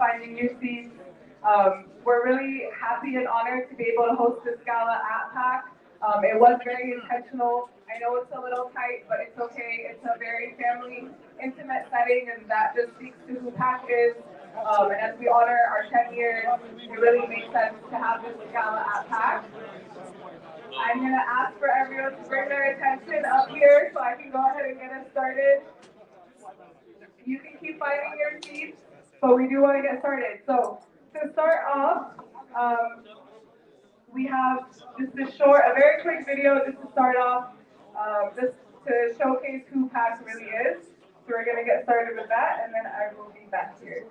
finding your seats. We're really happy and honored to be able to host this gala at PACC. It was very intentional. I know it's a little tight, but it's okay. It's a very family, intimate setting, and that just speaks to who PACC is. And as we honor our 10 years, it really makes sense to have this gala at PACC. I'm going to ask for everyone to bring their attention up here so I can go ahead and get us started. You can keep finding your seats, but we do want to get started. So to start off, we have just a very quick video just to start off, just to showcase who PACC really is. So we're going to get started with that, and then I will be back here.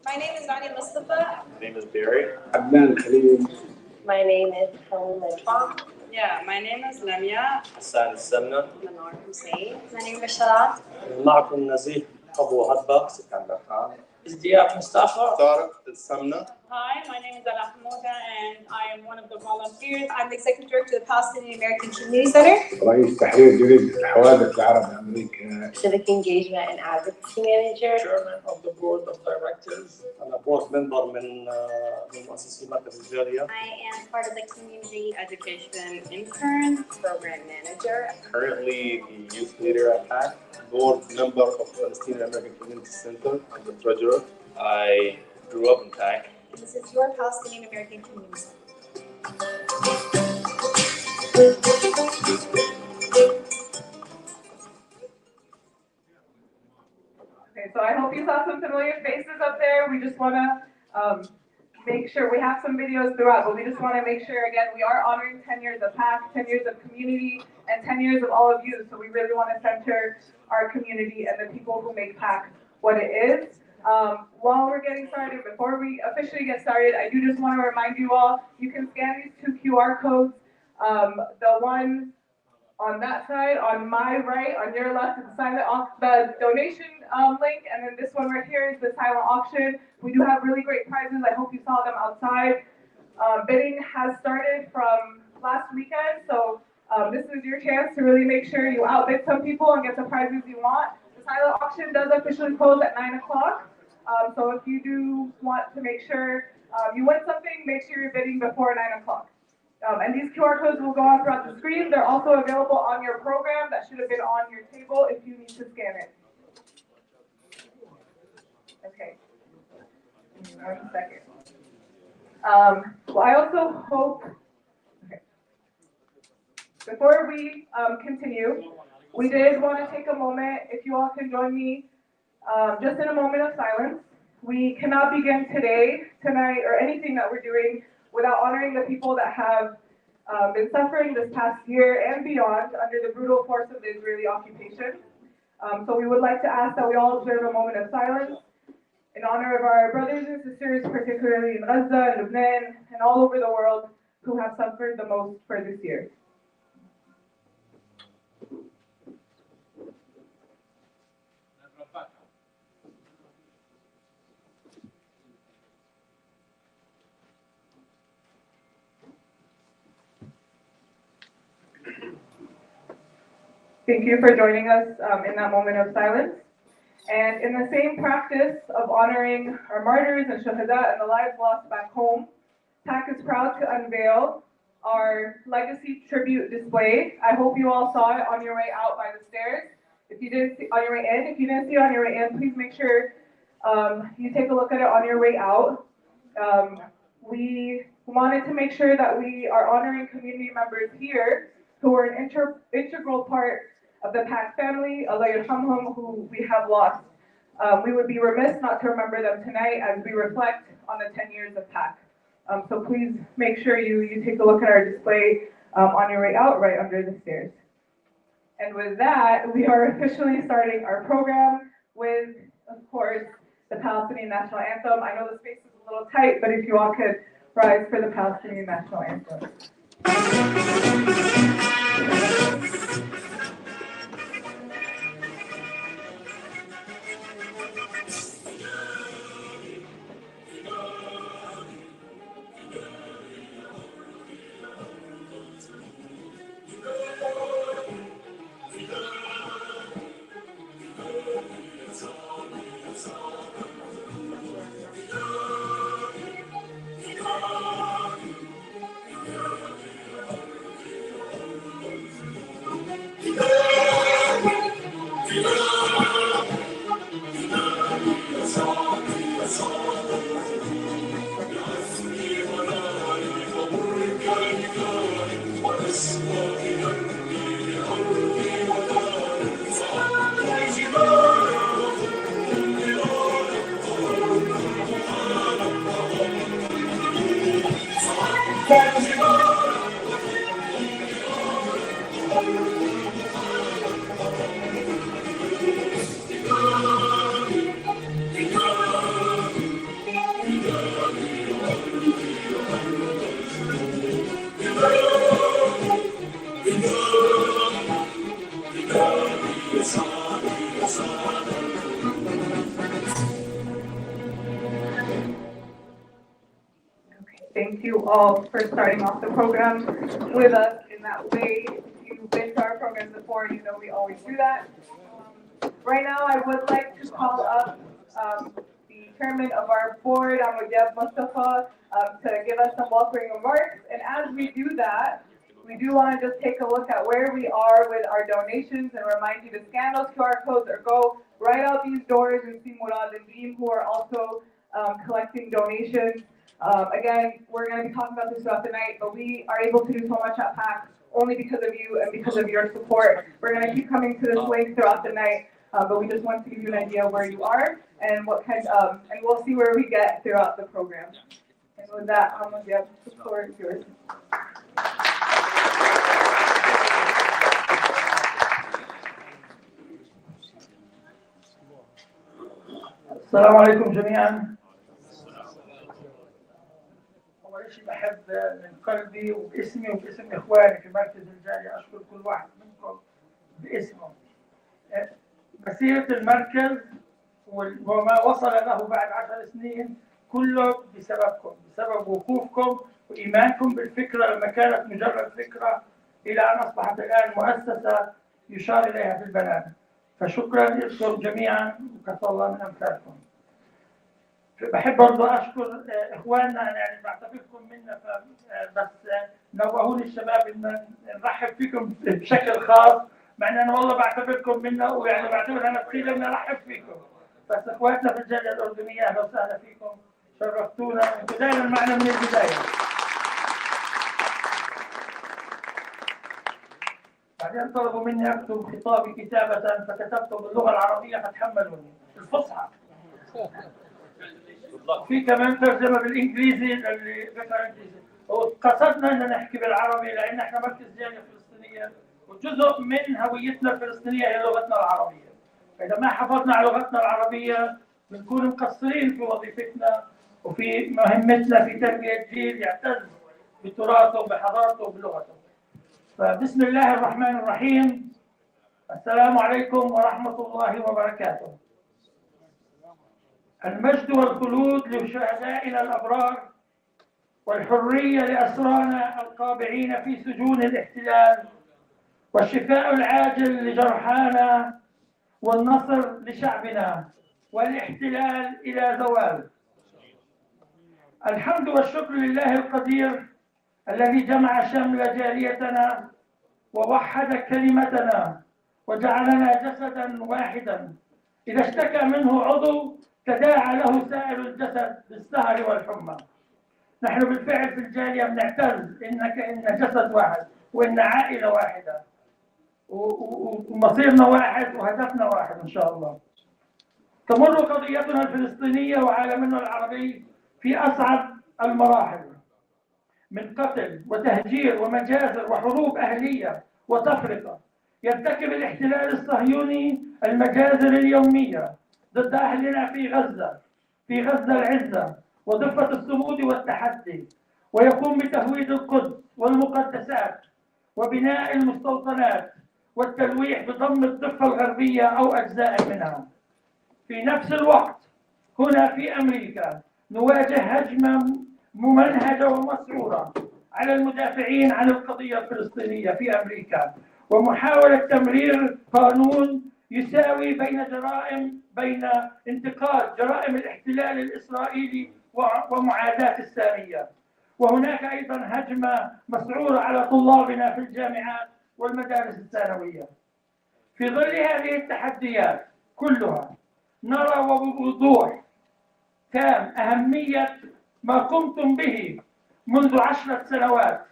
My name is Rani Mustafa. My name is Barry. My name is Khalil. Yeah, my name is Lamia. Hassan Samna. Manar Hussein. My name is Sharat. معكم نزيه أبو هدبة. Sikandar Khan. ازدياد مصطفى. Tariq Samna. Hi, my name is Ala Hamouda, and I am one of the volunteers. I'm the executive director of the Palestinian American Community Center. رئيس تحرير جريدة الحوادث العرب أمريكا. Civic Engagement and Advocacy Manager. Chairman of the Board of Directors. أنا board member من مؤسسة مركز الجالية. I am part of the Community Education Intern Program Manager. Currently the youth leader at PACC. Board member of Palestinian American Community Center. I'm the treasurer. I grew up in PACC. This is your Palestinian American Community Center. Okay, so I hope you saw some familiar faces up there. We just want to make sure we have some videos throughout, but we just want to make sure, again, we are honoring 10 years of PACC, 10 years of community, and 10 years of all of you. So we really want to center our community and the people who make PACC what it is. While we're getting started, before we officially get started, I do just want to remind you all, you can scan these 2 QR codes. The one on that side, on my right, on your left is the donation link, and then this one right here is the silent auction. We do have really great prizes. I hope you saw them outside. Bidding has started from last weekend, so this is your chance to really make sure you outbid some people and get the prizes you want. The silent auction does officially close at 9 o'clock. So if you do want to make sure you win something, make sure you're bidding before 9 o'clock. And these QR codes will go on throughout the screen. They're also available on your program. That should have been on your table if you need to scan it. Okay. 1 second. Well, I also hope, okay. Before we continue, we did want to take a moment, if you all can join me, just in a moment of silence. We cannot begin today, tonight, or anything that we're doing without honoring the people that have been suffering this past year and beyond under the brutal force of the Israeli occupation. So we would like to ask that we all observe a moment of silence in honor of our brothers and sisters, particularly in Gaza and Lebanon and all over the world, who have suffered the most for this year. Thank you for joining us in that moment of silence. And in the same practice of honoring our martyrs and shuhada and the lives lost back home, PACC is proud to unveil our legacy tribute display. I hope you all saw it on your way out by the stairs. If you didn't see on your way in, see it on your way in, please make sure you take a look at it on your way out. We wanted to make sure that we are honoring community members here who are an integral part of the PACC family, Allah yarhamhum, who we have lost. We would be remiss not to remember them tonight as we reflect on the 10 years of PACC. So please make sure you take a look at our display on your way out, right under the stairs. And with that, we are officially starting our program with, of course, the Palestinian National Anthem. I know the space is a little tight, but if you all could rise for the Palestinian National Anthem. Thank you all for starting off the program with us in that way. If you've been to our programs before, you know we always do that. Right now, I would like to call up the chairman of our board, Ahmed Mustafa, to give us some welcoming remarks. And as we do that, we do want to just take a look at where we are with our donations and remind you to scan those QR codes or go right out these doors and see Murad and Dean, who are also collecting donations. Again, we're going to be talking about this throughout the night, but we are able to do so much at PACC only because of you and because of your support. We're going to keep coming to this link throughout the night, but we just want to give you an idea of where you are and what kind of, and we'll see where we get throughout the program. And with that, the floor is yours. السلام عليكم جميعا. أول شيء بحب من قلبي وباسمي وباسم إخواني في مركز الجالية أشكر كل واحد منكم باسمه. مسيرة المركز وما وصل له بعد 10 سنين كله بسببكم، بسبب وقوفكم وإيمانكم بالفكرة لما كانت مجرد فكرة إلى أن أصبحت الآن مؤسسة يشار إليها في البنان. فشكرا لكم جميعا وكفى الله من أمثالكم. بحب برضه أشكر إخواننا، يعني بعتبركم منا بس نوهوني الشباب إن نرحب فيكم بشكل خاص، مع إن أنا والله بعتبركم منا ويعني بعتبر أنا ثقيل إني أرحب فيكم، بس إخواتنا في الجالية الأردنية أهلا وسهلا فيكم، شرفتونا أنتم دائما معنا من البداية. بعدين طلبوا مني أكتب خطابي كتابة فكتبته باللغة العربية فتحملوني الفصحى. في كمان ترجمة بالإنجليزي اللي بقرأ إنجليزي. وقصدنا إن نحكي بالعربي لأن إحنا مركز جالية فلسطينية وجزء من هويتنا الفلسطينية هي لغتنا العربية. فإذا ما حافظنا على لغتنا العربية بنكون مقصرين في وظيفتنا وفي مهمتنا في تربية جيل يعتز بتراثه وبحضارته وبلغته. فبسم الله الرحمن الرحيم. السلام عليكم ورحمة الله وبركاته. المجد والخلود لشهدائنا الأبرار والحرية لأسرانا القابعين في سجون الاحتلال والشفاء العاجل لجرحانا والنصر لشعبنا والاحتلال إلى زوال. الحمد والشكر لله القدير الذي جمع شمل جاليتنا ووحد كلمتنا وجعلنا جسدا واحدا إذا اشتكى منه عضو تداعى له سائر الجسد بالسهر والحمى. نحن بالفعل في الجالية بنعتز إن جسد واحد وإن عائلة واحدة ومصيرنا واحد وهدفنا واحد إن شاء الله. تمر قضيتنا الفلسطينية وعالمنا العربي في أصعب المراحل من قتل وتهجير ومجازر وحروب أهلية وتفرقة. يرتكب الاحتلال الصهيوني المجازر اليومية ضد أهلنا في غزة العزة وضفة الصمود والتحدي، ويقوم بتهويد القدس والمقدسات وبناء المستوطنات والتلويح بضم الضفة الغربية أو أجزاء منها. في نفس الوقت هنا في أمريكا نواجه هجمة ممنهجة ومسعورة على المدافعين عن القضية الفلسطينية في أمريكا ومحاولة تمرير قانون يساوي بين انتقاد جرائم الاحتلال الإسرائيلي ومعاداة السامية. وهناك أيضا هجمة مسعورة على طلابنا في الجامعات والمدارس الثانوية. في ظل هذه التحديات كلها نرى وبوضوح تام أهمية ما قمتم به منذ 10 سنوات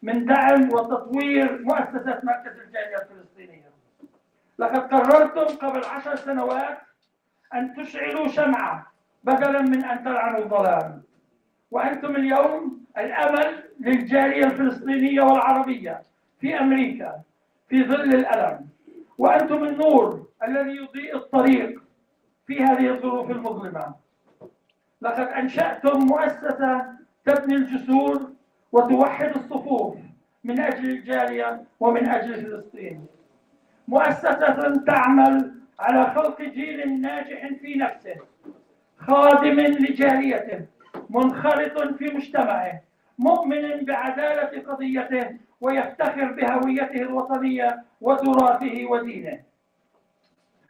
من دعم وتطوير مؤسسة مركز الجالية الفلسطينية. لقد قررتم قبل 10 سنوات أن تشعلوا شمعة بدلا من أن تلعنوا الظلام، وأنتم اليوم الأمل للجالية الفلسطينية والعربية في أمريكا في ظل الألم، وأنتم النور الذي يضيء الطريق في هذه الظروف المظلمة. لقد أنشأتم مؤسسة تبني الجسور وتوحد الصفوف من أجل الجالية ومن أجل فلسطين. مؤسسة تعمل على خلق جيل ناجح في نفسه، خادم لجاليته، منخرط في مجتمعه، مؤمن بعدالة قضيته، ويفتخر بهويته الوطنية وتراثه ودينه.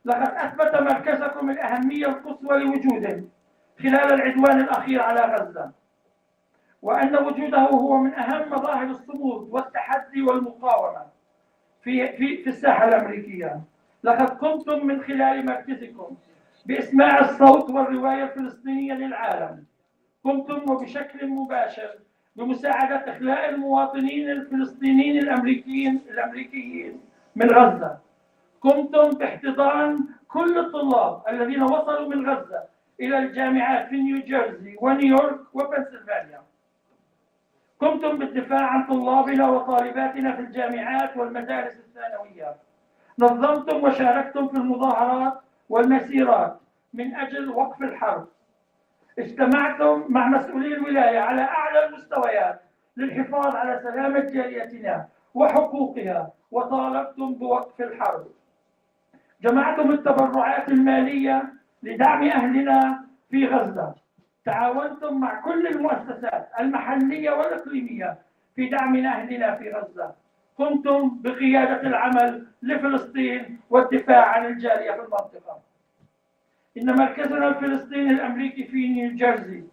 لقد أثبت مركزكم الأهمية القصوى لوجوده خلال العدوان الأخير على غزة، وأن وجوده هو من أهم مظاهر الصمود والتحدي والمقاومة في الساحة الأمريكية. لقد قمتم من خلال مركزكم بإسماع الصوت والرواية الفلسطينية للعالم. قمتم وبشكل مباشر بمساعدة إخلاء المواطنين الفلسطينيين الأمريكيين من غزة. قمتم باحتضان كل الطلاب الذين وصلوا من غزة إلى الجامعات في نيوجيرسي ونيويورك وبنسلفانيا. قمتم بالدفاع عن طلابنا وطالباتنا في الجامعات والمدارس الثانوية. نظمتم وشاركتم في المظاهرات والمسيرات من أجل وقف الحرب. اجتمعتم مع مسؤولي الولاية على أعلى المستويات للحفاظ على سلامة جاليتنا وحقوقها، وطالبتم بوقف الحرب. جمعتم التبرعات المالية لدعم أهلنا في غزة. تعاونتم مع كل المؤسسات المحلية والإقليمية في دعم أهلنا في غزة. قمتم بقيادة العمل لفلسطين والدفاع عن الجالية في المنطقة. إن مركزنا الفلسطيني الأمريكي في نيوجيرسي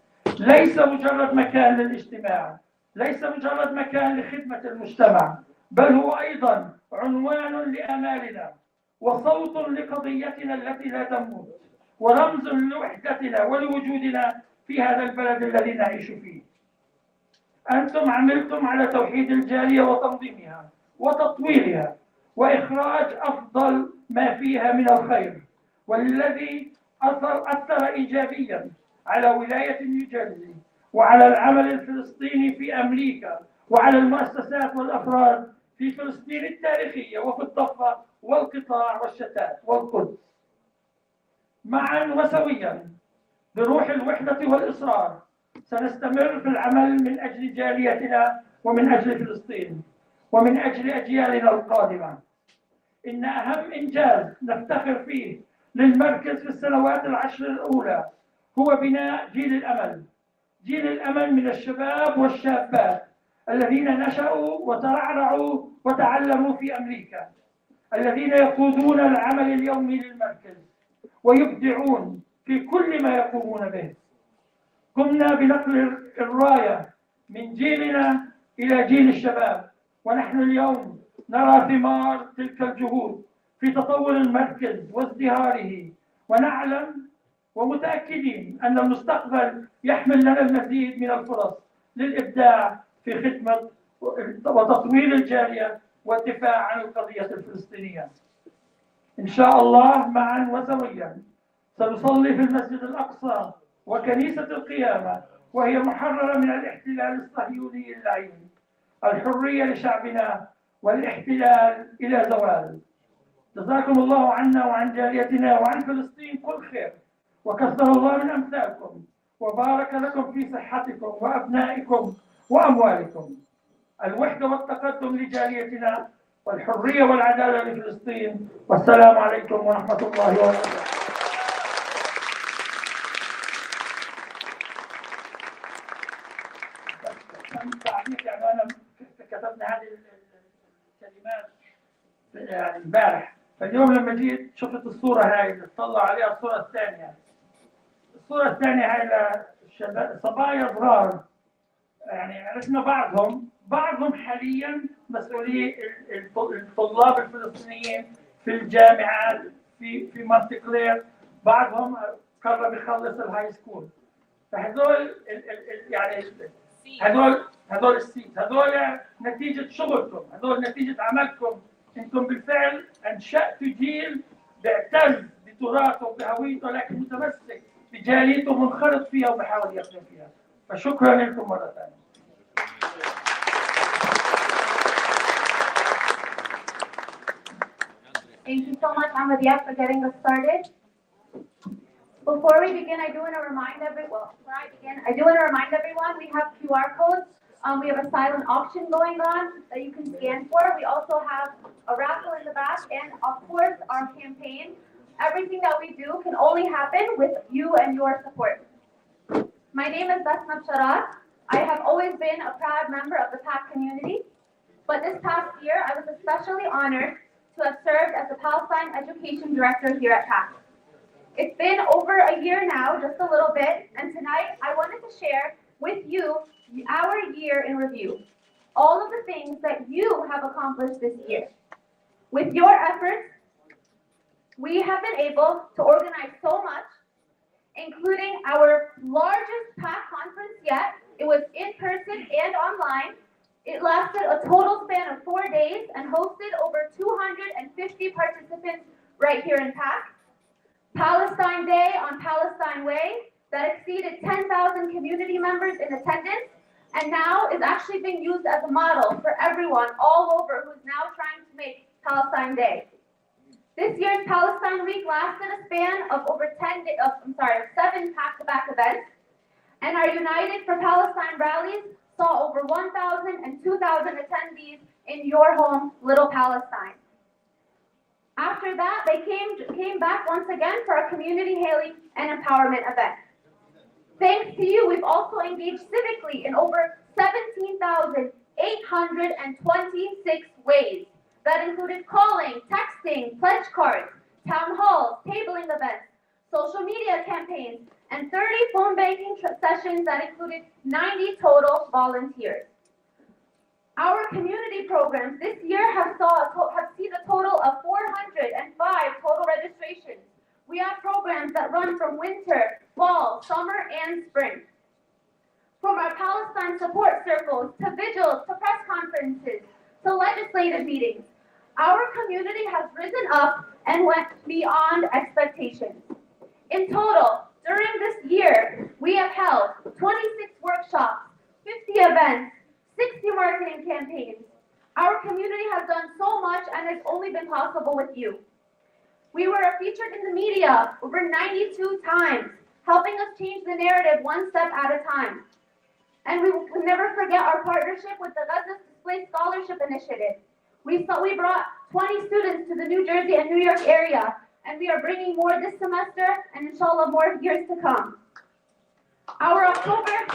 ليس مجرد مكان للاجتماع، ليس مجرد مكان لخدمة المجتمع، بل هو أيضا عنوان لآمالنا وصوت لقضيتنا التي لا تموت، ورمز لوحدتنا ولوجودنا في هذا البلد الذي نعيش فيه. أنتم عملتم على توحيد الجالية وتنظيمها وتطويرها وإخراج أفضل ما فيها من الخير، والذي أثر إيجابيا على ولاية نيوجيرسي وعلى العمل الفلسطيني في أمريكا وعلى المؤسسات والأفراد في فلسطين التاريخية وفي الضفة والقطاع والشتات والقدس. معا وسويا بروح الوحدة والإصرار سنستمر في العمل من أجل جاليتنا ومن أجل فلسطين ومن أجل أجيالنا القادمة. إن أهم إنجاز نفتخر فيه للمركز في السنوات العشر الأولى هو بناء جيل الأمل. جيل الأمل من الشباب والشابات الذين نشأوا وترعرعوا وتعلموا في أمريكا، الذين يقودون العمل اليومي للمركز ويبدعون في كل ما يقومون به. قمنا بنقل الراية من جيلنا إلى جيل الشباب، ونحن اليوم نرى ثمار تلك الجهود في تطور المركز وازدهاره، ونعلم ومتأكدين أن المستقبل يحمل لنا المزيد من الفرص للإبداع في خدمة وتطوير الجالية والدفاع عن القضية الفلسطينية. إن شاء الله معا وسويا سنصلي في المسجد الأقصى وكنيسة القيامة، وهي محررة من الاحتلال الصهيوني اللعين. الحرية لشعبنا والاحتلال إلى زوال. جزاكم الله عنا وعن جاليتنا وعن فلسطين كل خير، وكثر الله من أمثالكم، وبارك لكم في صحتكم وأبنائكم وأموالكم. الوحدة والتقدم لجاليتنا، والحرية والعدالة لفلسطين. والسلام عليكم ورحمة الله وبركاته. كتبنا هذه الكلمات يعني امبارح فاليوم لما جيت شفت الصورة هاي اللي طلع عليها الصورة الثانية. الصورة الثانية هاي للشباب صبايا صغار، يعني عرفنا بعضهم حاليا مسؤولي الطلاب الفلسطينيين في الجامعات في مونتكلير، بعضهم قرب يخلص الهاي سكول. فهذول يعني هذول السيت، هذول نتيجة شغلكم، هذول نتيجة عملكم. انتم بالفعل انشأتوا جيل بيعتز بتراثه وبهويته، لكن متمسك بجاليته ومنخرط فيها وبحاول يخدم فيها. فشكرا لكم مرة ثانية. Thank you so much, Amadia, for getting us started. Before we begin, I do want to remind everyone, we have QR codes. We have a silent auction going on that you can scan for. We also have a raffle in the back, and of course, our campaign. Everything that we do can only happen with you and your support. My name is Basma Sharat. I have always been a proud member of the PACC community, but this past year, I was especially honored to have served as the Palestine Education Director here at PACC. It's been over a year now, just a little bit, and tonight I wanted to share with you our year in review, all of the things that you have accomplished this year. With your efforts, we have been able to organize so much, including our largest PACC conference yet. It was in person and online. It lasted a total span of 4 days and hosted over 250 participants right here in PACC. Palestine Day on Palestine Way that exceeded 10,000 community members in attendance, and now is actually being used as a model for everyone all over who's now trying to make Palestine Day. This year's Palestine Week lasted a span of over 7 back-to-back events, and our United for Palestine rallies saw over 1,000 and 2,000 attendees in your home, Little Palestine. After that, they came back once again for a community healing and empowerment event. Thanks to you, we've also engaged civically in over 17,826 ways. That included calling, texting, pledge cards, town halls, tabling events, social media campaigns, and 30 phone banking sessions that included 90 total volunteers. Our community programs this year have seen a total of 405 total registrations. We have programs that run from winter, fall, summer, and spring. From our Palestine support circles, to vigils, to press conferences, to legislative meetings, our community has risen up and went beyond expectations. In total, during this year, we have held 26 workshops, 50 events, 60 marketing campaigns. Our community has done so much, and it's only been possible with you. We were featured in the media over 92 times, helping us change the narrative one step at a time. And we will never forget our partnership with the Gaza Displaced Scholarship Initiative. We brought 20 students to the New Jersey and New York area, and we are bringing more this semester, and inshallah more years to come. Our October,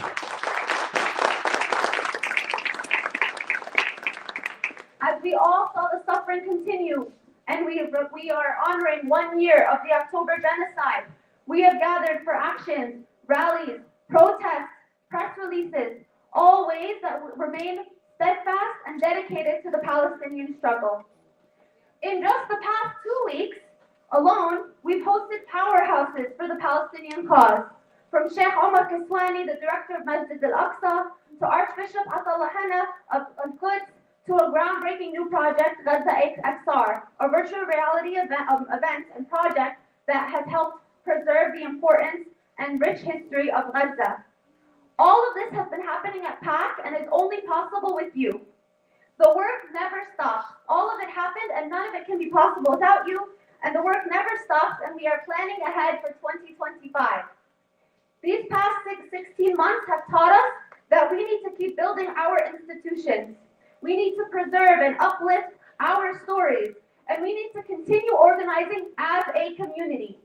as we all saw the suffering continue, and we are honoring 1 year of the October genocide, we have gathered for actions, rallies, protests, press releases, all ways that remain steadfast and dedicated to the Palestinian struggle. In just the past 2 weeks alone, we've hosted powerhouses for the Palestinian cause, from Sheikh Omar Kiswani, the director of Masjid al-Aqsa, to Archbishop Atallah Hanna of Quds, to a groundbreaking new project, Gaza XR, a virtual reality event and project that has helped preserve the importance and rich history of Gaza. All of this has been happening at PACC and is only possible with you. The work never stops. All of it happened and none of it can be possible without you, and the work never stops, and we are planning ahead for 2025. These past 16 months have taught us that we need to keep building our institutions. We need to preserve and uplift our stories, and we need to continue organizing as a community.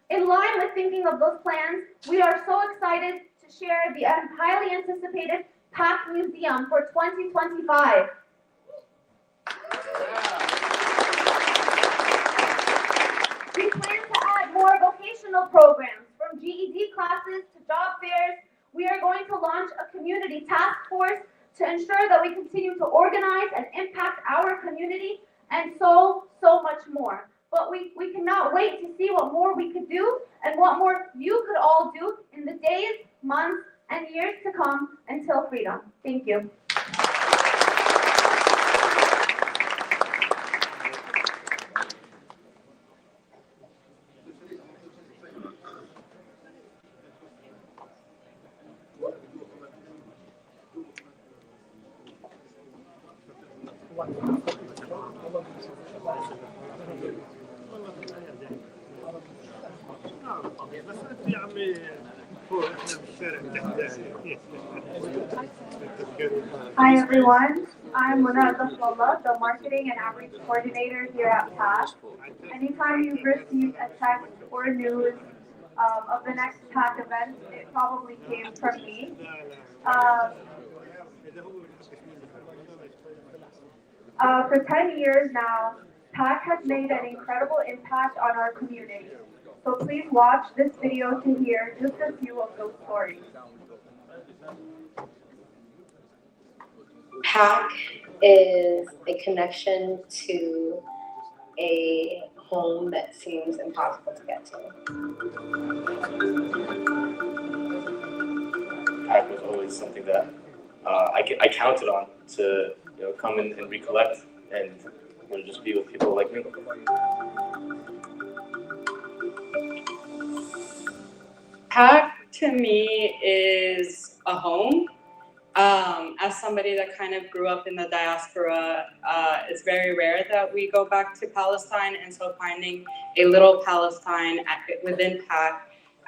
In line with thinking of those plans, we are so excited to share the highly anticipated PACC Museum for 2025. community task force to ensure that we continue to organize and impact our community, and so much more. But we cannot wait to see what more we could do and what more you could all do in the days, months, and years to come until freedom. Thank you. Hi everyone, I'm Muna Abdullah, the Marketing and Outreach Coordinator here at PACC. Anytime you've received a text or news of the next PACC event, it probably came from me. For 10 years now, PACC has made an incredible impact on our community. So please watch this video to hear just a few of those stories. PACC is a connection to a home that seems impossible to get to. PACC was always something that I counted on to come in and recollect and just be with people like me. PACC to me is a home. As somebody that kind of grew up in the diaspora, it's very rare that we go back to Palestine, and so finding a little Palestine within PACC,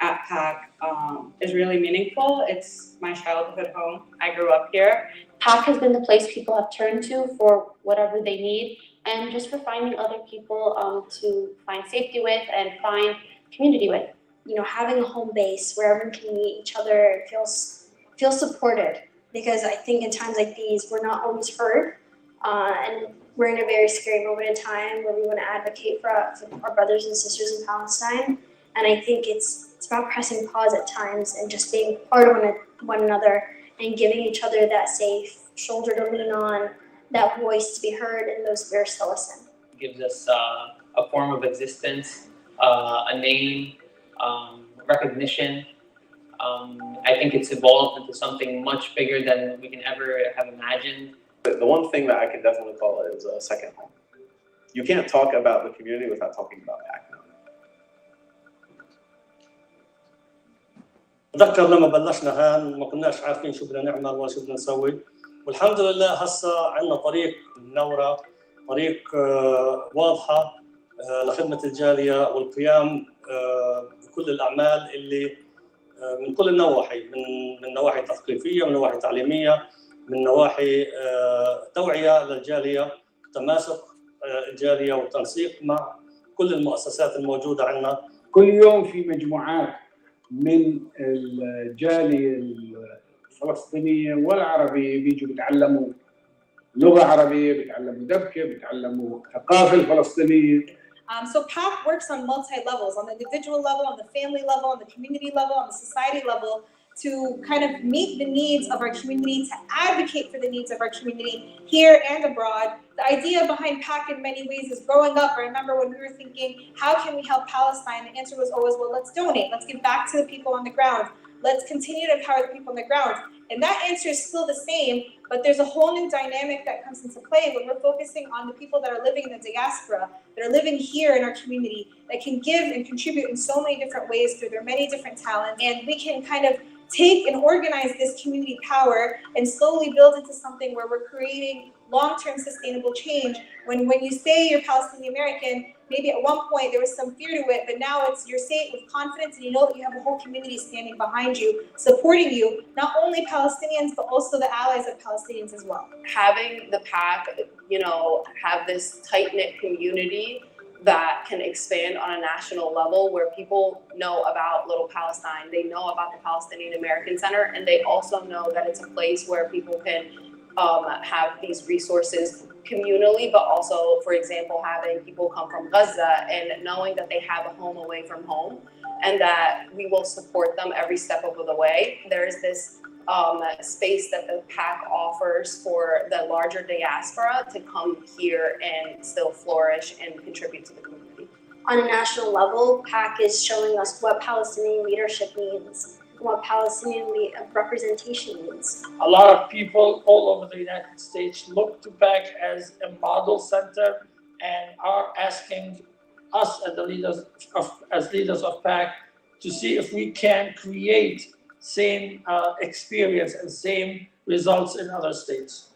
at PACC, is really meaningful. It's my childhood home. I grew up here. PACC has been the place people have turned to for whatever they need, and just for finding other people to find safety with and find community with. Having a home base where everyone can meet each other, feels supported. Because I think in times like these, we're not always heard, and we're in a very scary moment in time where we want to advocate for our brothers and sisters in Palestine. And I think it's about pressing pause at times and just being part of one another and giving each other that safe shoulder to lean on, that voice to be heard, and those ears to listen. It gives us a form of existence, a name, recognition. I think it's evolved into something much bigger than we can ever have imagined. The one thing that I can definitely call it is a second home. You can't talk about the community without talking about PACC. أتذكر لما بلشنا هان ما كناش عارفين شو بدنا نعمل ولا شو بدنا نسوي، والحمد لله هسا عندنا طريق منورة، طريق واضحة لخدمة الجالية والقيام بكل الأعمال اللي من كل النواحي، من نواحي تثقيفية، من نواحي تعليمية، من نواحي توعية للجالية، تماسك الجالية والتنسيق مع كل المؤسسات الموجودة عندنا. كل يوم في مجموعات من الجالية الفلسطينية والعربية بيجوا بيتعلموا لغة عربية، بيتعلموا دبكة، بيتعلموا ثقافة الفلسطينية. So PACC works on multi-levels, on the individual level, on the family level, on the community level, on the society level, to kind of meet the needs of our community, to advocate for the needs of our community here and abroad. The idea behind PACC in many ways is growing up. I remember when we were thinking, how can we help Palestine? The answer was always, well, let's donate. Let's give back to the people on the ground. Let's continue to empower the people on the ground. And that answer is still the same, but there's a whole new dynamic that comes into play when we're focusing on the people that are living in the diaspora, that are living here in our community, that can give and contribute in so many different ways through their many different talents. And we can kind of take and organize this community power and slowly build into something where we're creating long-term sustainable change. When you say you're Palestinian American, maybe at one point there was some fear to it, but now you're saying it with confidence, and you know that you have a whole community standing behind you, supporting you, not only Palestinians, but also the allies of Palestinians as well. Having the PACC, have this tight-knit community that can expand on a national level where people know about Little Palestine, they know about the Palestinian American Center, and they also know that it's a place where people can have these resources communally, but also, for example, having people come from Gaza and knowing that they have a home away from home and that we will support them every step of the way. There's this space that the PACC offers for the larger diaspora to come here and still flourish and contribute to the community. On a national level, PACC is showing us what Palestinian leadership means, what Palestinian representation means. A lot of people all over the United States look to PACC as a model center and are asking us as the leaders of PACC to see if we can create same experience and same results in other states.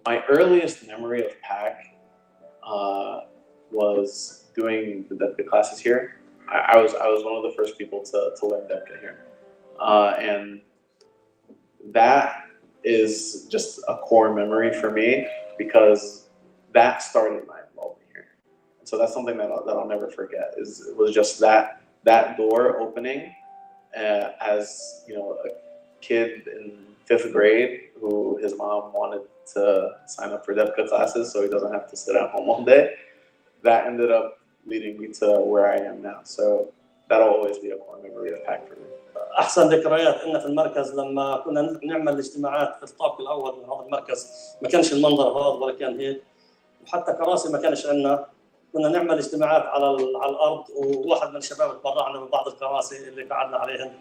My earliest memory of PACC was doing the classes here. I was one of the first people to learn DEPCA here, and that is just a core memory for me because that started my involvement here. So that's something that I'll never forget. It was just that door opening as a kid in 5th grade who his mom wanted to sign up for DEPCA classes so he doesn't have to sit at home all day. That ended up leading me to where I am now. So that'll always be a core memory of PACC for me. احسن ذكريات ان في المركز لما كنا نعمل اجتماعات في الطابق الاول من هذا المركز، ما كانش المنظر هذا ولا كان هيك، وحتى كراسي ما كانش عندنا، كنا نعمل اجتماعات على الارض، وواحد من الشباب تبرعنا من بعض الكراسي اللي قعدنا عليهن.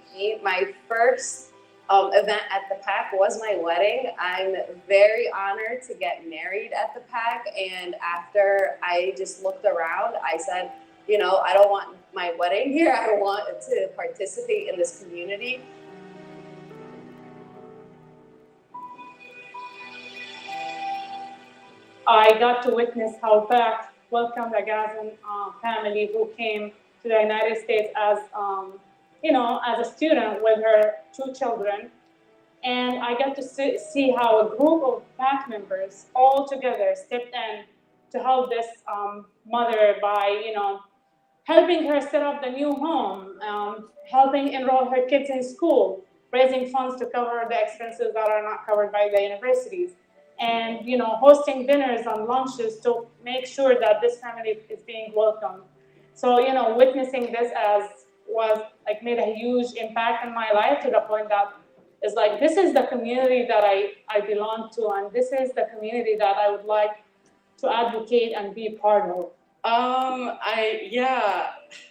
My first event at the PACC was my wedding. I'm very honored to get married at the PACC, and after I just looked around, I said, I don't want my wedding here. I want to participate in this community. I got to witness how PACC welcomed a Gazan family who came to the United States as as a student with her 2 children. And I got to see how a group of PACC members all together stepped in to help this mother by, helping her set up the new home, helping enroll her kids in school, raising funds to cover the expenses that are not covered by the universities, and hosting dinners and lunches to make sure that this family is being welcomed. So witnessing this was made a huge impact in my life, to the point that it's this is the community that I belong to, and this is the community that I would like to advocate and be part of.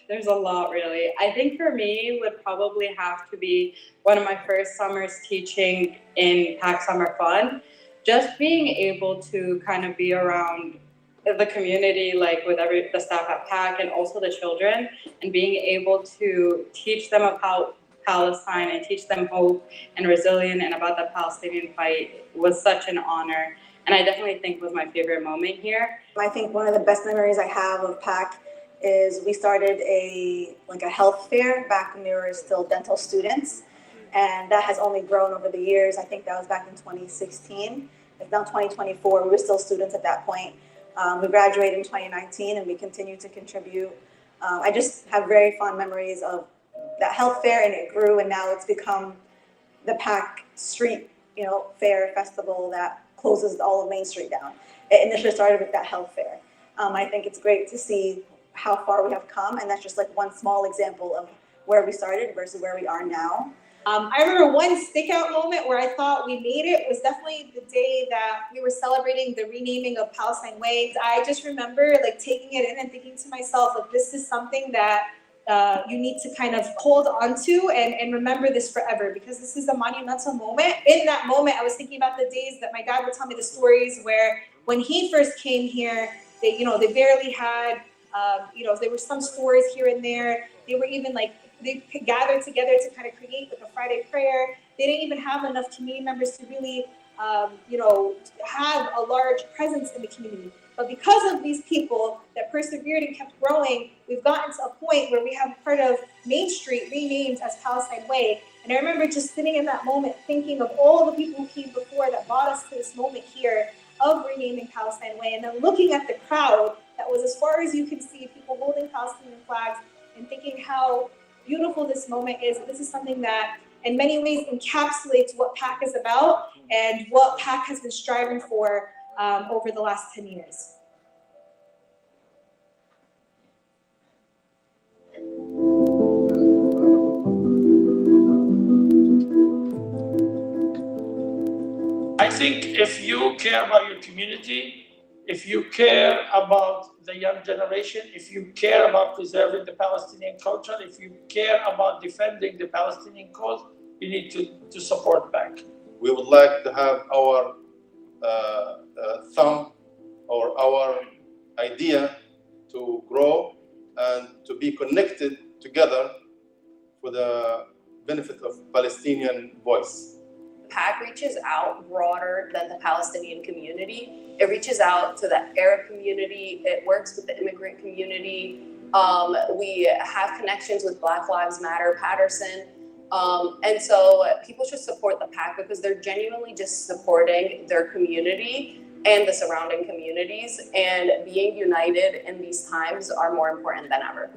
There's a lot really. I think for me would probably have to be one of my first summers teaching in PACC Summer Fun. Just being able to kind of be around the community, with the staff at PACC and also the children, and being able to teach them about Palestine and teach them hope and resilience and about the Palestinian fight was such an honor. And I definitely think was my favorite moment here. I think one of the best memories I have of PACC is we started a health fair back when we were still dental students. And that has only grown over the years. I think that was back in 2016. It's now 2024. We were still students at that point. We graduated in 2019 and we continue to contribute. I just have very fond memories of that health fair, and it grew, and now it's become the PACC Street, fair festival that closes all of Main Street down. It initially started with that health fair. I think it's great to see how far we have come, and that's just one small example of where we started versus where we are now. I remember one stickout moment where I thought we made it was definitely the day that we were celebrating the renaming of Palestine Way. I just remember taking it in and thinking to myself, this is something that you need to kind of hold onto and remember this forever, because this is a monumental moment. In that moment, I was thinking about the days that my dad would tell me the stories where when he first came here, they barely had, there were some stories here and there. They were even they gathered together to kind of create a Friday prayer. They didn't even have enough community members to really, have a large presence in the community. But because of these people that persevered and kept growing, we've gotten to a point where we have part of Main Street renamed as Palestine Way. And I remember just sitting in that moment thinking of all the people who came before that brought us to this moment here of renaming Palestine Way, and then looking at the crowd that was as far as you can see, people holding Palestinian flags, and thinking how beautiful this moment is. This is something that in many ways encapsulates what PACC is about and what PACC has been striving for over the last 10 years. I think if you care about your community, if you care about the young generation, if you care about preserving the Palestinian culture, if you care about defending the Palestinian cause, you need to support PACC. We would like to have our thumb or our idea to grow and to be connected together for the benefit of Palestinian voice. PACC reaches out broader than the Palestinian community. It reaches out to the Arab community. It works with the immigrant community. We have connections with Black Lives Matter Patterson. And so people should support the PACC because they're genuinely just supporting their community and the surrounding communities, and being united in these times are more important than ever.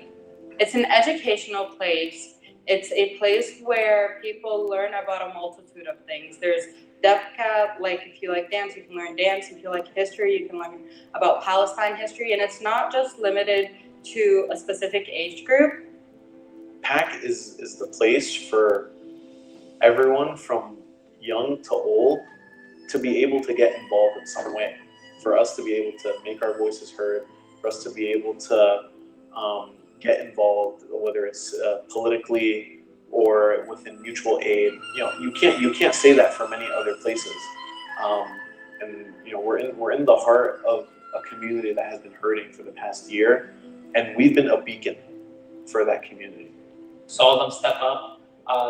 It's an educational place. It's a place where people learn about a multitude of things. There's DEPCA, like if you like dance, you can learn dance. If you like history, you can learn about Palestine history. And it's not just limited to a specific age group. PACC is the place for everyone from young to old to be able to get involved in some way, for us to be able to make our voices heard, for us to be able to get involved, whether it's politically or within mutual aid. You know, you can't say that for many other places. And you know, we're in the heart of a community that has been hurting for the past year, and we've been a beacon for that community. Saw them step up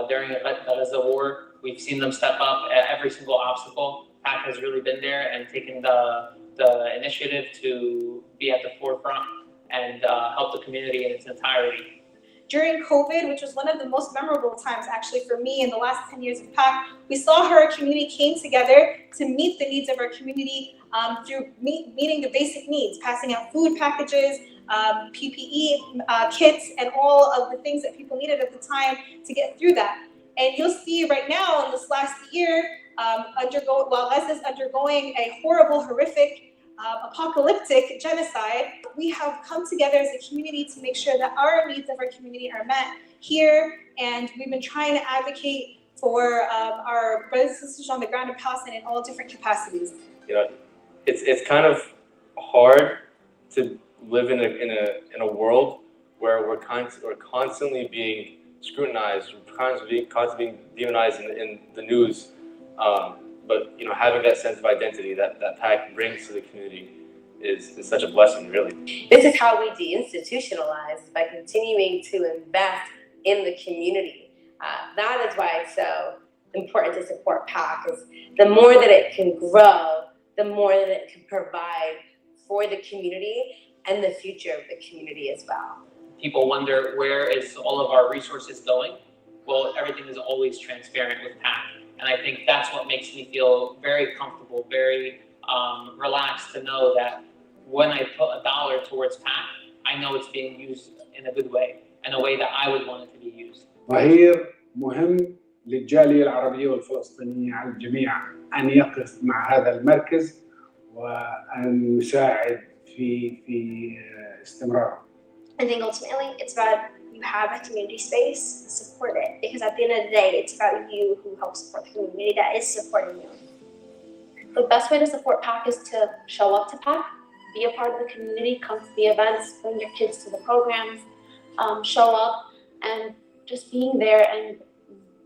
during the Gaza war. We've seen them step up at every single obstacle. PACC has really been there and taken the initiative to be at the forefront and help the community in its entirety. During COVID, which was one of the most memorable times actually for me in the last 10 years of PACC, we saw how our community came together to meet the needs of our community through meeting the basic needs, passing out food packages, PPE kits, and all of the things that people needed at the time to get through that. And you'll see right now in this last year, while Gaza is undergoing a horrible, horrific, apocalyptic genocide, we have come together as a community to make sure that our needs of our community are met here. And we've been trying to advocate for our brothers and sisters on the ground in Palestine in all different capacities. You know, it's kind of hard to live in a world where we're constantly being scrutinized, constantly being demonized in the news. But you know, having that sense of identity that PACC brings to the community is such a blessing, really. This is how we deinstitutionalize, by continuing to invest in the community. That is why it's so important to support PACC. Is the more that it can grow, the more that it can provide for the community and the future of the community as well. People wonder, where is all of our resources going? Well, everything is always transparent with PACC. And I think that's what makes me feel very comfortable, very relaxed to know that when I put $1 towards PACC, I know it's being used in a good way, in a way that I would want it to be used. ظهير مهم للجالية العربية والفلسطينية على الجميع أن يقف مع هذا المركز وأن يساعد في استمراره. I think ultimately it's about you have a community space, support it. Because at the end of the day, it's about you who helps support the community that is supporting you. The best way to support PACC is to show up to PACC, be a part of the community, come to the events, bring your kids to the programs, show up, and just being there and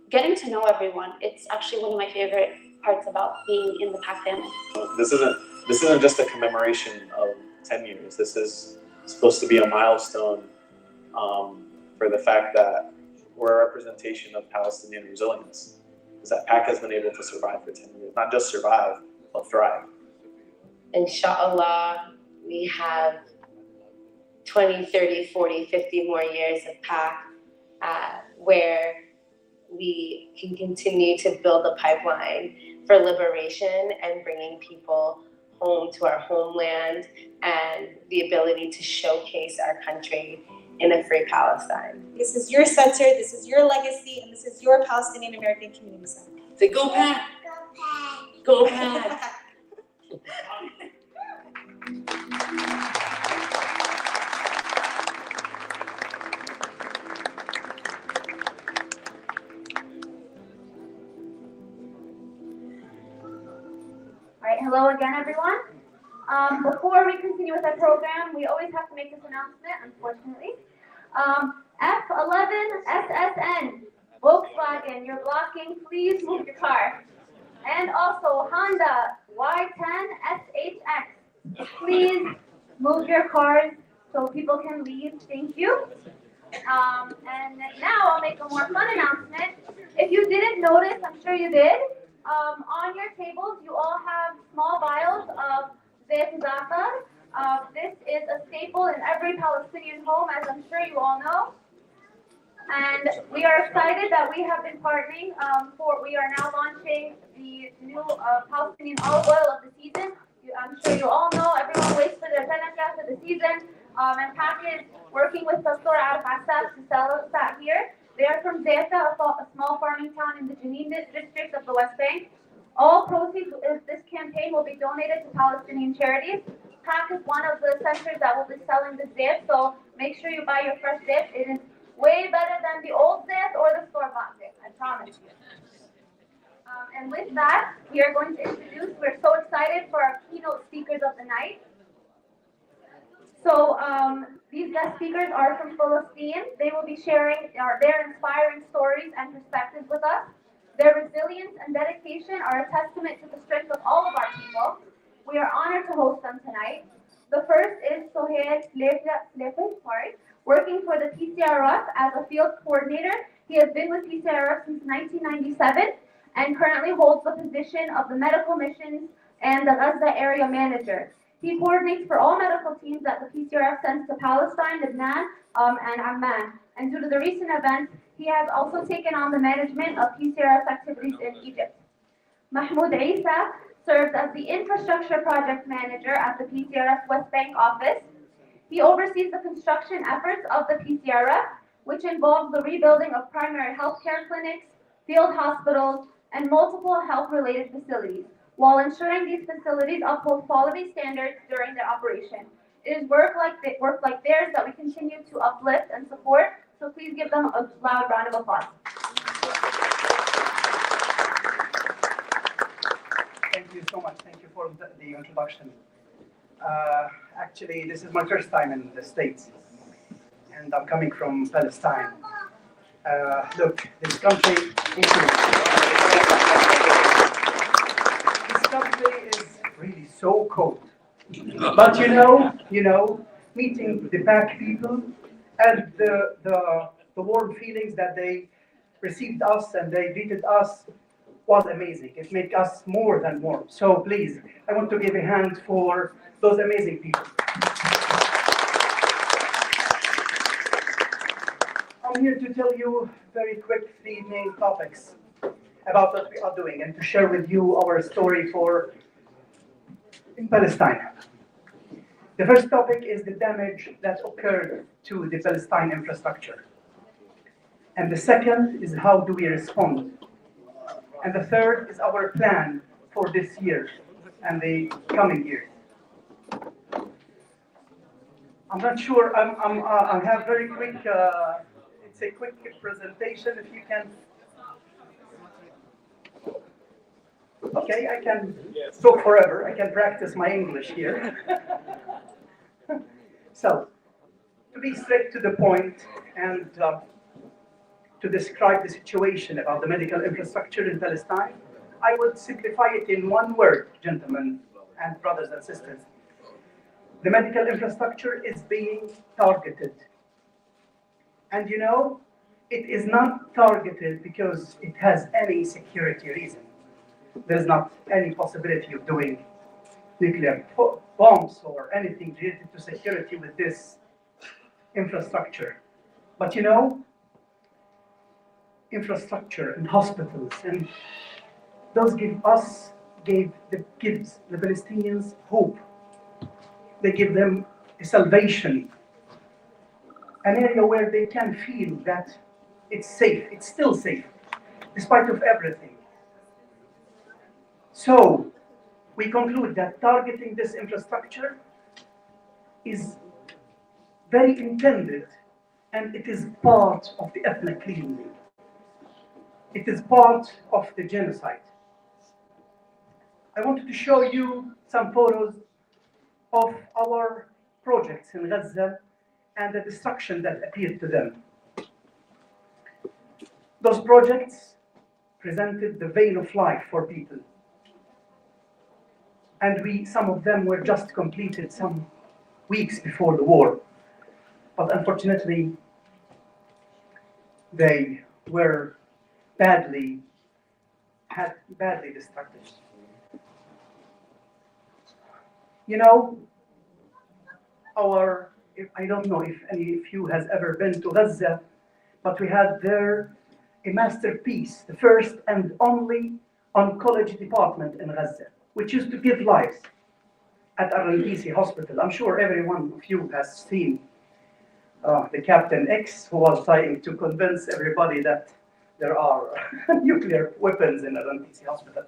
getting to know everyone. It's actually one of my favorite parts about being in the PACC family. This isn't just a commemoration of 10 years. This is supposed to be a milestone for the fact that we're a representation of Palestinian resilience. Is that PACC has been able to survive for 10 years, not just survive, but thrive. Inshallah, we have 20, 30, 40, 50 more years of PACC where we can continue to build a pipeline for liberation and bringing people home to our homeland and the ability to showcase our country in a free Palestine. This is your center, this is your legacy, and this is your Palestinian American Community Center. Say go PACC! Go PACC! Hello again, everyone. Before we continue with our program, we always have to make this announcement, unfortunately. F11SSN, Volkswagen, you're blocking, please move your car. And also Honda Y10SHX, please move your cars so people can leave, thank you. And now I'll make a more fun announcement. If you didn't notice, I'm sure you did, on your tables you all have small vials of zayt za'atar. This is a staple in every Palestinian home, as I'm sure you all know. And we are excited that we have been partnering we are now launching the new Palestinian olive oil of the season. I'm sure you all know, everyone waits for their tenaka for the season. And PACC is working with Dr. Araf Assad to sell that here. They are from Zayta, a small farming town in the Jenin district of the West Bank. All proceeds of this campaign will be donated to Palestinian charities. PACC is one of the centers that will be selling the zayt, so make sure you buy your fresh zayt. It is way better than the old zayt or the store-bought zayt, I promise you. And with that, we are going to introduce, we're so excited for our keynote speakers of the night. So these guest speakers are from Palestine. They will be sharing their inspiring stories and perspectives with us. Their resilience and dedication are a testament to the strength of all of our people. We are honored to host them tonight. The first is Sohail Lefe, working for the PCRF as a field coordinator. He has been with PCRF since 1997 and currently holds the position of the medical missions and the Gaza area manager. He coordinates for all medical teams that the PCRF sends to Palestine, Lebanon, and Amman. And due to the recent events, he has also taken on the management of PCRF activities in Egypt. Mahmoud Isa serves as the infrastructure project manager at the PCRF West Bank office. He oversees the construction efforts of the PCRF, which involves the rebuilding of primary health care clinics, field hospitals, and multiple health-related facilities, while ensuring these facilities uphold quality standards during their operation. It is work like theirs that we continue to uplift and support, so please give them a loud round of applause. Thank you so much. Thank you for the introduction. Actually, this is my first time in the States, and I'm coming from Palestine. Look, this country, is really so cold. But you know, meeting the PACC people and the warm feelings that they received us and they greeted us was amazing. It made us more than warm. So please, I want to give a hand for those amazing people. I'm here to tell you very quick 3 main topics about what we are doing and to share with you our story in Palestine. The first topic is the damage that occurred to the Palestine infrastructure. And the second is how do we respond. And the third is our plan for this year and the coming years. I'm not sure, I have very quick, it's a quick presentation if you can. Okay, I can talk forever. I can practice my English here. So, to be straight to the point and to describe the situation about the medical infrastructure in Palestine, I would simplify it in one word, gentlemen and brothers and sisters. The medical infrastructure is being targeted. And you know, it is not targeted because it has any security reason. There's not any possibility of doing nuclear bombs or anything related to security with this infrastructure. But you know, infrastructure and hospitals and those gives the Palestinians hope. They give them a salvation, an area where they can feel that it's safe, it's still safe, despite of everything. So, we conclude that targeting this infrastructure is very intended, and it is part of the ethnic cleansing. It is part of the genocide. I wanted to show you some photos of our projects in Gaza and the destruction that appeared to them. Those projects presented the vein of life for people. And some of them were just completed some weeks before the war. But unfortunately, they were badly destructive. You know, I don't know if any of you has ever been to Gaza, but we had there a masterpiece, the first and only oncology department in Gaza, which used to give lives at Al-Rantisi Hospital. I'm sure every one of you has seen the Captain X, who was trying to convince everybody that there are nuclear weapons in Al-Rantisi Hospital.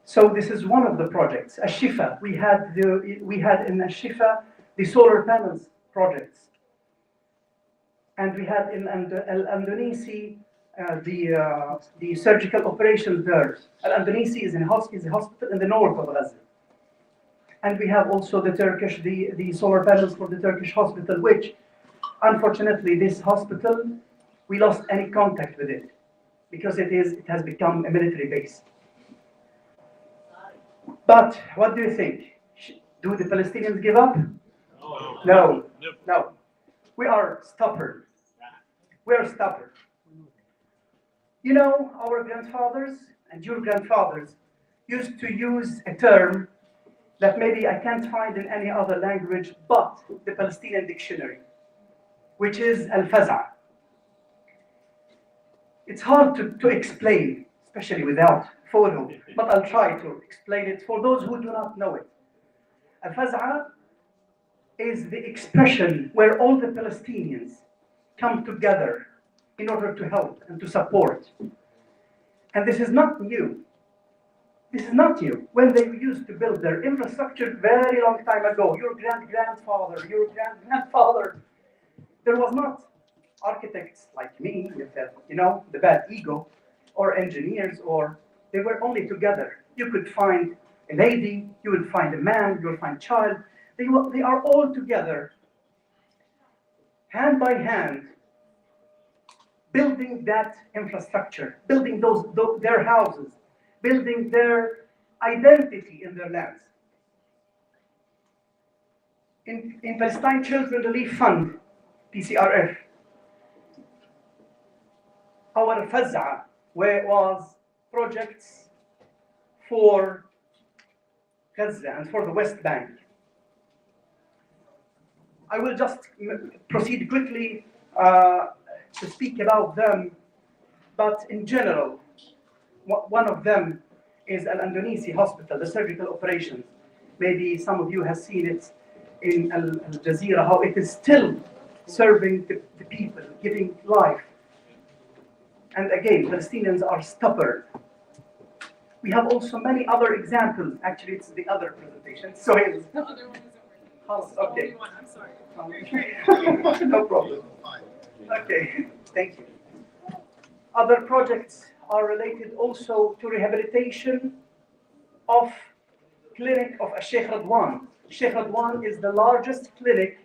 So this is one of the projects. Ashifa, we had in Ashifa the solar panels projects, and we had in Al-Andonisi the surgical operations there. Al-Andonisi is a hospital in the north of Gaza. And we have also the solar panels for the Turkish hospital, which, unfortunately, this hospital, we lost any contact with it because it has become a military base. But what do you think? Do the Palestinians give up? No. We are stubborn. We are stubborn. You know, our grandfathers and your grandfathers used to use a term that maybe I can't find in any other language but the Palestinian dictionary, which is al-faza. It's hard to explain, especially without photo, but I'll try to explain it for those who do not know it. Al-faza is the expression where all the Palestinians come together in order to help and to support. And this is not new. This is not new. When they used to build their infrastructure very long time ago, your grandfather, there was not architects like me with the bad ego, or engineers, or they were only together. You could find a lady, you would find a man, you would find a child. They are all together, hand by hand, building that infrastructure, building their houses, building their identity in their lands. In Palestine Children Relief Fund, PCRF, our Faz'a was projects for Gaza and for the West Bank. I will just proceed quickly to speak about them, but in general, one of them is Al-Andonisi Hospital, the surgical operations. Maybe some of you have seen it in Al Jazeera, how it is still serving the people, giving life. And again, Palestinians are stubborn. We have also many other examples. Actually, it's the other presentation. So it's the other one isn't working. Okay. I'm sorry. No problem. Okay, thank you. Other projects are related also to rehabilitation of clinic of Sheikh Radwan. Sheikh Radwan is the largest clinic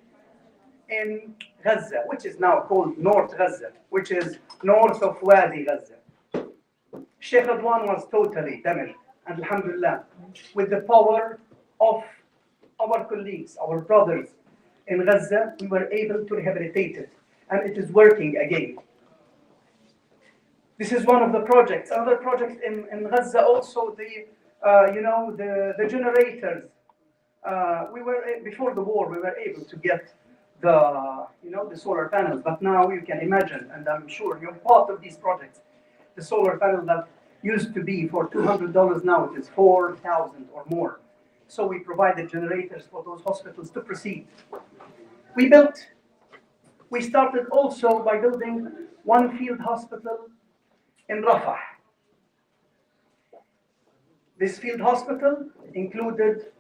in Gaza, which is now called North Gaza, which is north of Wadi Gaza. Sheikh Radwan was totally damaged, and alhamdulillah, with the power of our colleagues, our brothers in Gaza, we were able to rehabilitate it, and it is working again. This is one of the projects. Another project in Gaza also, the generators. Before the war, we were able to get the solar panels, but now you can imagine, and I'm sure you're part of these projects, the solar panel that used to be for $200, now it is $4,000 or more. So we provided generators for those hospitals to proceed. We started also by building one field hospital in Rafah. This field hospital included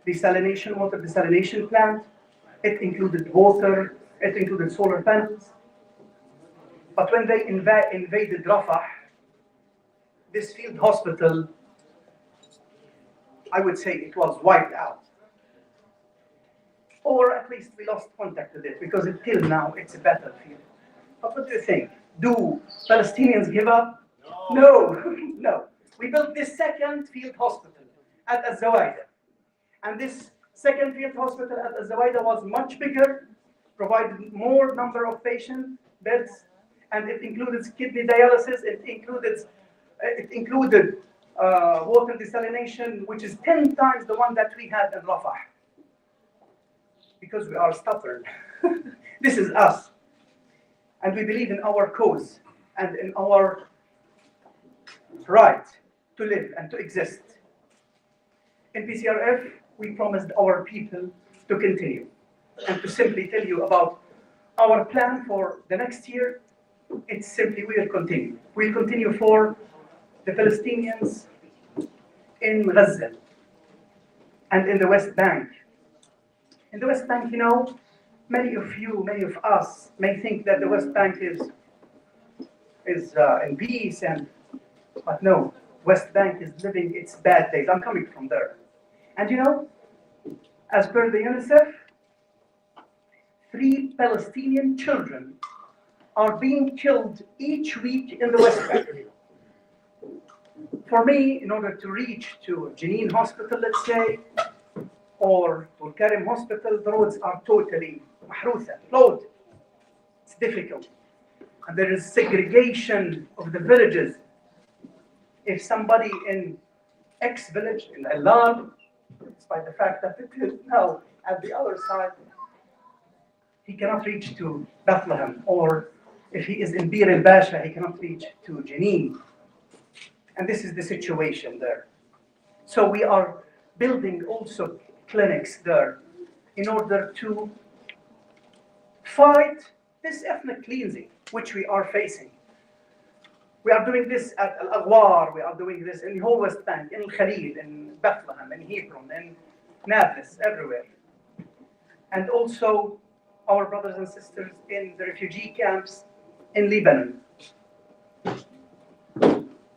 water desalination plant. It included water. It included solar panels. But when they invaded Rafah, this field hospital, I would say it was wiped out. Or at least we lost contact with it, because until now it's a battlefield. But what do you think? Do Palestinians give up? No, no. We built this second field hospital at Az-Zawaida. And this second field hospital at Az-Zawaida was much bigger, provided more number of patient beds, and it included kidney dialysis, it included water desalination, which is 10 times the one that we had in Rafah. Because we are stubborn. This is us. And we believe in our cause and in our right to live and to exist. In PCRF, we promised our people to continue and to simply tell you about our plan for the next year. It's simply we will continue. We'll continue for the Palestinians in Gaza and in the West Bank. In the West Bank, you know, many of you, many of us may think that the West Bank is in peace, but no, West Bank is living its bad days. I'm coming from there. And you know, as per the UNICEF, 3 Palestinian children are being killed each week in the West Bank. For me, in order to reach to Jenin Hospital, let's say, or to Karim Hospital, the roads are totally mahrusa, loaded. It's difficult. And there is segregation of the villages. If somebody in X village, in Elan, despite the fact that it is now at the other side, he cannot reach to Bethlehem, or if he is in Bir el Basha, he cannot reach to Jenin. And this is the situation there. So we are building also clinics there in order to fight this ethnic cleansing which we are facing. We are doing this at Al-Aghwar, we are doing this in the whole West Bank, in Khalil, in Bethlehem, in Hebron, in Nablus, everywhere. And also our brothers and sisters in the refugee camps in Lebanon.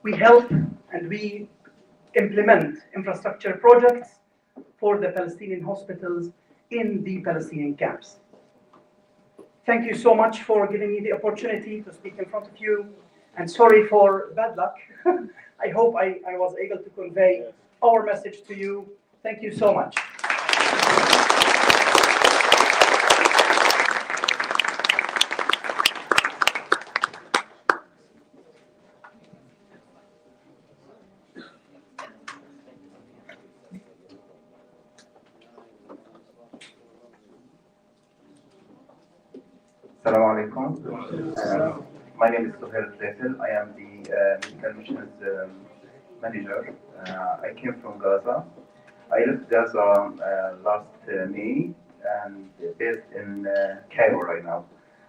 We help and we implement infrastructure projects for the Palestinian hospitals in the Palestinian camps. Thank you so much for giving me the opportunity to speak in front of you, and sorry for bad luck. I hope I was able to convey our message to you. Thank you so much. Assalamu alaikum. My name is Sohail Zaitel. I am the medical missions manager. I came from Gaza. I left Gaza last May and based in Cairo right now.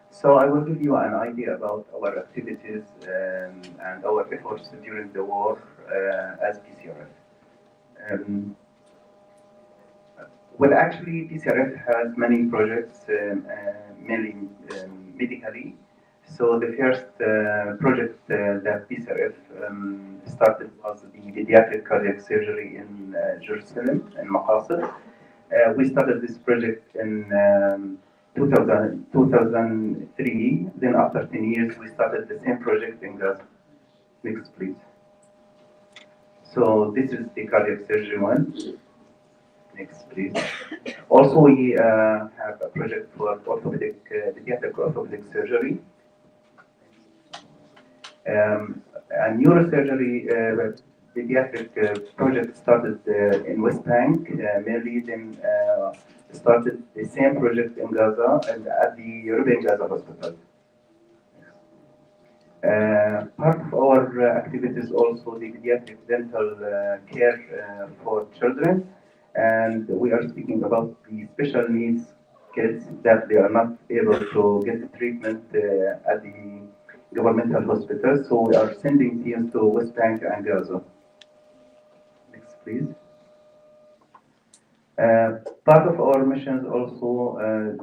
So I will give you an idea about our activities and our efforts during the war as PCRF. Well, actually, PCRF has many projects, mainly medically. So the first project that PCRF started was the pediatric cardiac surgery in Jerusalem, in Maqasid. We started this project in 2003. Then after 10 years, we started the same project in Gaza. Next, please. So this is the cardiac surgery one. Next, please. Also, we have a project for pediatric orthopedic surgery. A neurosurgery pediatric project started in West Bank, mainly then started the same project in Gaza and at the European Gaza Hospital. Part of our activities also the pediatric dental care for children. And we are speaking about the special needs kids that they are not able to get treatment at the governmental hospitals. So we are sending teams to West Bank and Gaza. Next, please. Part of our missions also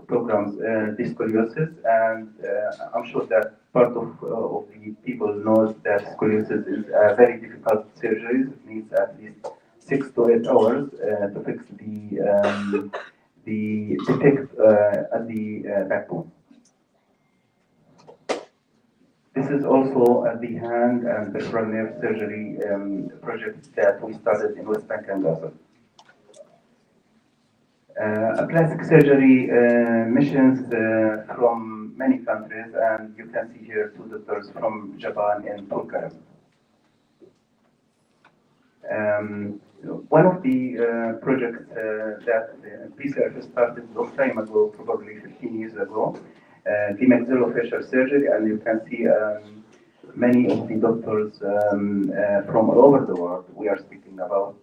programs scoliosis, and I'm sure that part of the people knows that scoliosis is a very difficult surgery. It needs at least 6 to 8 hours to fix the defect at the backbone. This is also the hand and peripheral nerve surgery project that we started in West Bank and Gaza. A plastic surgery missions from many countries, and you can see here 2 doctors from Japan and Turkey. One of the projects that PCRF started a long time ago, probably 15 years ago, the maxillofacial surgery, and you can see many of the doctors from all over the world. We are speaking about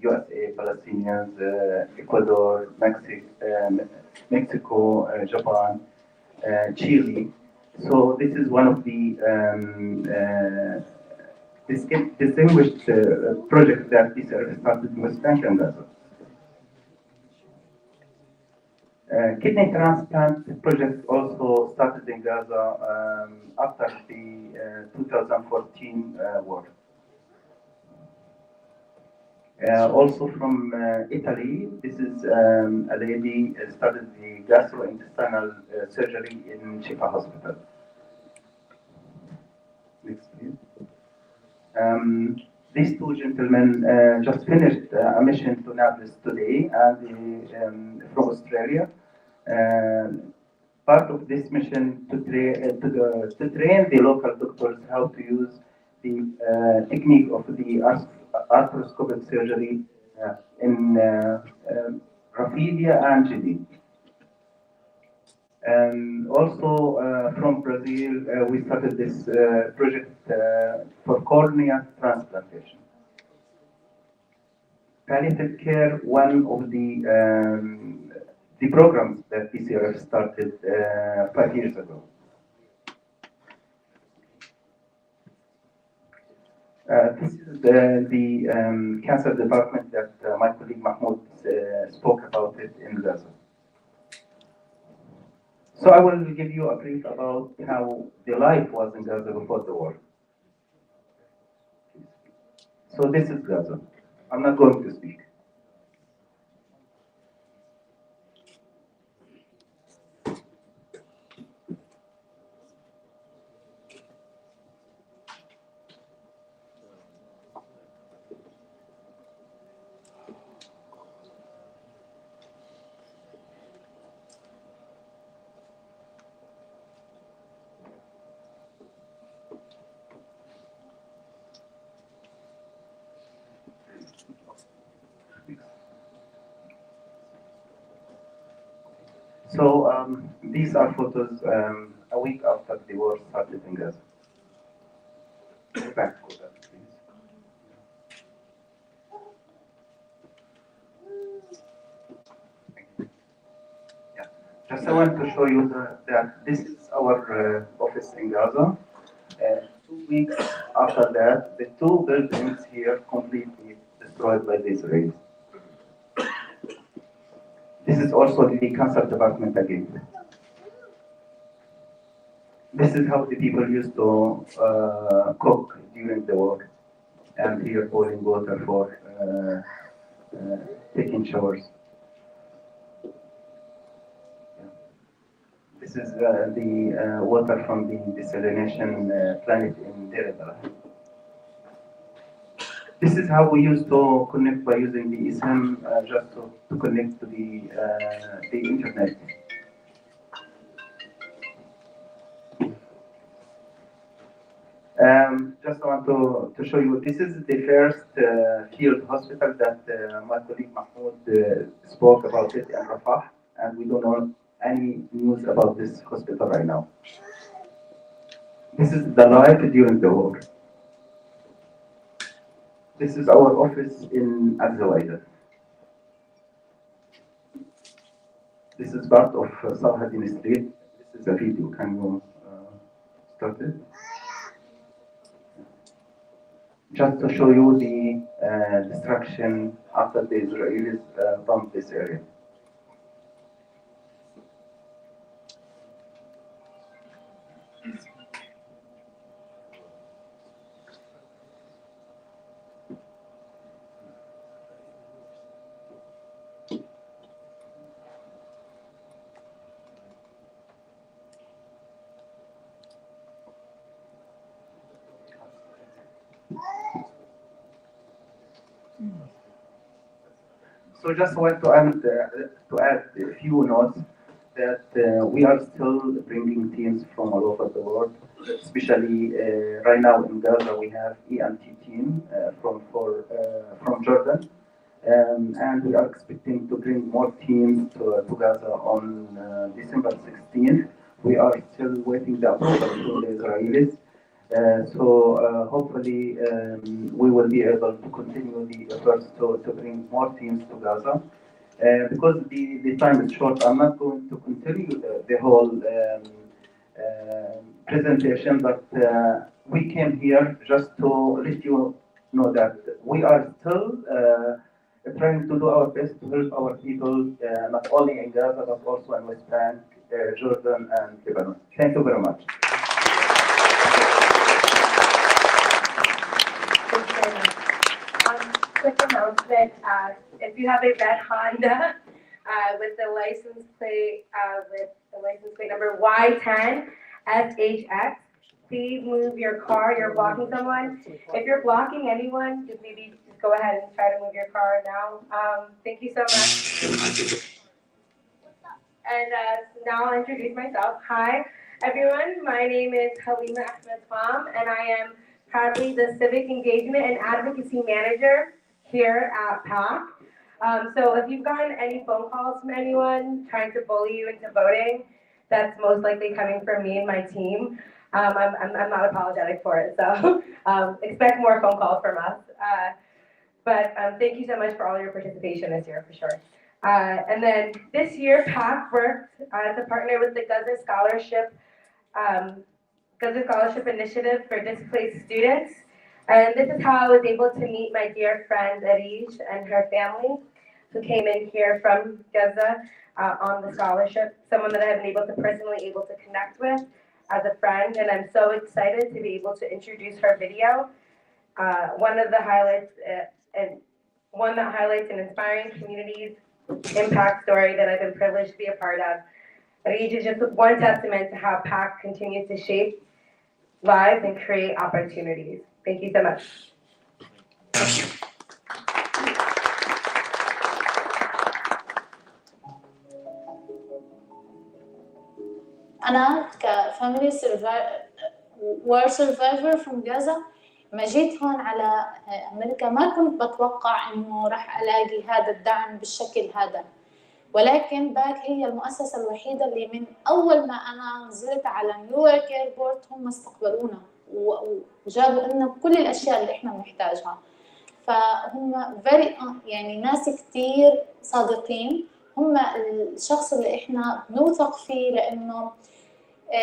USA, Palestinians, Ecuador, Mexico, Japan, Chile. So this is one of the distinguished projects that PCRF started in West Bank and Gaza. Kidney transplant project also started in Gaza after the 2014 war. Also from Italy, this is a lady started the gastrointestinal surgery in Shifa Hospital. Next, please. These 2 gentlemen just finished a mission to Naples today, and from Australia. Part of this mission to train the local doctors how to use the technique of the arthroscopic surgery in Raphidia and GD. And also from Brazil, we started this project for cornea transplantation. Palliative care, one of the programs that PCRF started 5 years ago. This is the cancer department that my colleague Mahmoud spoke about it in Gaza. So I will give you a brief about how the life was in Gaza before the war. So this is Gaza. I'm not going to speak. So these are photos a week after the war started in Gaza. Go back to that, please. Yeah. Just I want to show you that this is our office in Gaza. 2 weeks after that, the 2 buildings here completely destroyed by the Israelis. This is also the cancer department again. This is how the people used to cook during the war, and here boiling water for taking showers. This is the water from the desalination plant in Deir el-Balah. This is how we used to connect by using the ISM just to connect to the internet. Just want to show you, this is the first field hospital that my colleague Mahmoud spoke about it in Rafah, and we don't know any news about this hospital right now. This is the life during the war. This is our office in Al-Zawaidah. This is part of Salahadin Street. This is a video. Can you start it? Just to show you the destruction after the Israelis bombed this area. So just want to add a few notes that we are still bringing teams from all over the world, especially right now in Gaza we have EMT team from Jordan, and we are expecting to bring more teams to Gaza on December 16th. We are still waiting the approval from the Israelis. Hopefully we will be able to continue the efforts to bring more teams to Gaza. Because the time is short, I'm not going to continue the whole presentation, but we came here just to let you know that we are still trying to do our best to help our people, not only in Gaza, but also in West Bank, Jordan, and Lebanon. Thank you very much. Quick announcement, if you have a red Honda with the license plate number Y10SHX, please move your car. You're blocking someone. If you're blocking anyone, just go ahead and try to move your car now. Thank you so much. And now I'll introduce myself. Hi, everyone. My name is Halima Ahmed Fam, and I am proudly the Civic Engagement and Advocacy Manager here at PACC. So if you've gotten any phone calls from anyone trying to bully you into voting, that's most likely coming from me and my team. I'm not apologetic for it, so expect more phone calls from us. But thank you so much for all your participation this year, for sure. And then this year, PACC worked to partner with the Gaza Scholarship Initiative for Displaced Students. And this is how I was able to meet my dear friend Arish and her family, who came in here from Gaza on the scholarship, someone that I've been able to personally connect with as a friend, and I'm so excited to be able to introduce her video. One that highlights an inspiring community's impact story that I've been privileged to be a part of. Arish is just one testament to how PACC continues to shape lives and create opportunities. Thank you so much. أنا كفاميلي وار سرفايفر from Gaza لما جيت هون على أمريكا ما كنت بتوقع إنه راح ألاقي هذا الدعم بالشكل هذا، ولكن باك هي المؤسسة الوحيدة اللي من أول ما أنا نزلت على نيويورك ايربورت هم استقبلونا وجابوا لنا كل الأشياء اللي إحنا بنحتاجها. فهم يعني ناس كتير صادقين، هم الشخص اللي إحنا بنوثق فيه، لأنه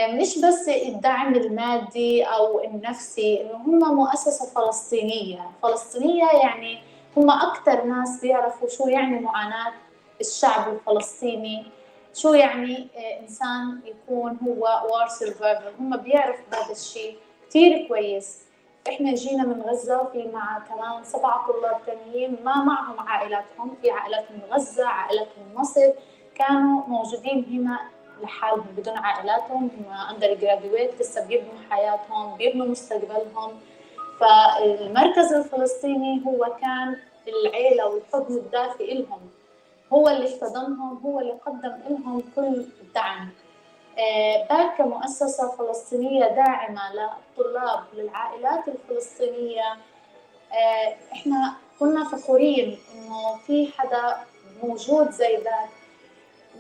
مش بس الدعم المادي أو النفسي، إنه هم مؤسسة فلسطينية يعني هم أكتر ناس بيعرفوا شو يعني معاناة الشعب الفلسطيني، شو يعني إنسان يكون هو وار سيرفايفر، هم بيعرفوا هذا الشيء كتير كويس. إحنا جينا من غزة في مع كمان 7 طلاب تانيين ما معهم عائلاتهم، في عائلات من غزة، عائلات من مصر، كانوا موجودين هنا لحالهم بدون عائلاتهم، هم أندر جراديويت لسه بيبنوا حياتهم، بيبنوا مستقبلهم. فالمركز الفلسطيني هو كان العيلة والحضن الدافئ لهم، هو اللي احتضنهم، هو اللي قدم لهم كل الدعم. باك كمؤسسة فلسطينية داعمة للطلاب للعائلات الفلسطينية، احنا كنا فخورين انه في حدا موجود زي باك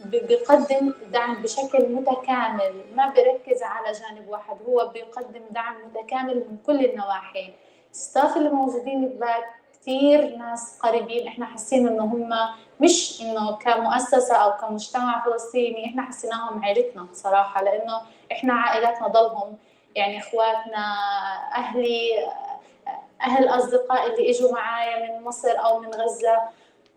بيقدم دعم بشكل متكامل، ما بيركز على جانب واحد، هو بيقدم دعم متكامل من كل النواحي. الستاف اللي موجودين باك كتير ناس قريبين، احنا حاسين انه هم مش انه كمؤسسة او كمجتمع فلسطيني، احنا حسيناهم عائلتنا صراحة، لانه احنا عائلاتنا ضلهم يعني اخواتنا، اهلي، أهل أصدقاء اللي إجوا معايا من مصر أو من غزة،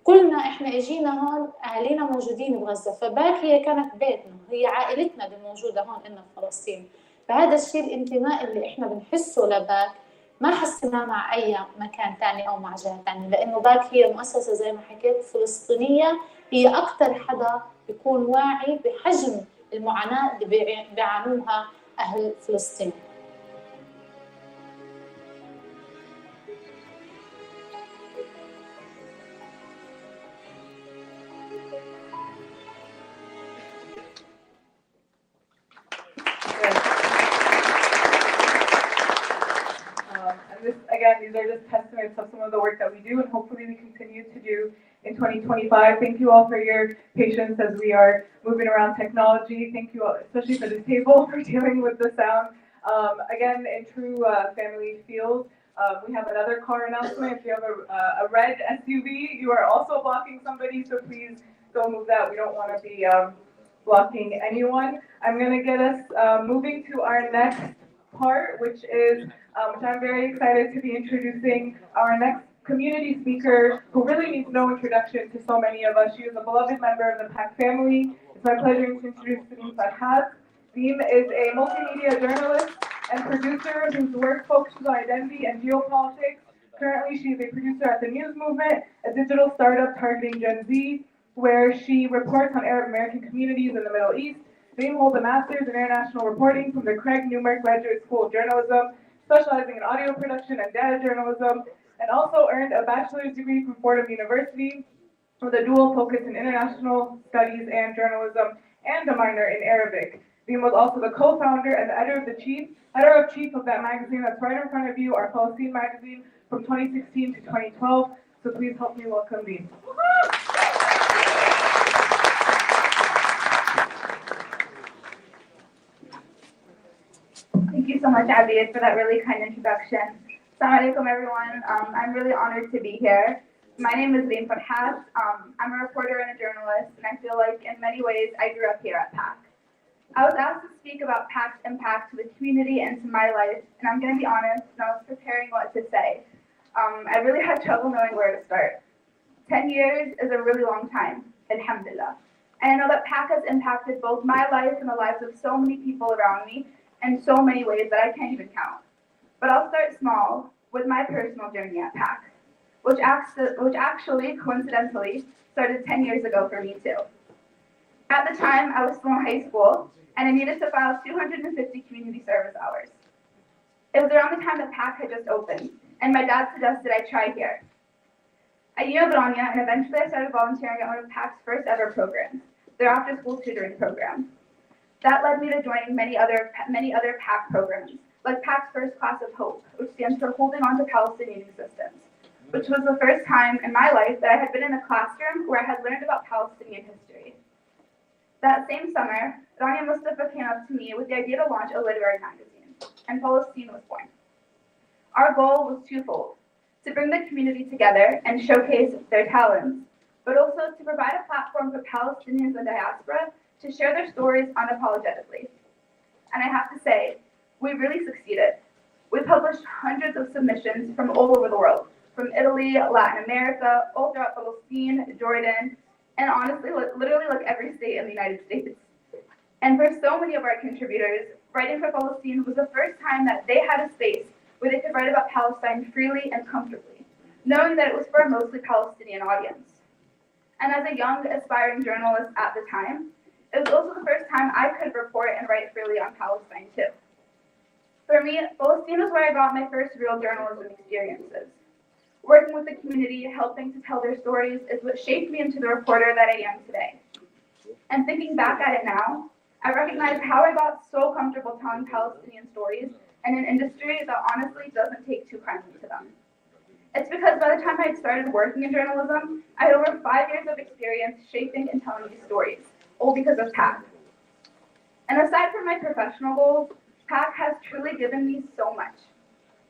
كلنا إحنا إجينا هون أهالينا موجودين بغزة، فباك هي كانت بيتنا، هي عائلتنا اللي موجودة هون إلنا في فلسطين. فهذا الشيء الانتماء اللي إحنا بنحسه لباك ما حسيناه مع أي مكان تاني أو مع جهة تانية، لأنه باك هي مؤسسة زي ما حكيت فلسطينية، هي أكثر حدا بيكون واعي بحجم المعاناة اللي بيعانوها أهل فلسطين. Again, these are just testaments of some of the work that we do, and hopefully we continue to do in 2025. Thank you all for your patience as we are moving around technology. Thank you all, especially for this table, for dealing with the sound. Again, in true family feels, we have another car announcement. If you have a red SUV, you are also blocking somebody, so please don't move that. We don't want to be blocking anyone. I'm going to get us moving to our next part, which I'm very excited to be introducing our next community speaker, who really needs no introduction to so many of us. She is a beloved member of the PACC family. It's my pleasure to introduce Beam Farhad. Beam is a multimedia journalist and producer whose work focuses on identity and geopolitics. Currently, she is a producer at The News Movement, a digital startup targeting Gen Z, where she reports on Arab American communities in the Middle East. Beam holds a master's in international reporting from the Craig Newmark Graduate School of Journalism, specializing in audio production and data journalism, and also earned a bachelor's degree from Fordham University with a dual focus in international studies and journalism, and a minor in Arabic. Beam was also the co-founder and the editor-in-chief of that magazine that's right in front of you, our Palestine magazine, from 2016 to 2012. So please help me welcome Beam. Thank you so much, Abiyat, for that really kind introduction. Assalamu alaikum, everyone. I'm really honored to be here. My name is Beam Farhad. I'm a reporter and a journalist, and I feel like in many ways I grew up here at PACC. I was asked to speak about PACC's impact to the community and to my life, and I'm going to be honest, when I was preparing what to say, I really had trouble knowing where to start. 10 years is a really long time, alhamdulillah. And I know that PACC has impacted both my life and the lives of so many people around me in so many ways that I can't even count. But I'll start small with my personal journey at PACC, which actually, coincidentally, started 10 years ago for me too. At the time, I was still in high school, and I needed to file 250 community service hours. It was around the time that PACC had just opened, and my dad suggested I try here. I emailed Rania, and eventually I started volunteering at one of PACC's first ever programs, their after-school tutoring program. That led me to joining many other PACC programs, like PACC's First Class of Hope, which stands for Holding On to Palestinian Existence, which was the first time in my life that I had been in a classroom where I had learned about Palestinian history. That same summer, Rania Mustafa came up to me with the idea to launch a literary magazine, and Palestine was born. Our goal was twofold: to bring the community together and showcase their talents, but also to provide a platform for Palestinians in diaspora to share their stories unapologetically. And I have to say, we really succeeded. We published hundreds of submissions from all over the world, from Italy, Latin America, all throughout Palestine, Jordan, and honestly, literally like every state in the United States. And for so many of our contributors, writing for Palestine was the first time that they had a space where they could write about Palestine freely and comfortably, knowing that it was for a mostly Palestinian audience. And as a young, aspiring journalist at the time, it was also the first time I could report and write freely on Palestine too. For me, Palestine was where I got my first real journalism experiences. Working with the community, helping to tell their stories is what shaped me into the reporter that I am today. And thinking back at it now, I recognize how I got so comfortable telling Palestinian stories in an industry that honestly doesn't take too kindly to them. It's because by the time I had started working in journalism, I had over 5 years of experience shaping and telling these stories, all because of PACC. And aside from my professional goals, PACC has truly given me so much.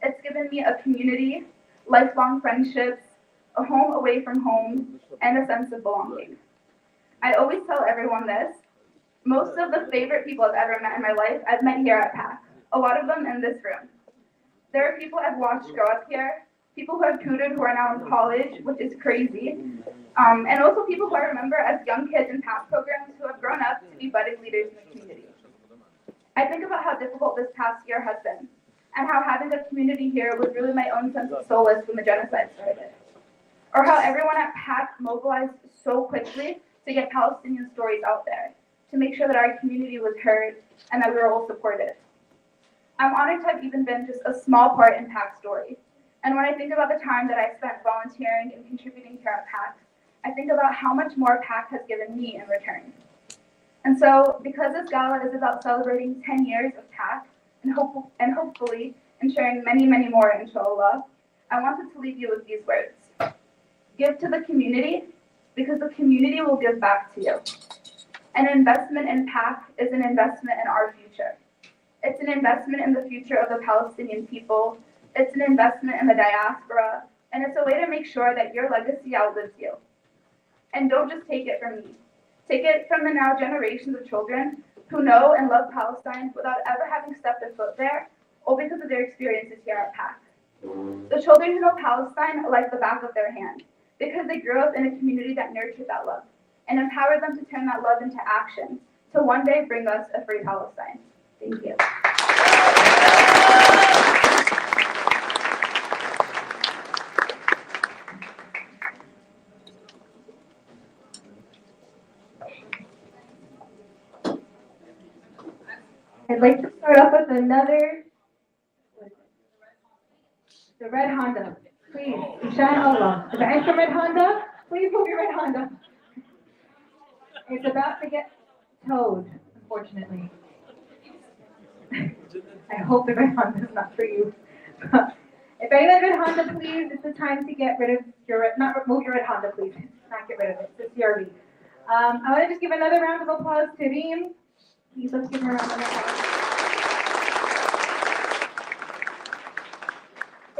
It's given me a community, lifelong friendships, a home away from home, and a sense of belonging. I always tell everyone this: most of the favorite people I've ever met in my life, I've met here at PACC, a lot of them in this room. There are people I've watched grow up here, people who I've tutored who are now in college, which is crazy, and also people who I remember as young kids in past programs who have grown up to be budding leaders in the community. I think about how difficult this past year has been, and how having a community here was really my own sense of solace when the genocide started. Or how everyone at PACC mobilized so quickly to get Palestinian stories out there, to make sure that our community was heard and that we were all supported. I'm honored to have even been just a small part in PACC's story. And when I think about the time that I spent volunteering and contributing here at PACC, I think about how much more PACC has given me in return. And so, because this gala is about celebrating 10 years of PACC, and hopefully ensuring many, many more, inshallah, I wanted to leave you with these words. Give to the community, because the community will give back to you. An investment in PACC is an investment in our future. It's an investment in the future of the Palestinian people. It's an investment in the diaspora. And it's a way to make sure that your legacy outlives you. And don't just take it from me. Take it from the now generations of children who know and love Palestine without ever having stepped a foot there, or because of their experiences here at PACC. The children who know Palestine like the back of their hand, because they grew up in a community that nurtured that love and empowered them to turn that love into action to one day bring us a free Palestine. Thank you. I'd like to start off with the red Honda. Please, inshallah. If I enter red Honda, please move your red Honda. It's about to get towed, unfortunately. I hope the red Honda is not for you. If anyone red Honda, please, it's the time to get rid of move your red Honda, please. Not get rid of it. It's a CRV. I want to just give another round of applause to Reem. Please, let's give her a round of applause.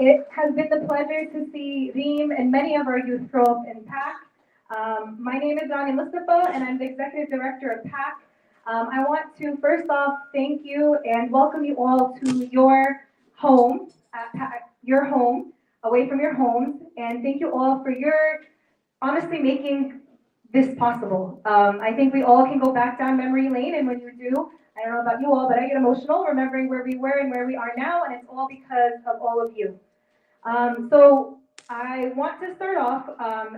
It has been the pleasure to see Reem and many of our youth grow up in PACC. My name is Rani Mustafa, and I'm the Executive Director of PACC. I want to first off thank you and welcome you all to your home, your home, away from your homes, and thank you all for your honestly making this possible. I think we all can go back down memory lane, and when you do, I don't know about you all, but I get emotional remembering where we were and where we are now, and it's all because of all of you. So I want to start off,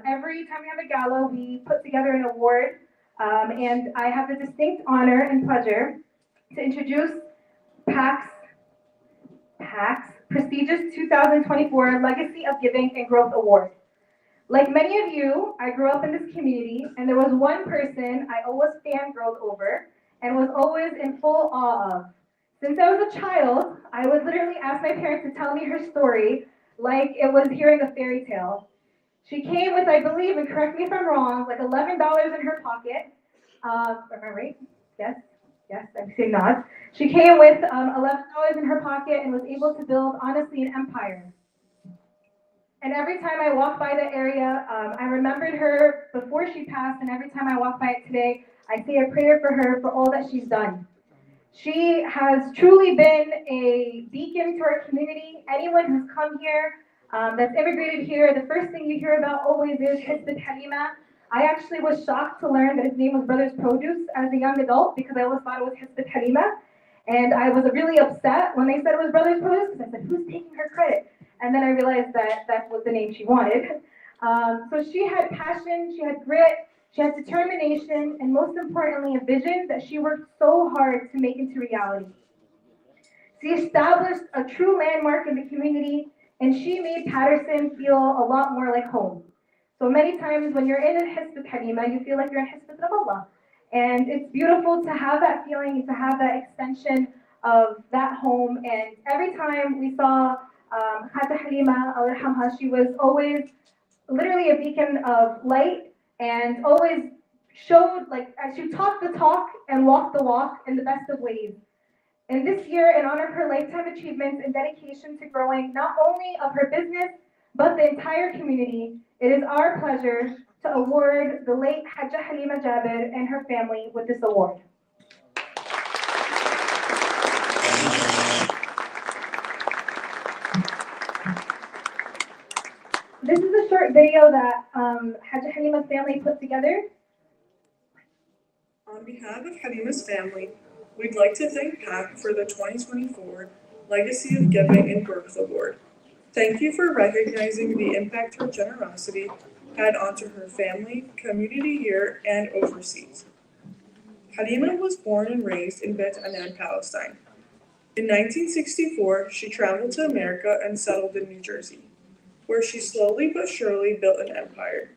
every time we have a gala, we put together an award, and I have the distinct honor and pleasure to introduce PACC's prestigious 2024 Legacy of Giving and Growth Award. Like many of you, I grew up in this community, and there was one person I always fangirled over and was always in full awe of. Since I was a child, I would literally ask my parents to tell me her story like it was hearing a fairy tale. She came with, I believe, and correct me if I'm wrong, like $11 in her pocket. Am I right? Yes, I'm saying nods. She came with $11 in her pocket and was able to build, honestly, an empire. And every time I walk by the area, I remembered her before she passed, and every time I walk by it today, I say a prayer for her for all that she's done. She has truly been a beacon to our community. Anyone who's come here, that's immigrated here, the first thing you hear about always is Hizbut Halima. I actually was shocked to learn that his name was Brothers Produce as a young adult because I always thought it was Hizbut Halima. And I was really upset when they said it was Brothers Produce because I said, who's taking her credit? And then I realized that that was the name she wanted. So she had passion, she had grit, she had determination, and most importantly, a vision that she worked so hard to make into reality. She established a true landmark in the community, and she made Patterson feel a lot more like home. So many times when you're in a Hizbut Halima, you feel like you're in Hizbut Ramallah. And it's beautiful to have that feeling and to have that extension of that home. And every time we saw Khadija Halima, Allah yarhamha, she was always literally a beacon of light and always showed, like, she talked the talk and walked the walk in the best of ways. And this year, in honor of her lifetime achievements and dedication to growing not only of her business, but the entire community, it is our pleasure to award the late Hajja Halima Jabir and her family with this award. video that Hajj Halima's family put together. On behalf of Halima's family, we'd like to thank PACC for the 2024 Legacy of Giving and Birth Award. Thank you for recognizing the impact her generosity had onto her family, community here, and overseas. Halima was born and raised in Bet Anan, Palestine. In 1964, she traveled to America and settled in New Jersey, where she slowly but surely built an empire.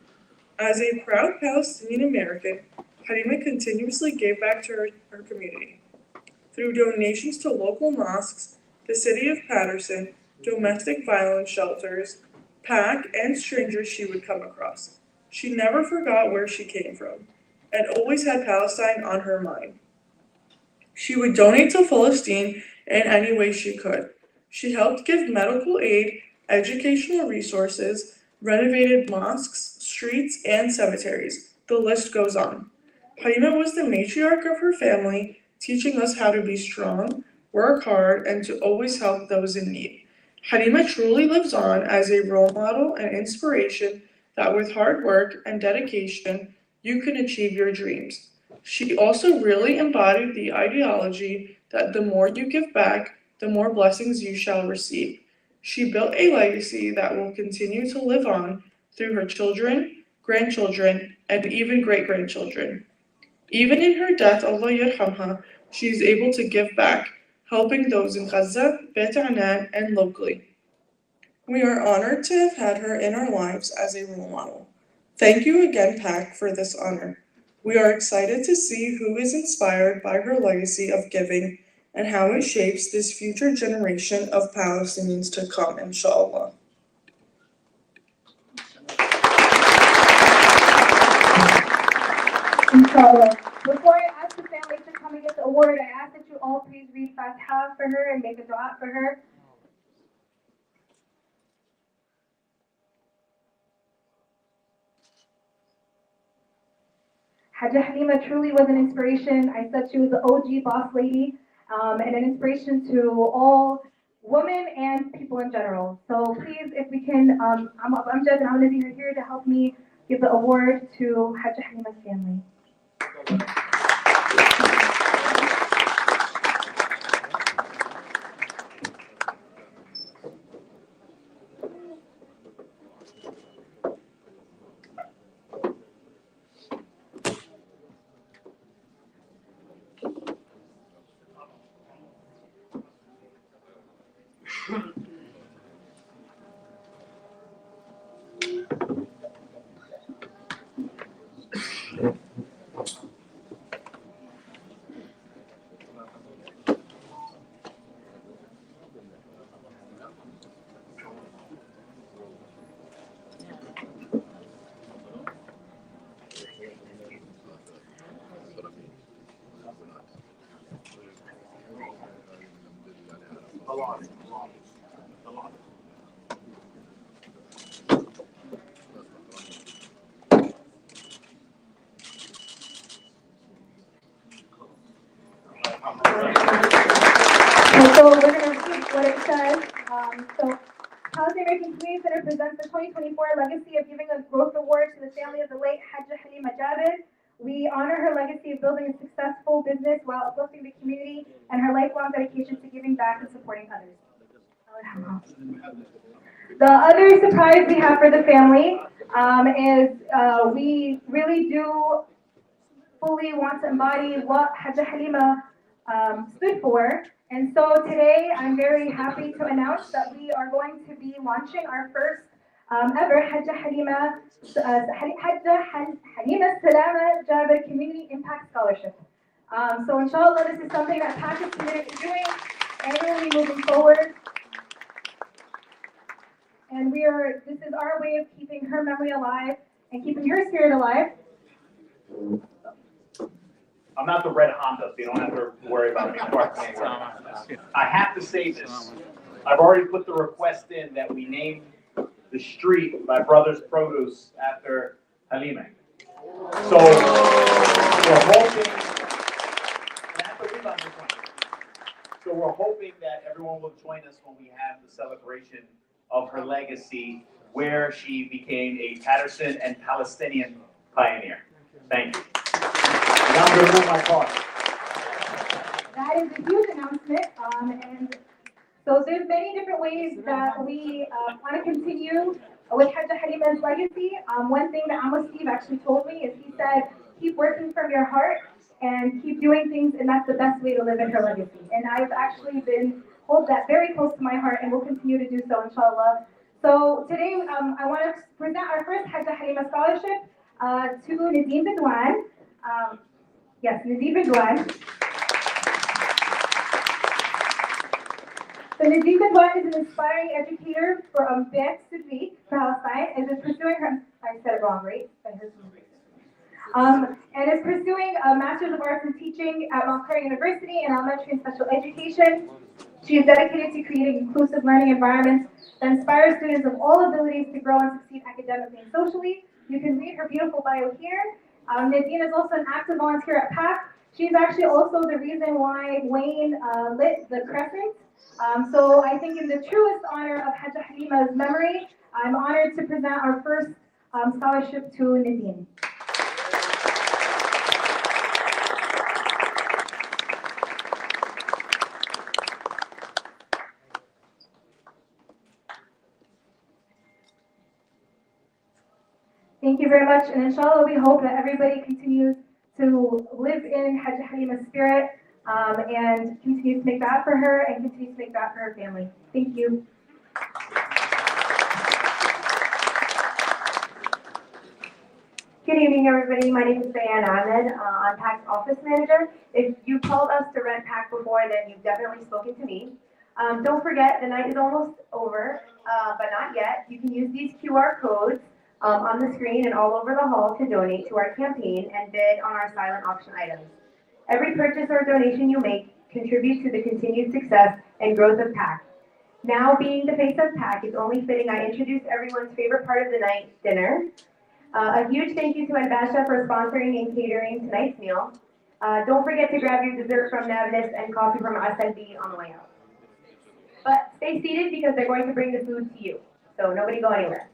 As a proud Palestinian American, Halima continuously gave back to her community. Through donations to local mosques, the city of Patterson, domestic violence shelters, PACC, and strangers she would come across. She never forgot where she came from, and always had Palestine on her mind. She would donate to Palestine in any way she could. She helped give medical aid, educational resources, renovated mosques, streets, and cemeteries. The list goes on. Halima was the matriarch of her family, teaching us how to be strong, work hard, and to always help those in need. Halima truly lives on as a role model and inspiration that with hard work and dedication, you can achieve your dreams. She also really embodied the ideology that the more you give back, the more blessings you shall receive. She built a legacy that will continue to live on through her children, grandchildren, and even great-grandchildren. Even in her death, Allah yarhamha, she is able to give back, helping those in Gaza, Bet Anan, and locally. We are honored to have had her in our lives as a role model. Thank you again, PACC, for this honor. We are excited to see who is inspired by her legacy of giving and how it shapes this future generation of Palestinians to come, inshallah. Inshallah. Before I ask the family to come and get the award, I ask that you all please read Fatiha for her and make a dua for her. Hajja Halima truly was an inspiration. I said she was the OG boss lady and an inspiration to all women and people in general. So please, if we can, Amjad and Amnazir are here to help me give the award to Hajja Halima's family. So we're going to read what it says. So Palestine American Community Center presents the 2024 Legacy of Giving a Growth Award to the family of the late Hajja Halima Jabir. We honor her legacy of building a successful business while uplifting the community and her lifelong dedication to giving back and supporting others. The other surprise we have for the family is we really do fully want to embody what Hajja Halima stood for. And so today I'm very happy to announce that we are going to be launching our first ever Hajja Halima Salama Jabir Community Impact Scholarship. So inshallah, this is something that PACC is committed to doing annually moving forward. And this is our way of keeping her memory alive and keeping her spirit alive. I'm not the red Honda, so you don't have to worry about me parking anywhere. I have to say this. I've already put the request in that we name the street by Brothers Produce after Halima. So we're hoping, we're hoping that everyone will join us when we have the celebration of her legacy where she became a Patterson and Palestinian pioneer. Thank you. Now I'm going to move my car. That is a huge announcement, and so there's many different ways that we want to continue with Hajj Halima's legacy. One thing that Amos Steve actually told me is he said, keep working from your heart and keep doing things, and that's the best way to live in her legacy. And I've actually hold that very close to my heart and will continue to do so, inshallah. So today I want to present our first Hajj Halima scholarship to Nadine Bidwan. Yes, Nadine Bidwan. So Nadine Bidwan is an inspiring educator for PACC Siddiq, Palestine, and is pursuing her, I said it wrong, right? And is pursuing a Master's of Arts in Teaching at Mount Clare University in Elementary and Special Education. She is dedicated to creating inclusive learning environments that inspire students of all abilities to grow and succeed academically and socially. You can read her beautiful bio here. Nadine is also an active volunteer at PACC. She's actually also the reason why Wayne lit the crescent. So I think in the truest honor of Hajj Halima's memory, I'm honored to present our first scholarship to Nadine. Thank you very much, and inshallah we hope that everybody continues to live in Hajj Halima's spirit and continues to make that for her and continues to make that for her family. Thank you. Good evening, everybody. My name is Bayan Ahmed. I'm PACC's office manager. If you called us to rent PACC before, then you've definitely spoken to me. Don't forget, the night is almost over, but not yet. You can use these QR codes on the screen and all over the hall to donate to our campaign and bid on our silent auction items. Every purchase or donation you make contributes to the continued success and growth of PACC. Now being the face of PACC, it's only fitting I introduce everyone's favorite part of the night, dinner. A huge thank you to Al-Basha for sponsoring and catering tonight's meal. Don't forget to grab your dessert from Navnis and coffee from SLB on the way out. But stay seated because they're going to bring the food to you. So nobody go anywhere.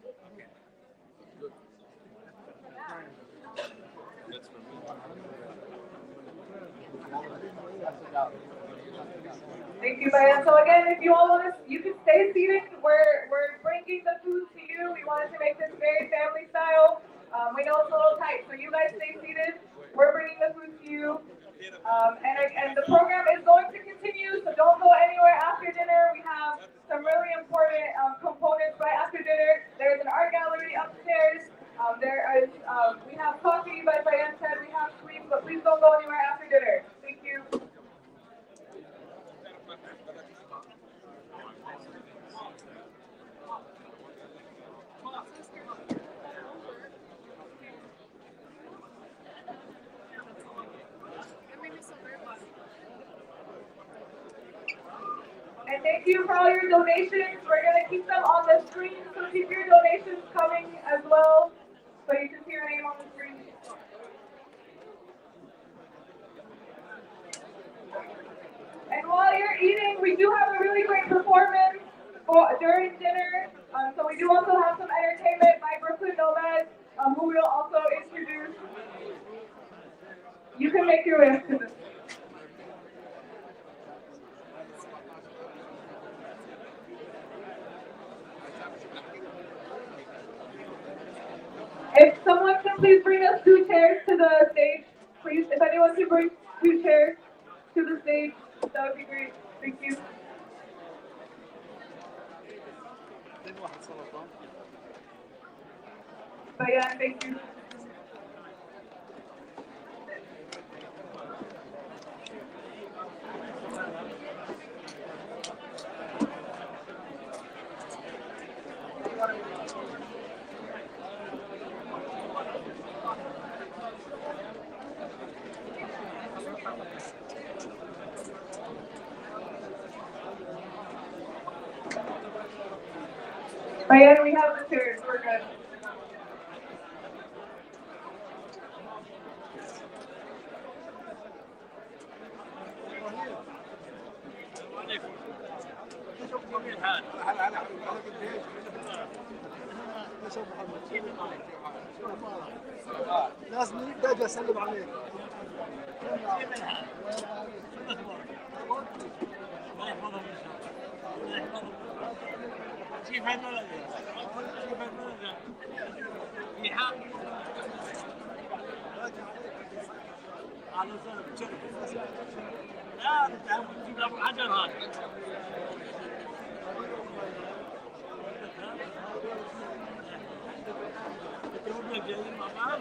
Thank you, Bayan. So again, if you all want to, you can stay seated. We're bringing the food to you. We wanted to make this very family style. We know it's a little tight, so you guys stay seated. We're bringing the food to you. And the program is going to continue, so don't go anywhere after dinner. We have some really important components right after dinner. There's an art gallery upstairs. We have coffee, but Bayan said we have sweets, but please don't go anywhere after dinner. Thank you. And thank you for all your donations. We're going to keep them on the screen, so keep your donations coming as well, so you can see your name on the screen. And while you're eating, we do have a really great performance during dinner. So we do also have some entertainment by Brooklyn Nomads, who we'll also introduce. You can make your way up to this. If someone can please bring us 2 chairs to the stage, please. If anyone can bring 2 chairs to the stage, that would be great. Thank you. But yeah, thank you. Bayan, we have the chairs. We're good. لازم باجي اسلم عليك. كيف البلد؟ كيف البلد؟ في حق. على سنة لا تجيب له حجر هذا. جايين مع بعض.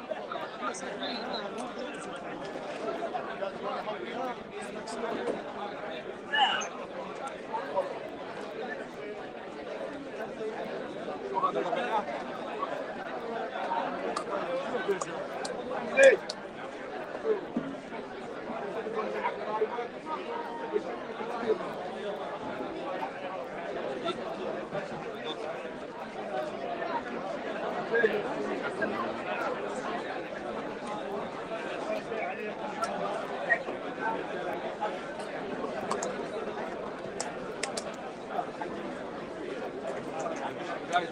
Guys,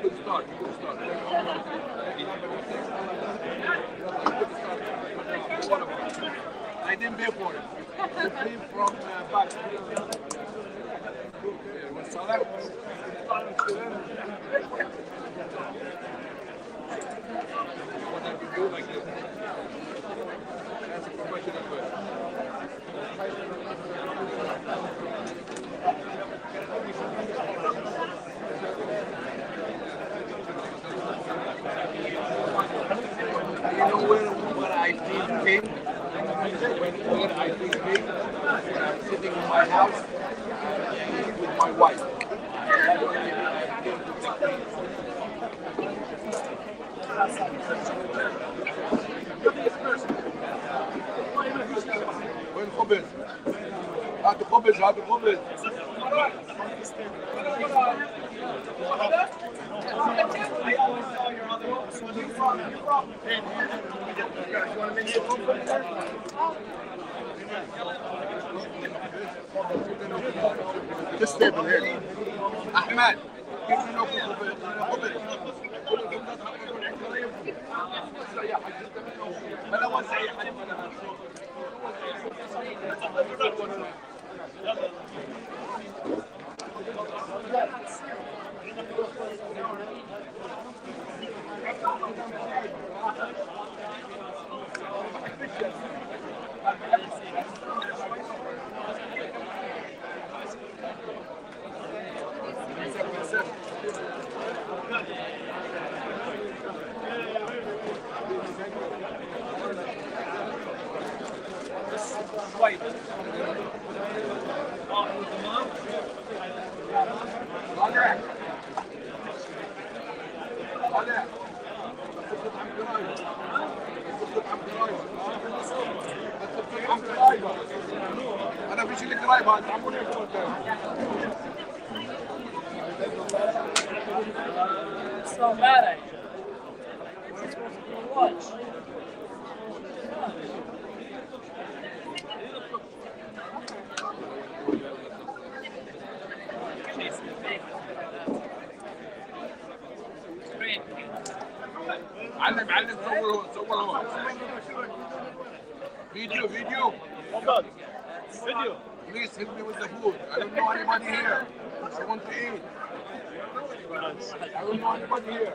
good start. I didn't pay for it. It came from PACC. What I can do like this. That's a professional way. You know where I feel pain? Where I feel pain? When I'm sitting in my house with my wife. وين خبز؟ هاتوا خبز هاتوا خبز. This table here. Ahmed, give me no خبز. أنا وسيح. أنا في شيء قريب هذا عموني It's not bad actually. It's supposed to be watch. علم صور هو فيديو please help me with the food. I don't know anybody here. I want to eat. I don't know anybody here.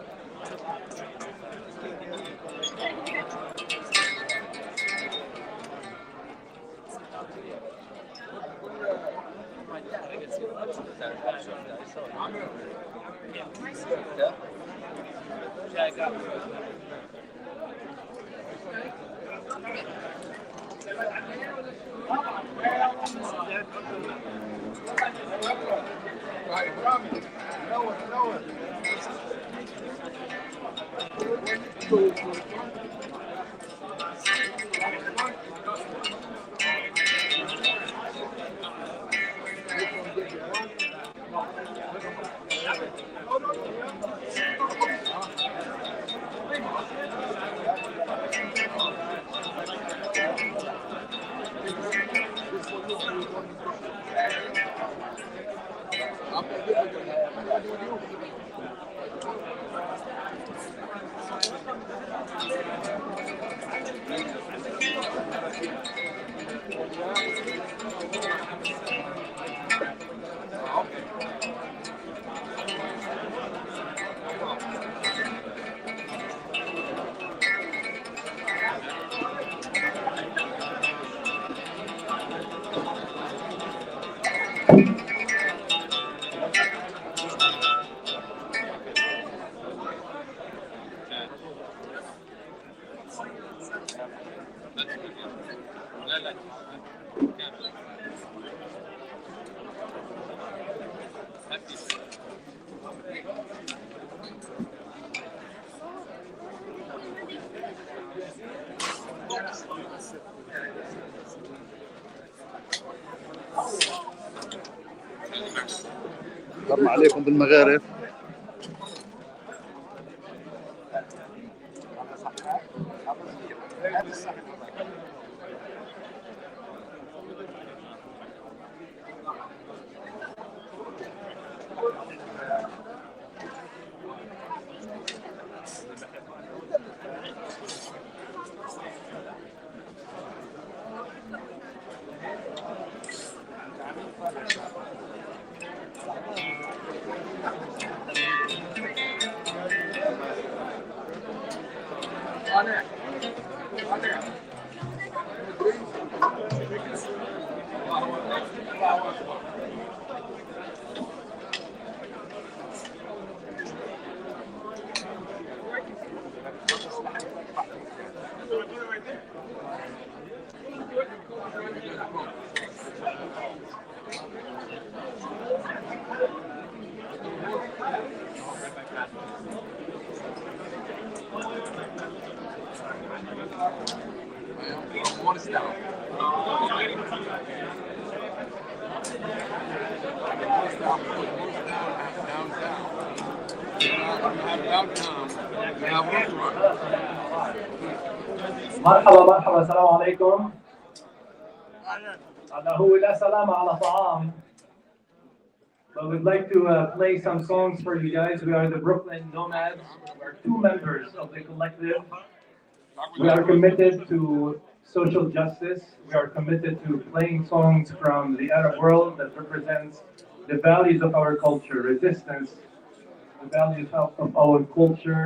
Right, Rami, lower. ضرنا عليكم بالمغارب. مرحبا السلام عليكم. هو لا سلام على طعام. But we'd like to play some songs for you guys. We are the Brooklyn Nomads. We are two members of the collective. We are committed to social justice. We are committed to playing songs from the Arab world that represents the values of our culture, resistance, the values of our culture.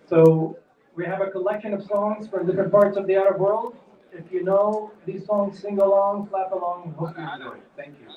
So we have a collection of songs from different parts of the Arab world. If you know these songs, sing along, clap along. Hope you enjoy. Thank you.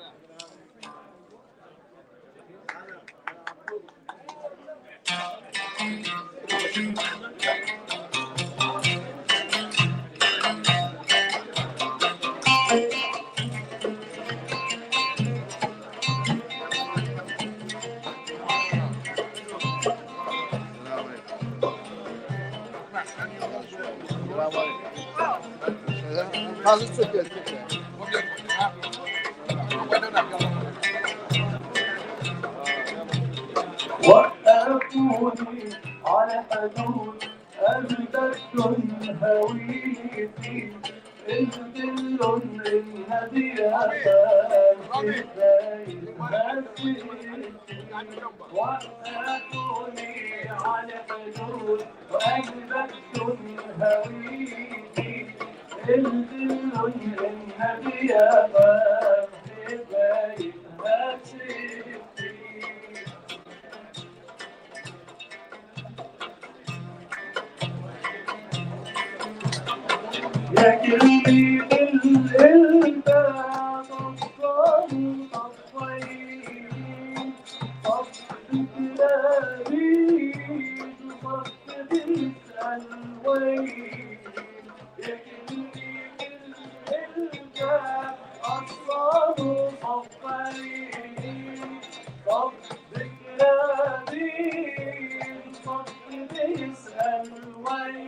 وقفوني على حدود أجدد هويتي انزل النبي أفهم كفاية مسيرتي وقفوني على حدود وأجدد هويتي انزل النبي أفهم كفاية مسيرتي يا كلمي بالإلفا صفاني صفين صف كلامي صف بيسأل وين يا كلمي بالإلفا أصفاني صفين صف كلامي صف بيسأل وين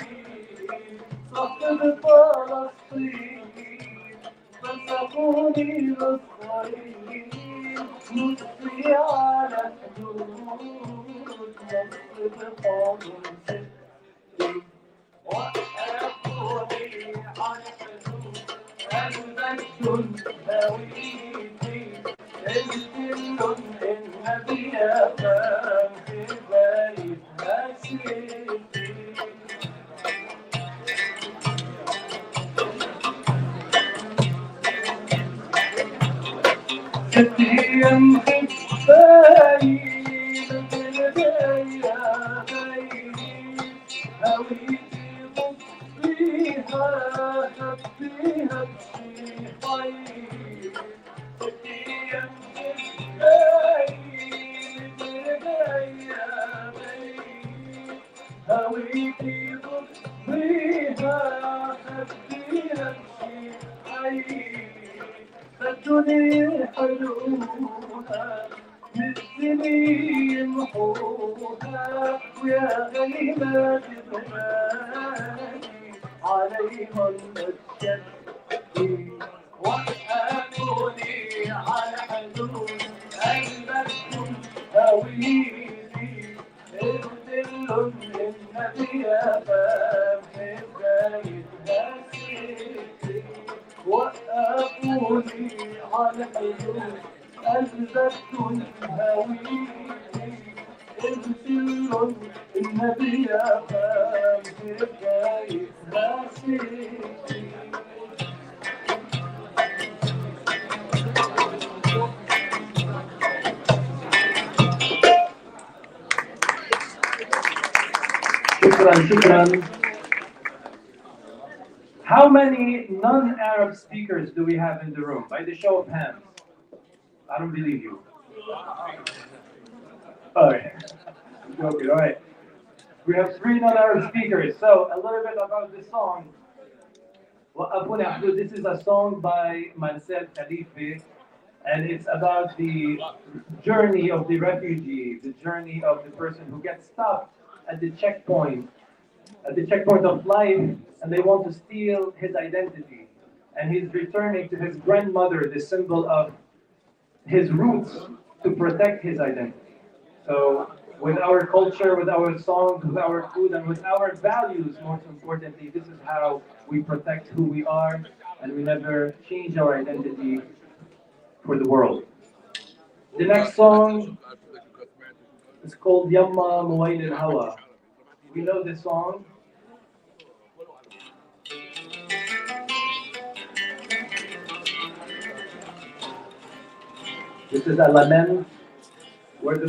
صفد فلسطين مسكوني بالصليب نصي على حدود نصب قوم وقفوني على حدود المجد هويتي الكل النبي أفهم في بالي مسيرتي خبيها بشي طيب أيام هويتي ضبيها خبيها بشي طيب خدوني حلوها مثلي محوها ويا غيبة بناتي عليها المسجد وقفوني على حدود قلبكم هويتي ارسلوا النبي يا باب بداية هسيتي وقفوني على حدود قلبكم هويتي ارسلوا النبي يا باب بداية هسيتي. Shukran. How many non-Arab speakers do we have in the room? By the show of hands. I don't believe you. All right. I'm joking. All right. We have 3 non-Arab speakers. So a little bit about this song. This is a song by Marcel Khalife, and it's about the journey of the refugee, the journey of the person who gets stopped at the checkpoint of life, and they want to steal his identity. And he's returning to his grandmother, the symbol of his roots, to protect his identity. So with our culture, with our songs, with our food, and with our values, most importantly, this is how we protect who we are, and we never change our identity for the world. The next song is called Yamma Muwail al-Hawa. We know this song. This is a lament where the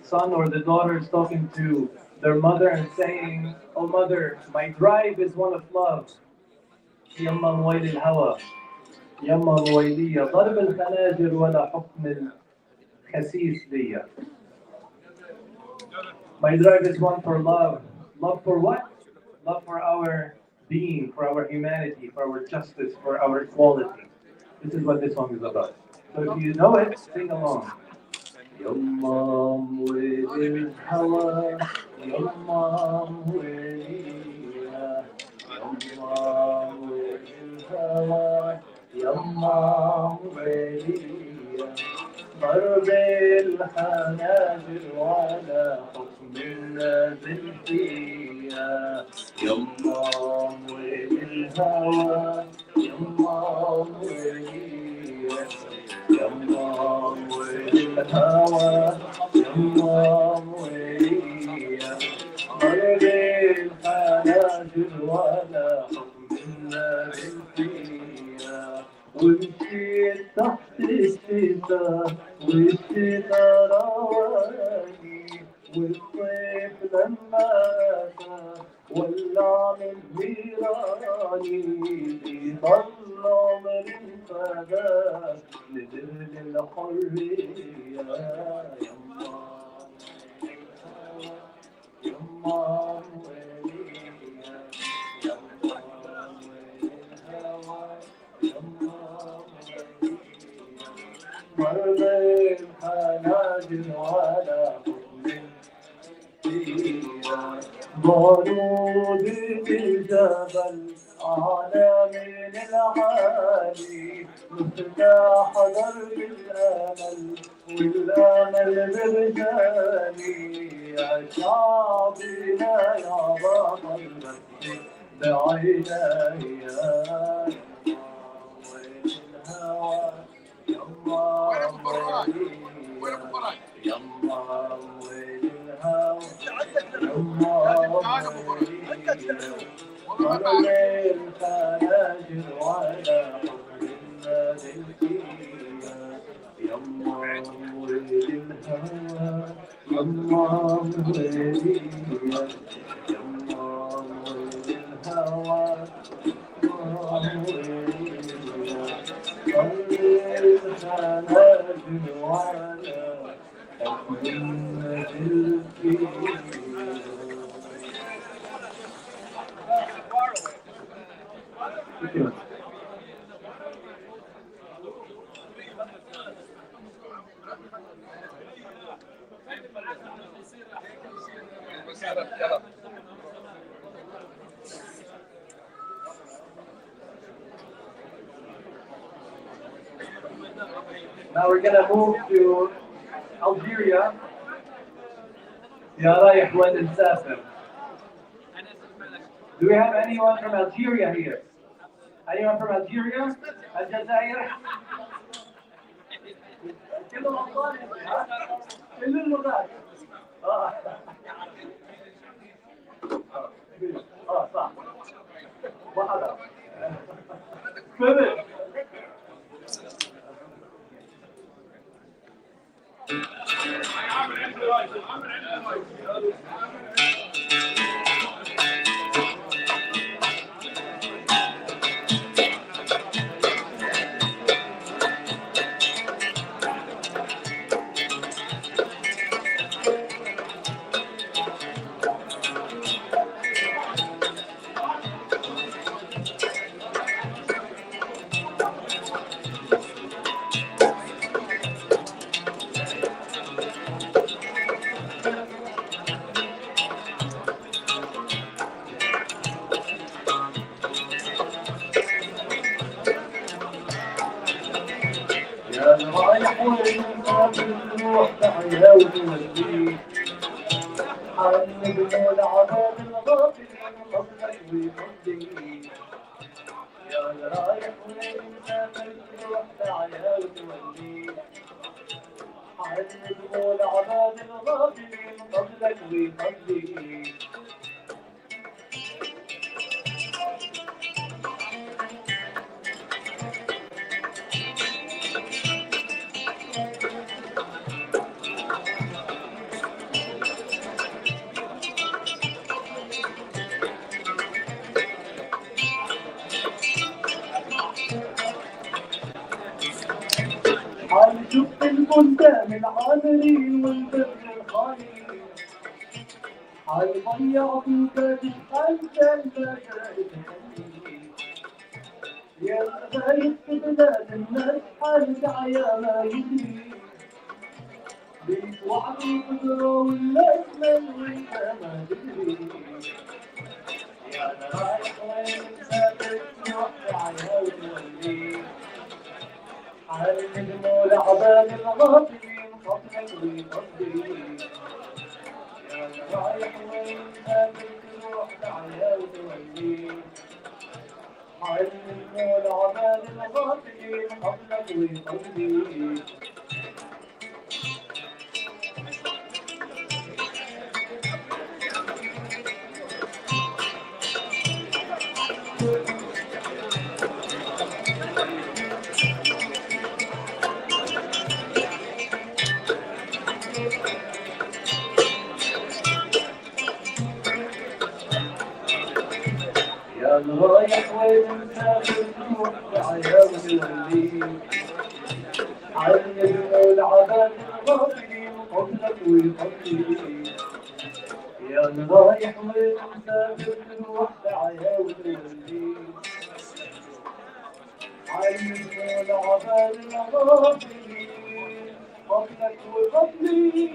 son or the daughter is talking to their mother and saying, "Oh mother, my drive is one of love. Yamma Muwail al-Hawa. Yamma Muwailiya. ضرب الخناجر ولا حكم الخسيس ليا." My drive is one for love. Love for what? Love for our being, for our humanity, for our justice, for our equality. This is what this song is about. So if you know it, sing along. Yamma muwail al-hawa, yamma muwailiya, yamma muwail al-hawa, yamma muwailiya. ضرب الحناجر ولا حكم النازل فيها. يما مويل الهوى، يما مويليا، يما مويل الهوى، يما مويليا. ضرب الحناجر ولا حكم النازل فيها. ومشيت تحت الشتاء والشتاء رواني، والصيف لما أتى ولع من نيراني. بيضل عمري فداك لدهن الحرية. يما ويليا، يما ويلها، ضرب الحناجر على حكم فيها. بارود بالجبل أعلى من العالي، مفتاح درب الأمل والأمل برجالي. يا شعبنا يا بطل المسجد بعيني، الهوى يما ويليا، يما ويل الهوى، يما ويليا. ضرب الخناجر ولا حكم النازل فيها. يما ويل الهوى، يما ويليا، يما ويل الهوى، Now we're gonna move to Algeria. يا رايح وين نسافر. Do we have anyone from Algeria here? Anyone from Algeria? الجزائر؟ كل الأوطان كل اللغات. صح. ما حدا. Finish. رايح وين مسافر تروح تعيا وتودي حنبني العذاب الغافلين قبلك ويفضي يا رايح وين مسافر تروح تعيا وتودي حنبني العذاب الغافلين قبلك ويفضي حال شفت البلدان العامرين والبر الخالي حال ضيع في فاتش حال كان لا تخلي يا غايب في بلاد الناس حال دعيا ما يدري بيت وعدي قدرة ولا اسمه وانت ما تدري يا رايح وين مسافر تروح دعيا وتولي حال النجم عباد الغافلين فضلك ويفضي يا رايح وين مسافر تروح دعيا وتولي حال النجم عباد الغافلين فضلك ويفضي يا رايح وين مسافر تروح دعيا وتولي حال النجم عباد الغافلين فضلك ويفضي يا رايح وين مسافر تروح دعيا وتولي عين العباد الغافلين فضلك وفضلي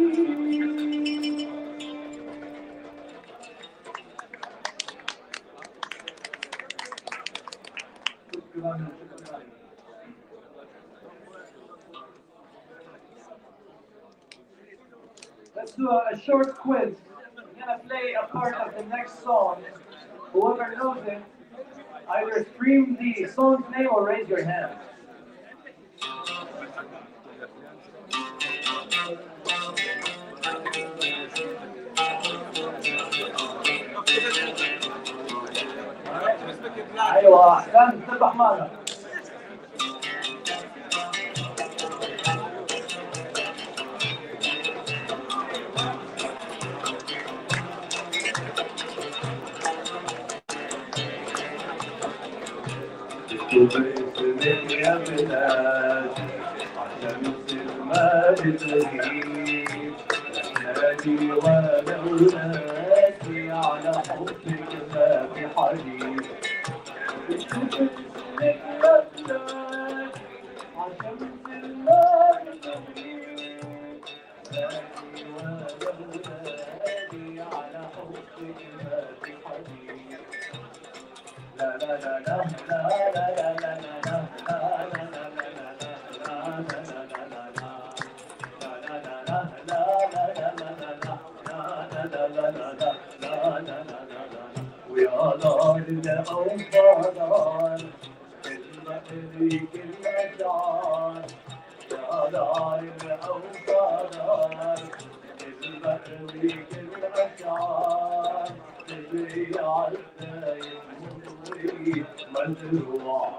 Let's do a short quiz. I'm gonna play a part of the next song. Whoever knows it, either scream the song's name or raise your hand. ايوه احسن تذبح معنا. باسمك يا بلاد عشمس ما بتغيب نادي ولولاتي على حبك ما في حديد باسمك يا بلاد عشمس ما بتغيب نادي ولولاتي على حبك ما في حديد لا لا لا لا لا لا لا لا ويا دار الأوطان تليك الأشعار يا دار الأوطان تليك الأشعار تبي عالسايب مزروع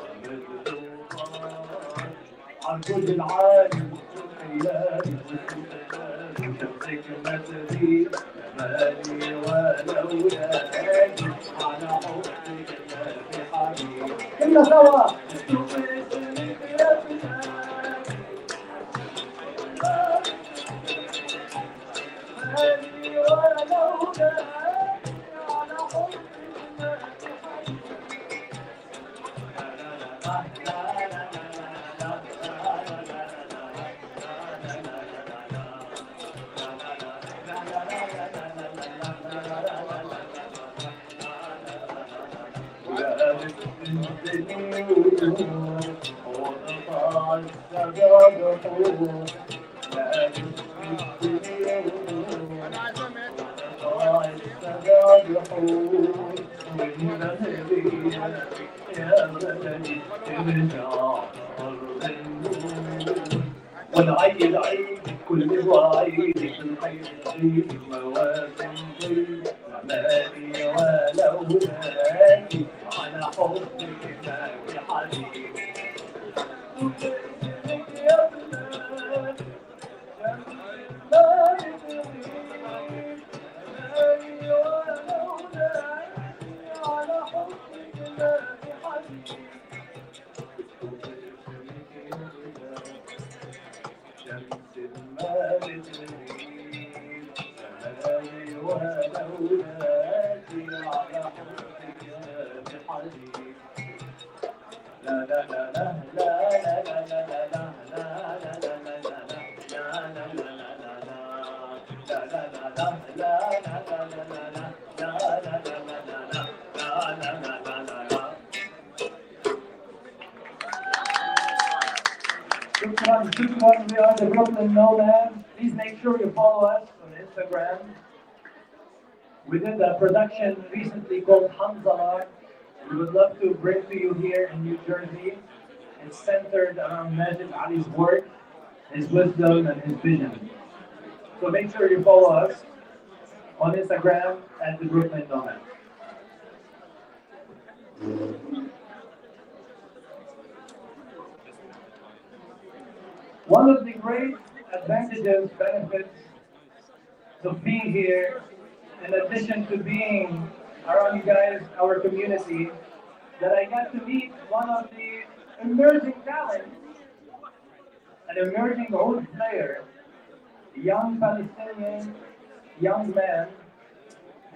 عن كل العالم خيالي شمسك ما تغيب مالي ولولادي على حبك ما في حبيب كلنا سوا مالي ولولادي على حبك ما في حبيب والعيد عيد كل وعيد الخير عيد مواسم طيب مالي ولولادي على حبك ما في حديد يا بلاد مالي ولولادي على حبك ما في حديد شمس ما بتغيب مالي ولولادي على حبك ما في حديد لا لا لا لا لا لا لا لا Shukran. We are the Brooklyn Nomads. Please make sure you follow us on Instagram. We did a production recently called Hamzala. We would love to bring to you here in New Jersey. It's centered around Majid Ali's work, his wisdom, and his vision. So make sure you follow us on Instagram at the Brooklyn Nomads. One of the great advantages, benefits of being here, in addition to being around you guys, our community, that I got to meet one of the emerging talents, an emerging old player, a young Palestinian young man.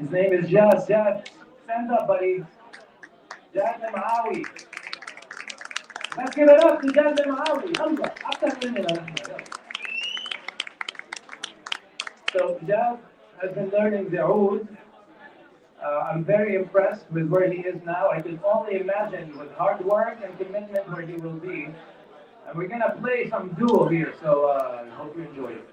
His name is Jad. Jad, stand up, buddy. Jad Maawi. Let's give it up to Jad Maawi. So Jad has been learning the oud. I'm very impressed with where he is now. I can only imagine with hard work and commitment where he will be. And we're gonna play some duo here, so I hope you enjoy it.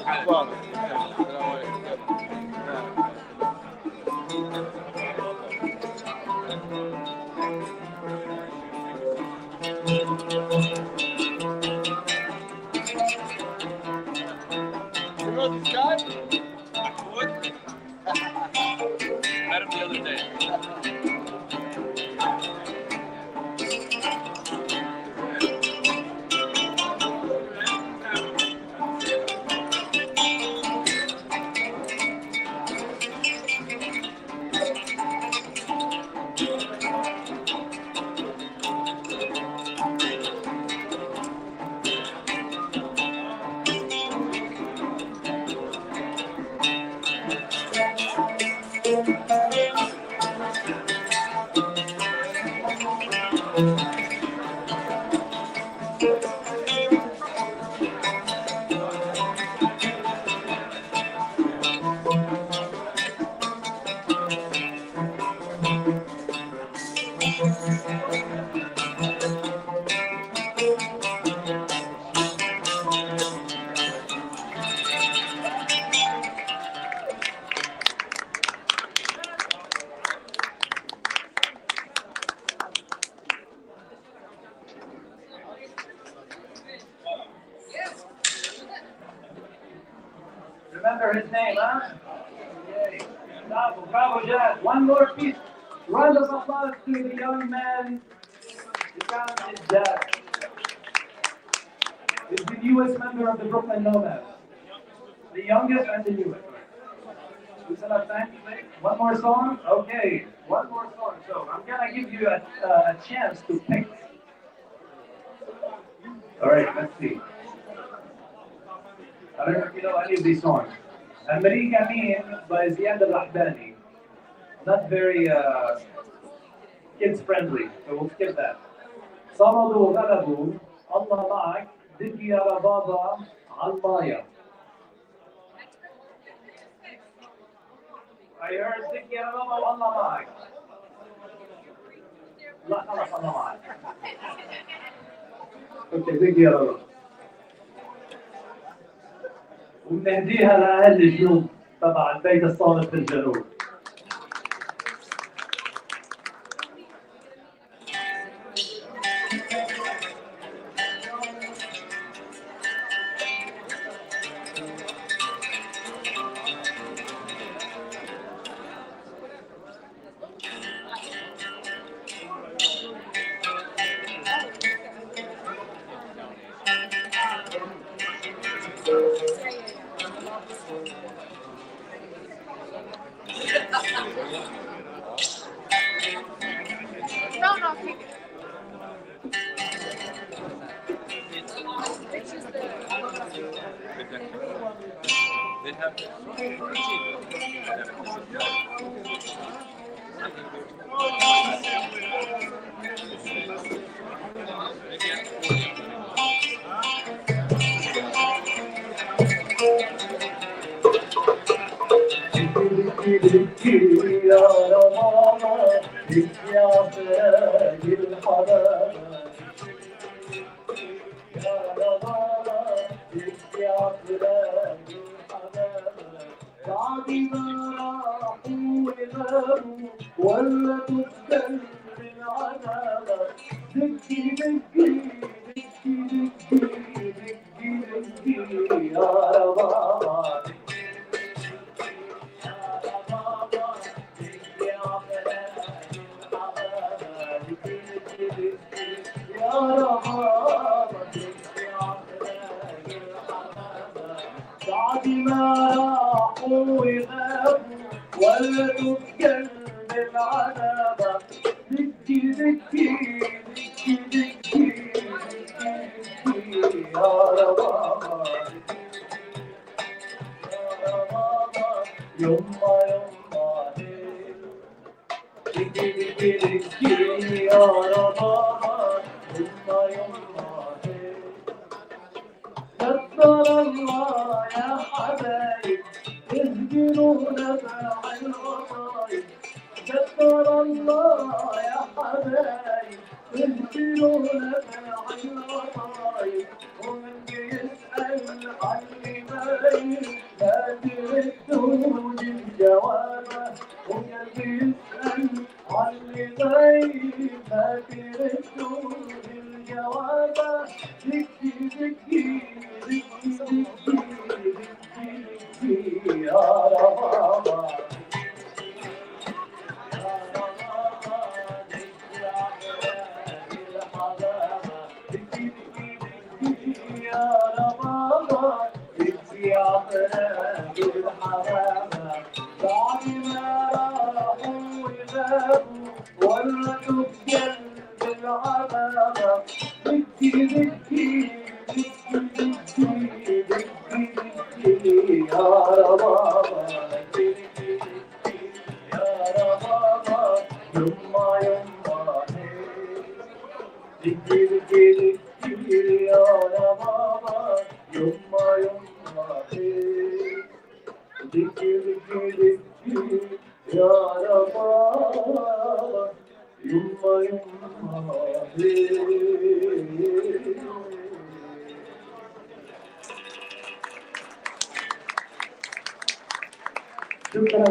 You know this guy? Wood? Met him the other day. Remember his name, huh? Yay. Bravo, bravo, Jazz. One more piece. Round of applause to the young man, the talented Jazz. He's the newest member of the Brooklyn Nomads. The youngest and the newest. We still have time to play one more song? Okay, one more song. So I'm gonna give you a chance to pick. All right, let's see. I don't know if you know any of these songs. America Meen by Ziad al-Rahbani. Not very kids friendly, so we'll skip that. صمدوا غلبوا الله معك دق يا ربابة على المايه. I heard دق يا ربابة والله معك. لا خلاص الله معك. اوكي دق يا ربابة. وبنهديها لأهل الجنوب تبع البيت الصامت في الجنوب.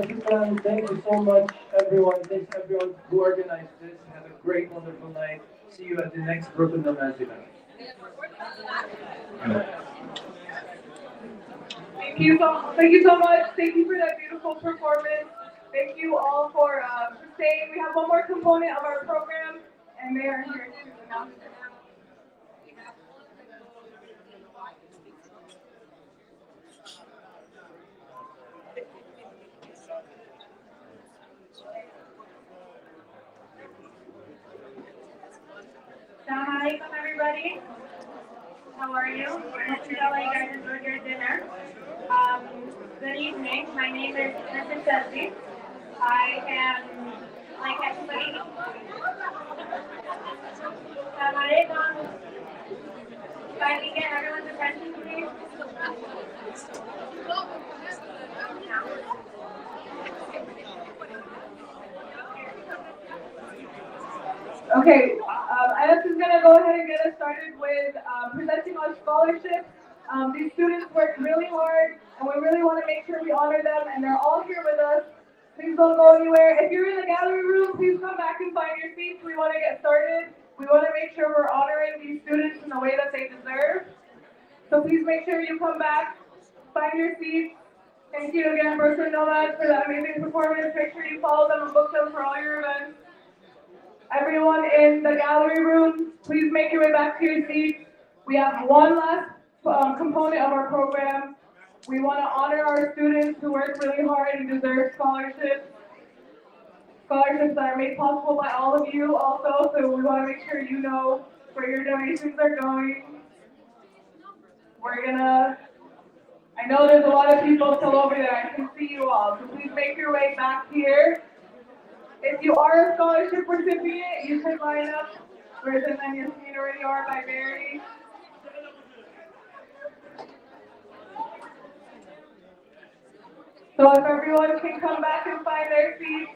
Shukran. Thank you so much, everyone. Thanks everyone who organized this. Have a great, wonderful night. See you at the next Brooklyn Namaz event. Thank you so much. Thank you for that beautiful performance. Thank you all for staying. We have one more component of our program, and they are here to announce it. Assalamu alaikum, everybody. How are you? I hope you guys enjoyed your dinner. Good evening. My name is Mrs. Chelsea. I am like everybody. Assalamu alaikum. If I can get everyone's attention, please. Okay, Anas is going to go ahead and get us started with presenting our scholarships. These students worked really hard, and we really want to make sure we honor them, and they're all here with us. Please don't go anywhere. If you're in the gallery room, please come back and find your seats. We want to get started. We want to make sure we're honoring these students in the way that they deserve. So please make sure you come back, find your seats. Thank you again, Brooklyn Nomads, for that amazing performance. Make sure you follow them and book them for all your events. Everyone in the gallery room, please make your way back to your seats. We have one last component of our program. We want to honor our students who work really hard and deserve scholarships. Scholarships that are made possible by all of you also, so we want to make sure you know where your donations are going. I know there's a lot of people still over there, I can see you all, so please make your way back here. If you are a scholarship recipient, you should line up where the menus already are by Barry. So if everyone can come back and find their seats,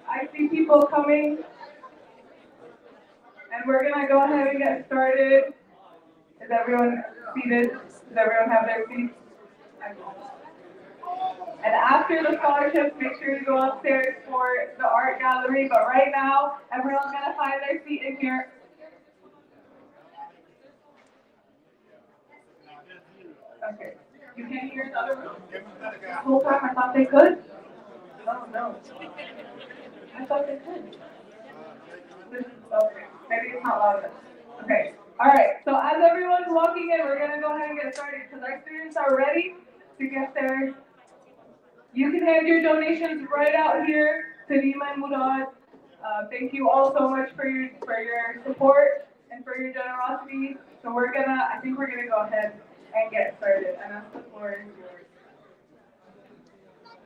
I see people coming. And we're gonna go ahead and get started. Is everyone seated? Does everyone have their seats? And after the scholarships, make sure you go upstairs for the art gallery. But right now, everyone's gonna find their seat in here. Okay. You can't hear the other room? The whole time I thought they could? No. I thought they could. Okay. Maybe it's not loud enough. Okay. Alright, so as everyone's walking in, we're gonna go ahead and get started because our students are ready to get there. You can hand your donations right out here to Dima and Murad. Thank you all so much for your support and for your generosity. So I think we're gonna go ahead and get started. And that's the floor is yours.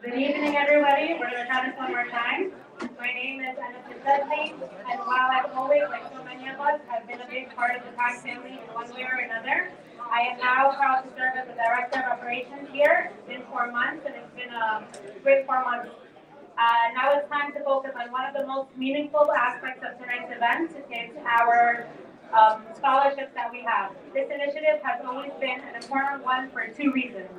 Good evening, everybody. We're going to try this one more time. My name is Anas Dudley, and while I've always, like so many of us, have been a big part of the PACC family in one way or another, I am now proud to serve as the Director of Operations here. It's been 4 months, and it's been a great 4 months. Now it's time to focus on one of the most meaningful aspects of tonight's event. It's our scholarships that we have. This initiative has always been an important one for 2 reasons.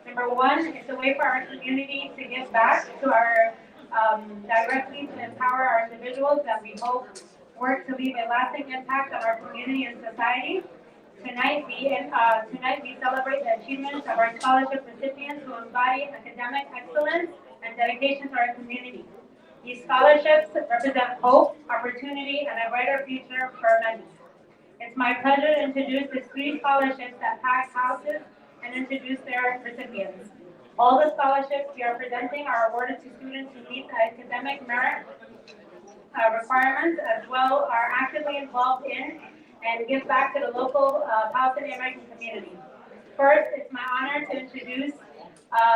Number one, it's a way for our community to give back to our directly to empower our individuals that we hope work to leave a lasting impact on our community and society. Tonight we celebrate the achievements of our scholarship recipients who embody academic excellence and dedication to our community. These scholarships represent hope, opportunity, and a brighter future for many. It's my pleasure to introduce the 3 scholarships that PACC houses and introduce their recipients. All the scholarships we are presenting are awarded to students who meet the academic merit requirements, as well are actively involved in and give back to the local Palestinian American community. First, it's my honor to introduce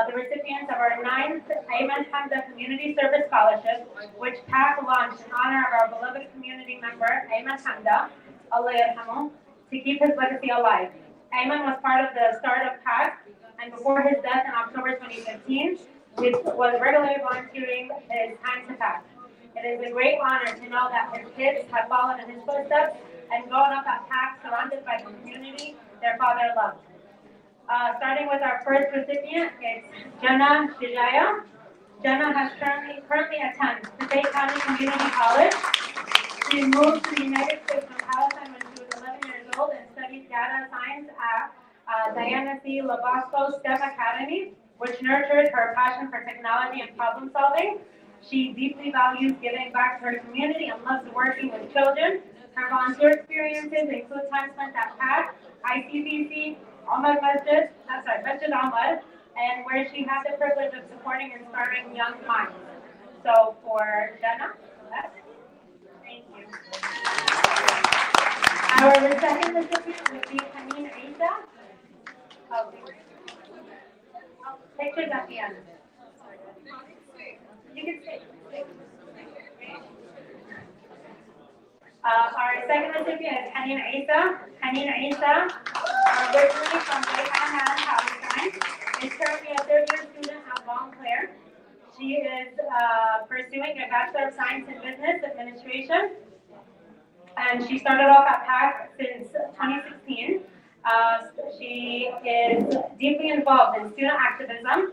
the recipients of our 9th Ayman Hamza Community Service Scholarship, which PACC launched in honor of our beloved community member, Ayman Hamza, Allah yarhamu, to keep his legacy alive. Ayman was part of the start of PACC, and before his death in October 2015, was regularly volunteering his time to PACC. It is a great honor to know that his kids have followed in his footsteps and grown up at PACC, surrounded by the community their father loved. Starting with our first recipient, it's Jannah Shijaya. Jannah has currently attends Passaic County Community College. She moved to the United States from Palestine when she was 11 years old and studied data science at Diana C. Labasco STEM Academy, which nurtures her passion for technology and problem solving. She deeply values giving back to her community and loves working with children. Her volunteer experiences include time spent at PACC, ICBC, Masjid Ahmad, and where she had the privilege of supporting and inspiring young minds. So for Jannah, thank you. Our second recipient would be Haneen Isa. Pictures at the end. You can stay. Our second recipient is Haneen Isa. Haneen Isa, originally from Gala, Palestine, is currently a third-year student at Montclair. She is pursuing a Bachelor of Science in Business Administration, and she started off at PACC since 2016. She is deeply involved in student activism,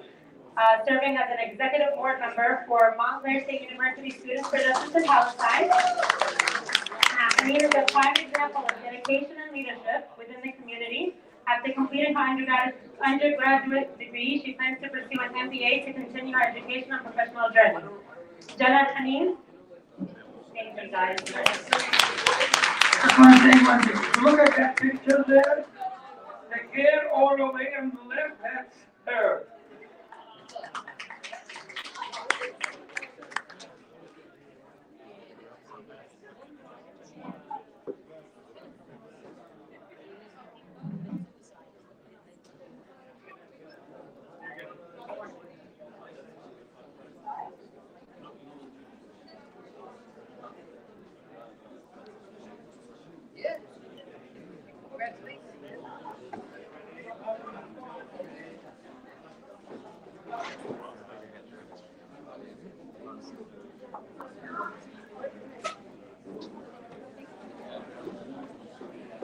serving as an executive board member for Montclair State University Students for Justice in Palestine. Haneen is a prime example of dedication and leadership within the community. After completing her undergraduate degree, she plans to pursue an MBA to continue her education and professional journey. Jannah Haneen. Thank you, guys. Just want to say one thing. Look at that picture there. The kid all the way on the left, that's her.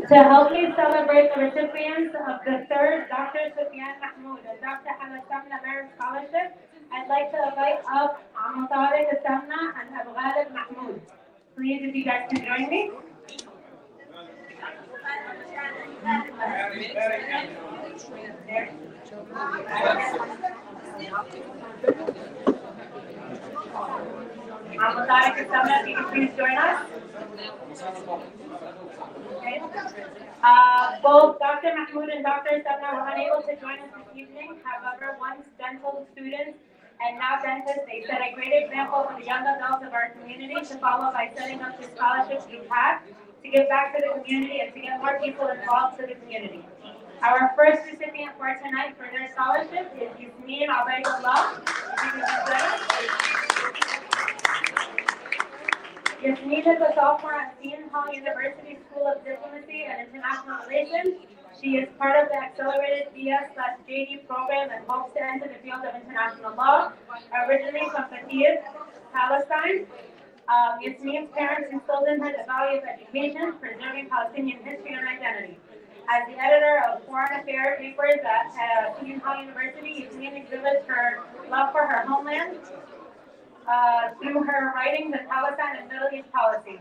To help me celebrate the recipients of the third Dr. Sufyan Mahmoud and Dr. Hamad Samna Merit Scholarship, I'd like to invite up Amatariq Samna and Abu Ghalib Mahmoud. Please, if you guys can join me. Amatariq Samna, if you can please join us. Both Dr. Mahmoud and Dr. Sabna were unable to join us this evening. However, once dental students and now dentists, they set a great example for the young adults of our community to follow by setting up this scholarship through PACC to give back to the community and to get more people involved to the community. Our first recipient for tonight for their scholarship is Yasmin Abaydullah. Yasmin is a sophomore at Seton Hall University School of Diplomacy and International Relations. She is part of the Accelerated BS/JD program and hopes to enter the field of international law. Originally from Qatar, Palestine, Yasmin's parents instilled in her the value of education, preserving Palestinian history and identity. As the editor of Foreign Affairs papers at Seton Hall University, Yasmin exhibits her love for her homeland through her writings in Palestine and Middle East policy.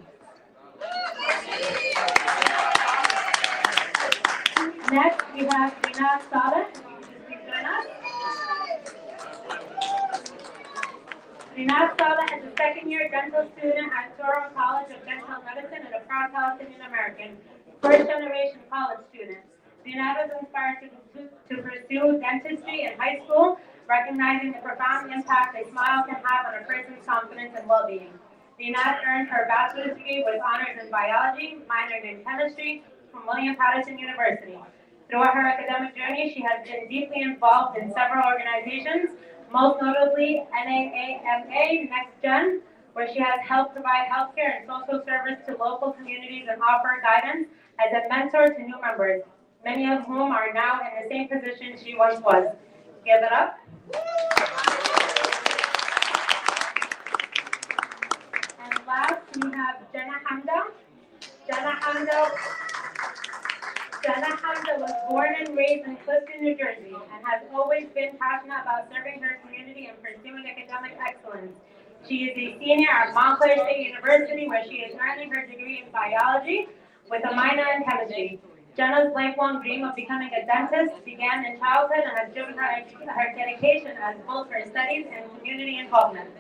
Next, we have Rinaz Saleh. Rinaz Saleh is a second-year dental student at Durham College of Dental Medicine and a proud Palestinian American, first-generation college student. Rinaz was inspired to pursue dentistry in high school, recognizing the profound impact a smile can have on a person's confidence and well-being. Rinaz earned her bachelor's degree with honors in biology, minoring in chemistry from William Patterson University. Throughout her academic journey, she has been deeply involved in several organizations, most notably NAAMA Next Gen, where she has helped provide healthcare and social service to local communities and offer guidance as a mentor to new members, many of whom are now in the same position she once was. Give it up. And last, we have Jenna Hamda. Jenna Hamda was born and raised in Clifton, New Jersey, and has always been passionate about serving her community and pursuing academic excellence. She is a senior at Montclair State University, where she is earning her degree in biology with a minor in chemistry. Jenna's lifelong dream of becoming a dentist began in childhood and has driven her dedication as both her studies and community involvement.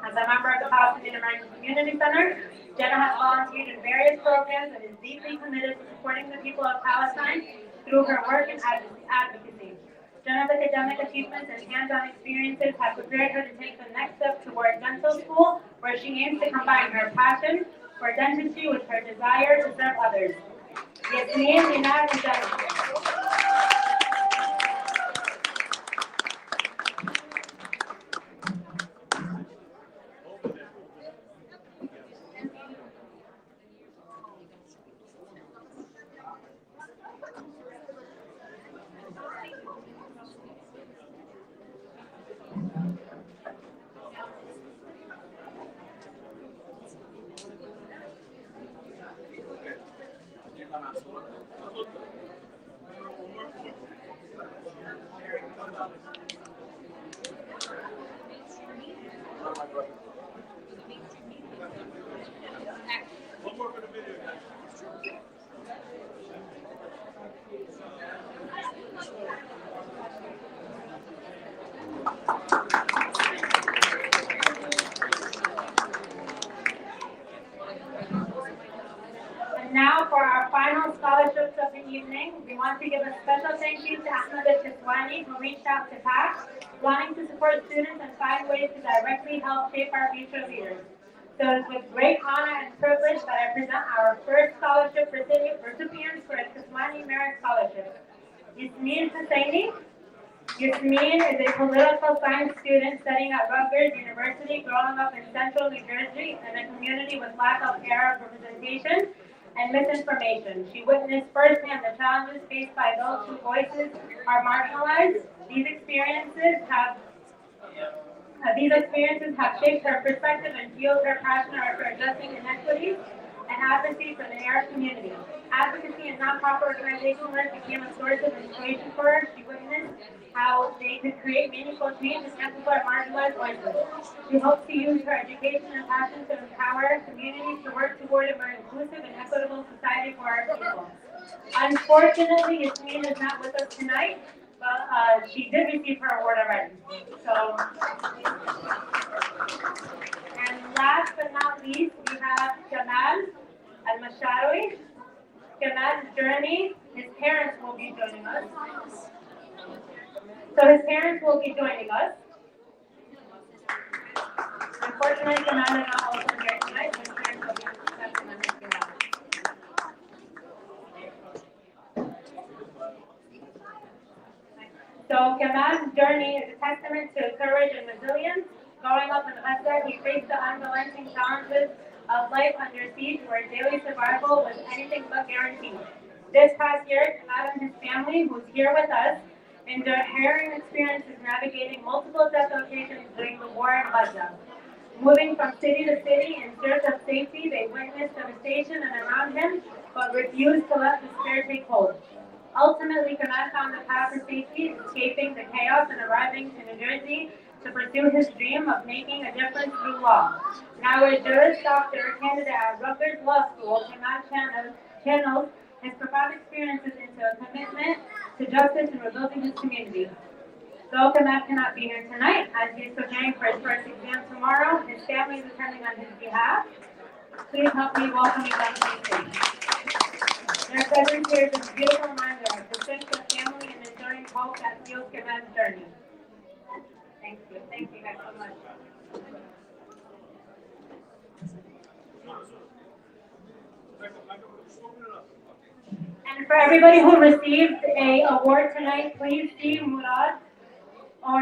As a member of the Palestinian American Community Center, Jenna has volunteered in various programs and is deeply committed to supporting the people of Palestine through her work in advocacy. Jenna's academic achievements and hands-on experiences have prepared her to take the next step toward dental school, where she aims to combine her passion for dentistry with her desire to serve others. Yasmin Dinar and Jenna. Now for our final scholarships of the evening, we want to give a special thank you to Ahmed al-Kiswani, who reached out to PACC, wanting to support students and find ways to directly help shape our future leaders. So it's with great honor and privilege that I present our first scholarship recipients for a Kiswani Merit Scholarship. Yasmin Hussaini. Yasmin is a political science student studying at Rutgers University, growing up in central New Jersey in a community with lack of Arab representation and misinformation. She witnessed firsthand the challenges faced by those whose voices are marginalized. These experiences have shaped her perspective and fueled her passion for addressing inequities and advocacy for the Arab community. Advocacy and nonprofit organization work became a source of inspiration for her. She witnessed how they could create meaningful change and amplify marginalized voices. She hopes to use her education and passion to empower communities to work toward a more inclusive and equitable society for our people. Unfortunately, Yasmin is not with us tonight, but she did receive her award already. So, and last but not least, we have Kamal al-Masharawi. Kamal's journey, his parents will be joining us. So his parents will be joining us. Unfortunately, Kamal is not also here tonight, but his parents will be accepting on his behalf. So Kamal's journey is a testament to courage and resilience. Growing up in Gaza, he faced the unrelenting challenges of life under siege, where daily survival was anything but guaranteed. This past year, Kamal and his family, who's here with us, endured harrowing experiences navigating multiple dislocations during the war in Gaza. Moving from city to city in search of safety, they witnessed devastation and around him, but refused to let the spirit take hold. Ultimately, Kamal found the path to safety, escaping the chaos and arriving to New Jersey to pursue his dream of making a difference through law. Now a Juris Doctor candidate at Rutgers Law School, Kamal channels his profound experiences into a commitment to justice and rebuilding his community. Though Kamal cannot be here tonight, as he is preparing for his first exam tomorrow, his family is attending on his behalf. Please help me welcome them to the stage. Their presence here is a beautiful reminder of the strength of family and enduring hope that fuels Kamal's journey. Thank you. Thank you guys so much. And for everybody who received a award tonight, please see Murad or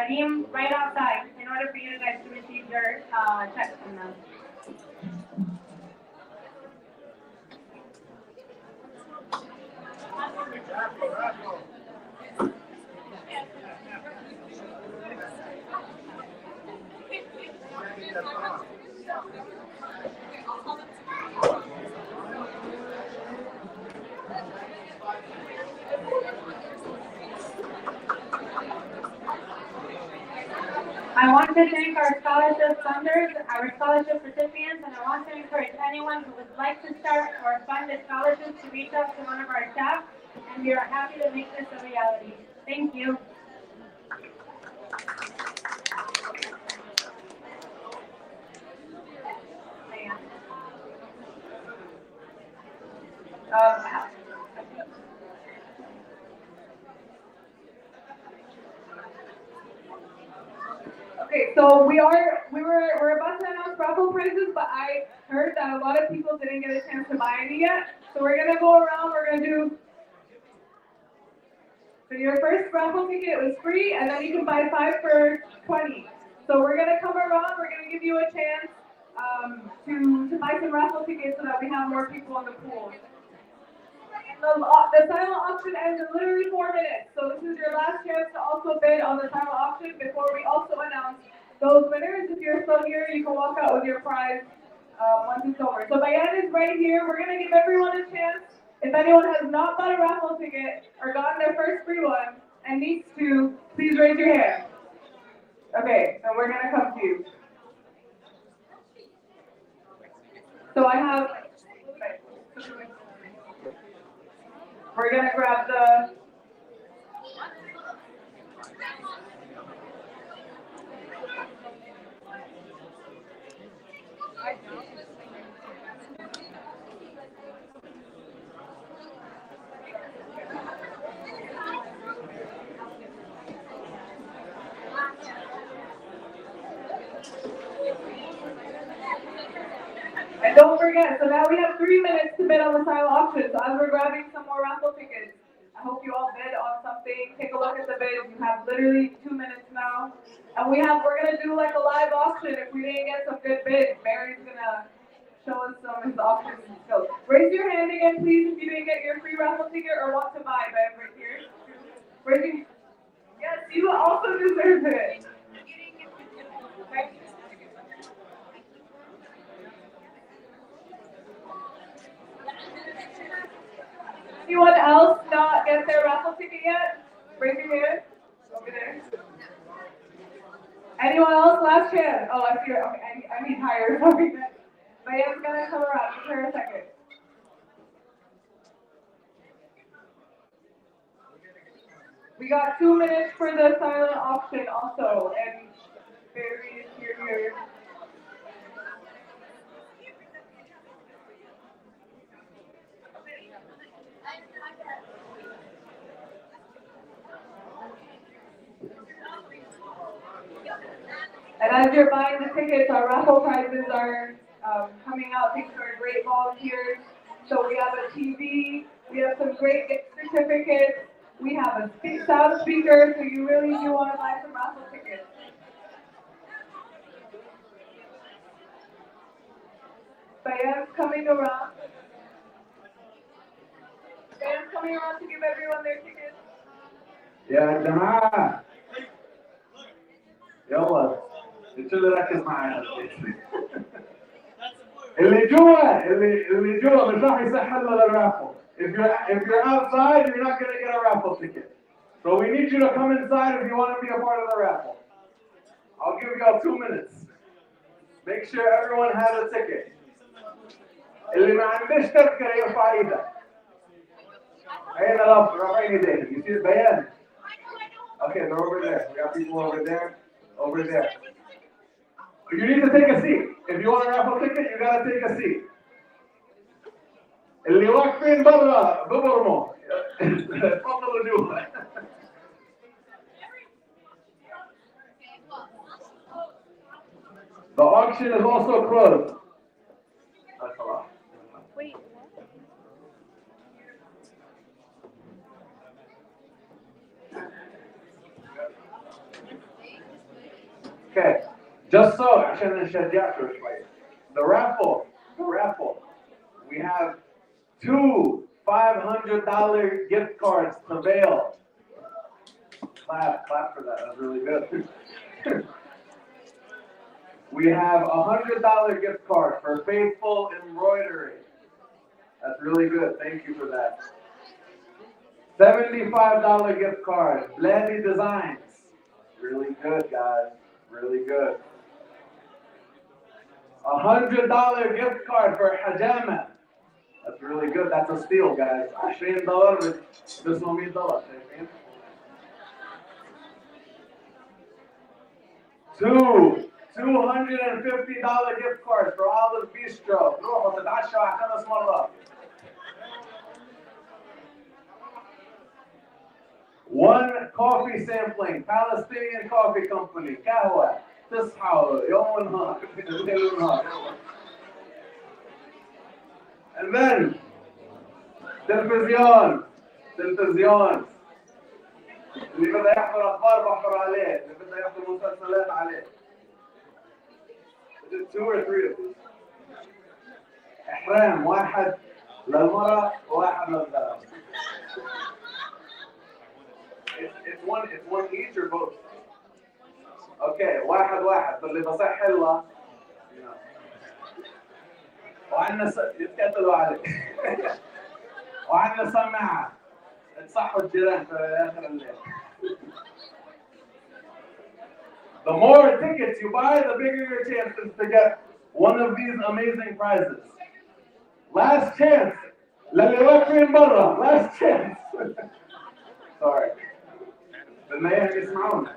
Reem right outside in order for you guys to receive your checks from them. I want to thank our scholarship funders, our scholarship recipients, and I want to encourage anyone who would like to start or fund a scholarship to reach out to one of our staff, and we are happy to make this a reality. Thank you. Okay, so we're about to announce raffle prizes, but I heard that a lot of people didn't get a chance to buy any yet. So we're gonna go around, we're gonna do. So your first raffle ticket was free, and then you can buy 5 for 20. So we're gonna come around, we're gonna give you a chance to buy some raffle tickets so that we have more people in the pool. The silent auction ends in literally 4 minutes, so this is your last chance to also bid on the silent auction before we also announce those winners. If you're still here, you can walk out with your prize once it's over. So Bayan is right here. We're going to give everyone a chance. If anyone has not bought a raffle ticket or gotten their first free one and needs to, please raise your hand. Okay, and we're going to come to you. So I have... We're gonna grab the. And don't forget, so now we have 3 minutes to bid on the silent auction. So as we're grabbing some more raffle tickets, I hope you all bid on something. Take a look at the bids. You have literally 2 minutes now. And we're gonna do like a live auction. If we didn't get some good bids, Mary's gonna show us some of his auction skills. Raise your hand again, please, if you didn't get your free raffle ticket or want to buy, Ben, right here. Yes, you also deserve it. Okay. Anyone else not get their raffle ticket yet? Raise your hand. Over there. Anyone else? Last chance. Oh, I see her. Okay, I need higher. Maya's gonna come around. Give her a second. We got 2 minutes for the silent auction also, and Barry is here. And as you're buying the tickets, our raffle prizes are coming out. Thanks to our great volunteers. So we have a TV, we have some great gift certificates, we have a sound speaker, so you really do want to buy some raffle tickets. Bayan's coming around. Bayan's coming around to give everyone their tickets. يا جماعة يلا اللي ركز معايا اللي جوا مش راح يسحب له الرافل. If you're outside, you're not going to get a raffle ticket. So we need you to come inside if you want to be a part of the raffle. I'll give you all 2 minutes. Make sure everyone has a ticket. اللي ما عندش تذكرة يرفع ايده. أين الأب؟ رافعين ايديه. You see the bayan? Okay, they're over there. We got people over there. Over there. You need to take a seat. If you want a raffle ticket, you gotta take a seat. اللي واقفين برا ببرموا. اتفضلوا جوا. The auction is also closed. That's a lot. Wait. Okay, just so عشان نشجعكم شوية. The raffle. We have 2 $500 gift cards to Vail. Clap for that. That's really good. We have a $100 gift card for Faithful Embroidery. That's really good. Thank you for that. $75 gift card, Blady Designs. Really good, guys. Really good. $100 gift card for Hajama. That's really good. That's a steal, guys. $20 بس $100. Two $250 gift cards for Olive Bistro. روحوا تتعشوا على 5 مرات. One coffee sampling, Palestinian Coffee Company, قهوة تصحوا يوم ونهار ليل ونهار. And then تلفزيون اللي بده يحضر اخبار بحضر عليه، اللي بده يحضر مسلسلات عليه. Is it 2 or 3 of these? إحرام واحد للمرأة وواحد للرجال. It's one each or both? Okay, واحد فاللي بصح الله. وعندنا يتكتلوا عليك. وعندنا سماعة تصحوا الجيران في آخر الليل. The more tickets you buy, the bigger your chances to get one of these amazing prizes. Last chance. للي واقفين برا. Last chance. Sorry. بالنهاية يسمعونا.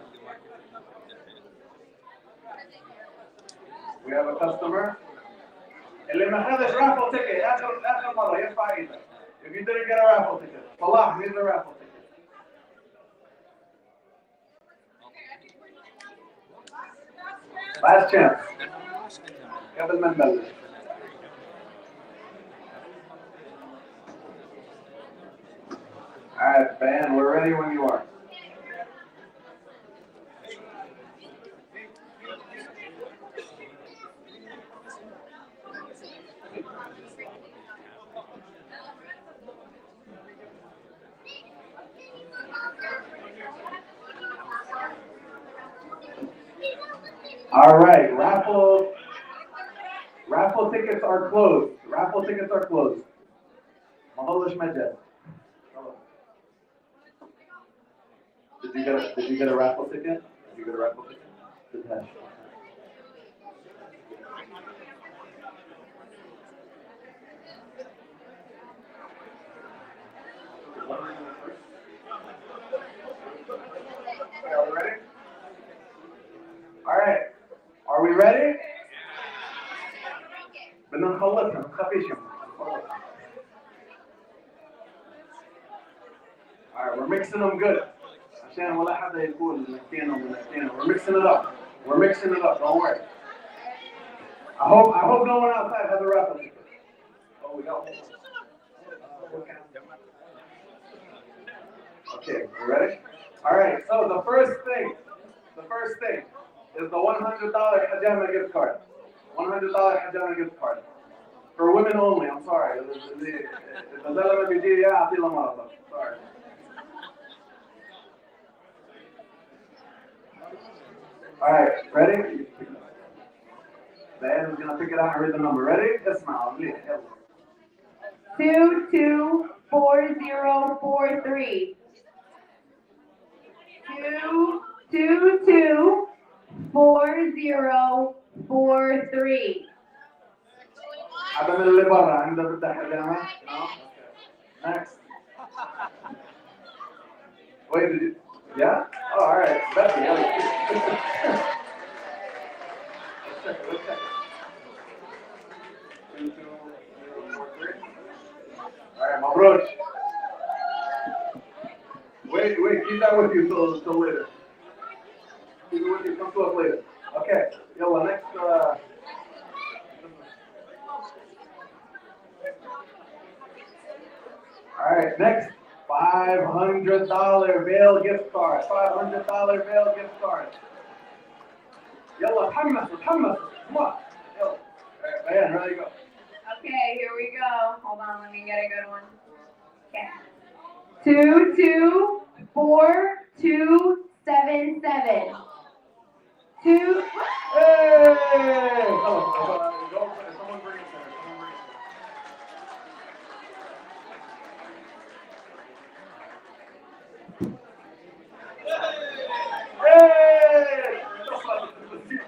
We have a customer. اللي ما خدش raffle ticket آخر مرة يرفع ايده. If you didn't get a raffle ticket, Salah, here's a raffle ticket. Last chance. قبل ما نبلش. All right, Ben, we're ready when you are. All right, raffle tickets are closed. ما ضلش مجال. Did you get a raffle ticket? Good hash. Are we ready? All right. Are we ready? بدنا نخلصها ما تخافيش. All right, we're mixing them good. عشان ولا حدا يقول نكينا. We're mixing it up. Don't worry. I hope no one outside has a raffle ticket. Oh, we got one. Okay, you ready? All right. So the first thing is the $100 Hajama gift card. $100 Hajama gift card. For women only, I'm sorry. Sorry. All right, ready? Ben is going to pick it out and read the number. Ready? اسمع, please. 224043. 2224043. حدا من اللي برا عنده بدها حجامة؟ No? Next. Wait, did you? Yeah? Oh, all right. That's the other. Let's check it. 22043. All right, Mabroch. Wait, keep that with you till later. Keep it with you, come to us later. Okay, yalla, next, all right, next, $500 Vail gift card. $500 Vail gift card. يلا تحمس تحمس. Come on. يلا. Diane, ready to go. Okay, here we go. Hold on, let me get a good one. Okay. 2, 2, 4, 2, 7, 7. 2. Hey! Someone bring it there. Hey!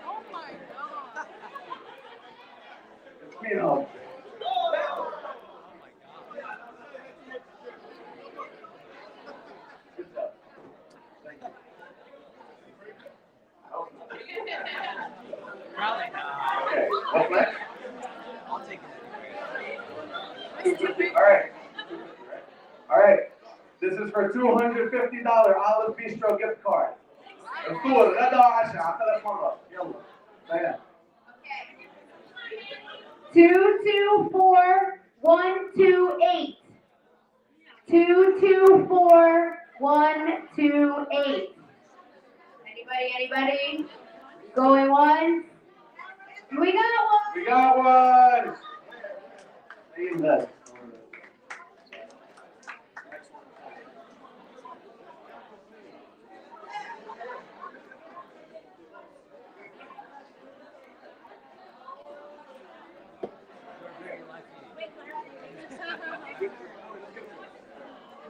Oh my God! It's me now. Good job. Thank you. Okay, what's next? I'll take it. All right. This is for $250 Olive Bistro gift card. الصور غدا وعشاء على 3 مرات. يلا. Diane. 2, 2, 4, 1, 2, 8. 2, 2, 4, 1, 2, 8. Anybody? Going once? We got one. We got one. Even that.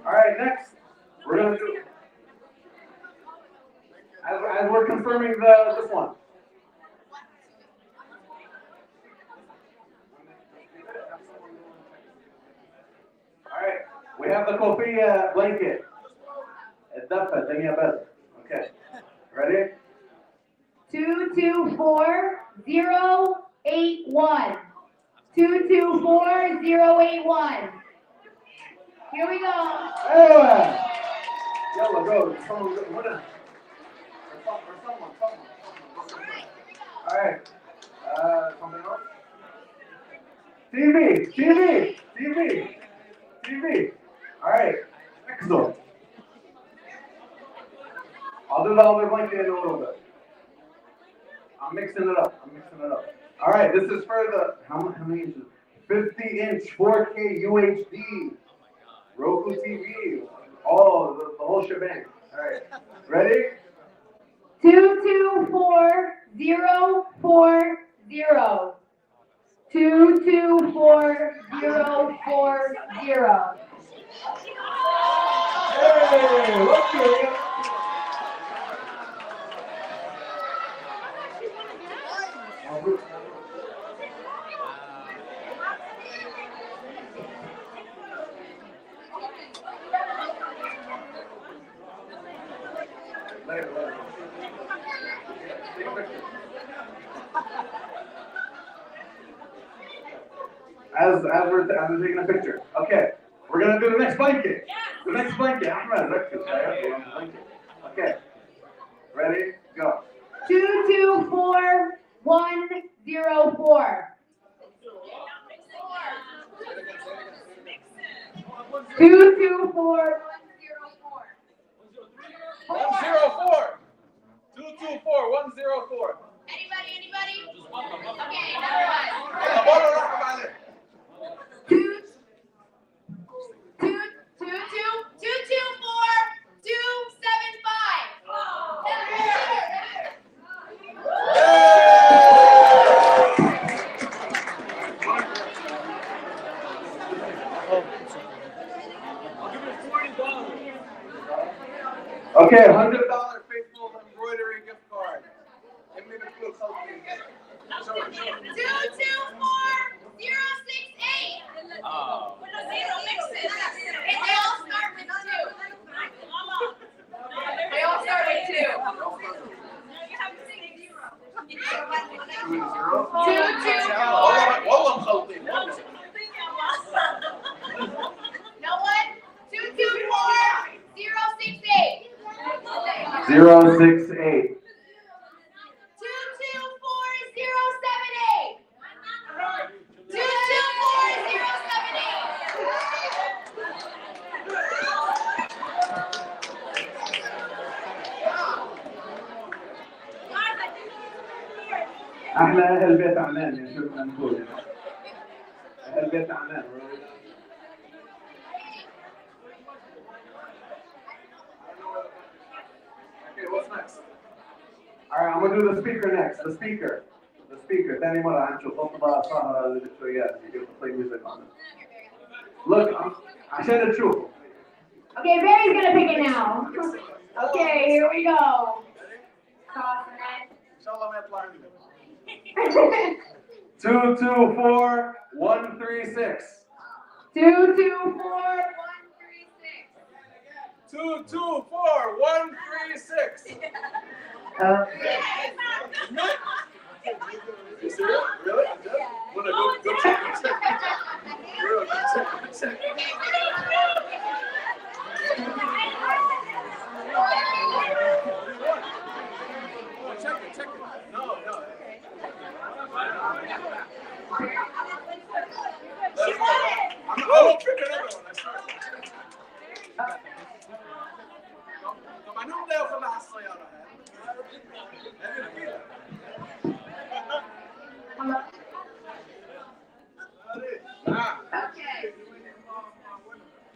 All right, next we're gonna do as we're confirming this one. All right, we have the kofia blanket. الدفة الدنيا برد. Okay, ready? 2, 2, 4, 0, 8, 1. 2, 2, 4, 0, 8, 1. Here we go. Anyway, yalla go. Someone go. What is? Someone. All right. Something else. TV. All right. Next door. I'll do the other blanket in a little bit. I'm mixing it up. All right. This is for the how many inches? 50-inch 4K UHD. Roku TV, all the whole shebang. All right, ready? 2, 2, 4, 0, 4, 0. 2, 2, 4, 0, 4, 0. Hey, look here. As we're taking a picture. Okay, we're gonna do the next blanket. The next blanket. Ahmed, okay. Ready? Go. 2, 2, 4, 1, 0, 4. 2, 2, 4, 104. 224 104. Anybody? Okay, another one. 2, 2, 2, 2, 2, 2, 4, 2, 7, 5. Okay, $100 faithful embroidery gift card. Give me the clue. 2, 2, 4, 0, 6, 8. Oh. They all start with 2. They all start with 2. 2, 2, 4. No one? 2, 2, 4, 0, 6, 8. 068. 2, 2, 4, 0, 7, 8. 2, 2, 4, 0, 7, 8. احنا اهل بيت عمان يعني شو بدنا نقول اهل بيت عمان. Okay, what's next? All right, I'm gonna do the speaker next. The speaker. ثاني مرة هنشوف خطبة سهرة اللي بدكم إياها. You can play music on it. Look, عشان تشوفوا. Okay, Barry's gonna pick it now. Okay, here we go. 224 136. 224 224 136. You serious? Really? Wanna go check? Really? Check. Check it. No. I won't pick another one, I swear. طب هنقوم ده وخليها على السيارة.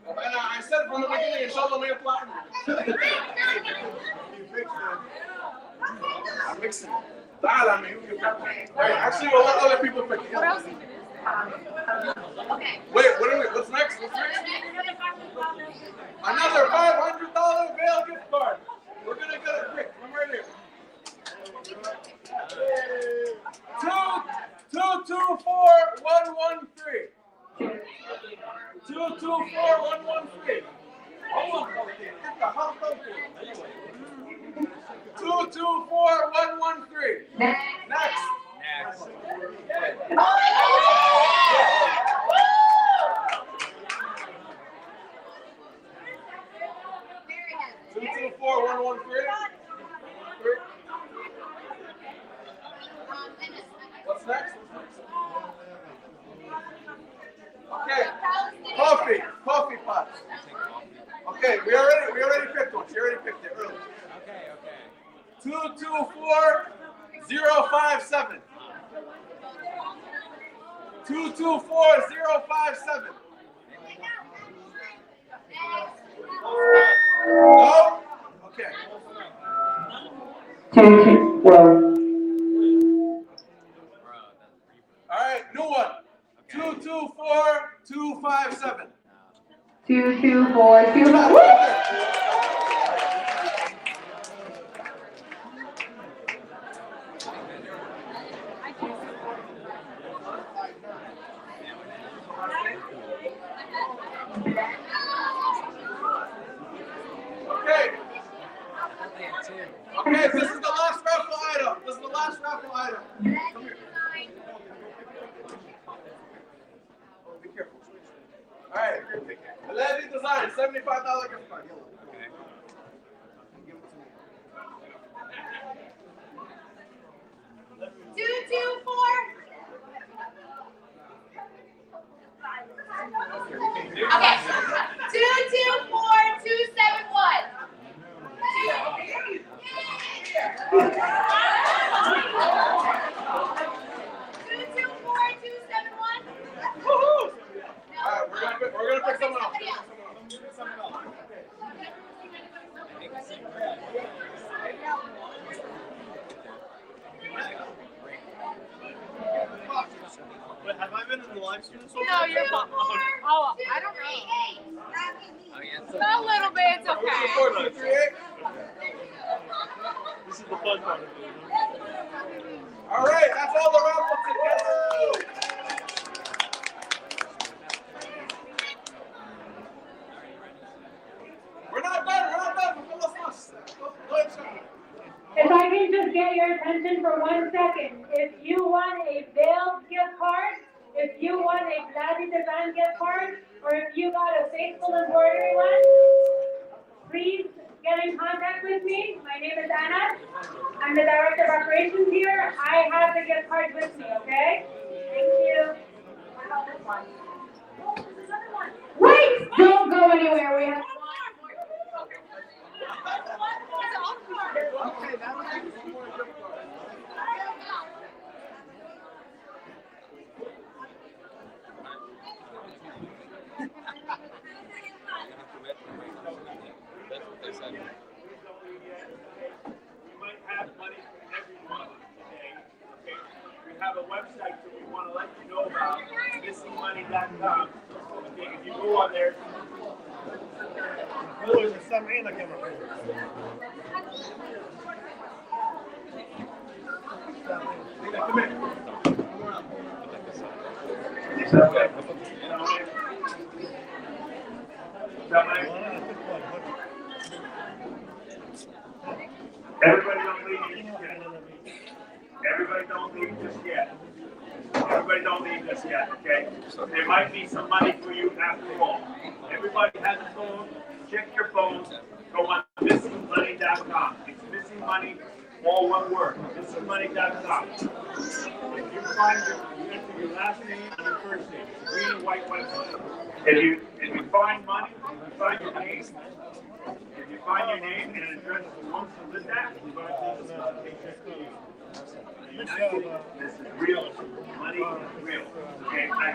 طب أنا I said from the beginning إن شاء الله ما يطلع. I'm mixing it. تعال عمي, you can pick. Actually, we'll let other people pick. What else? Okay. What's next? Another $500 Vail gift card. We're gonna get it quick. Come right here. 224113. 224113. 224113. Next. 224113. What's next? Okay. Coffee pot. Okay, we already picked one. She already picked it earlier. Okay. 224057. 224057. No? Okay. 224. All right, new one. 224257. 224257. Okay, this is the last raffle item. Come here. Be careful. All right. Lady Design, $75 gift card. Okay. Give it to me. 224. Okay. 224271. 224271. Woohoo! All right, we're gonna pick someone else. Wait, have I been in the live stream so far? No, you're fine. Oh, I don't know. A little bit, it's okay. This is the fun part of it. All right, that's all the raffle tickets. We're not done. If I can just get your attention for 1 second. If you want a Vail gift card, if you want a Gladys Event gift card, or if you got a Faithful Embroidery one, please get in contact with me. My name is Anna. I'm the Director of Operations here. I have the gift card with me, okay? Thank you. What about this one? Oh, there's another one. Wait! Don't go anywhere. We have one more. Okay, missingmoney.com. Okay, if you go on there, come here. Everybody don't leave just yet. Everybody don't leave just yet. Everybody don't leave just yet, okay? There might be some money for you after all. Everybody has a phone, check your phone, go on missingmoney.com. It's missing money, all one word, missingmoney.com. If you enter your last name and your first name, it's a green and white website. If you find money, you find your name. If you find your name and an address that wants to live that, you find this paycheck to you. This is real. Money is real. Okay, I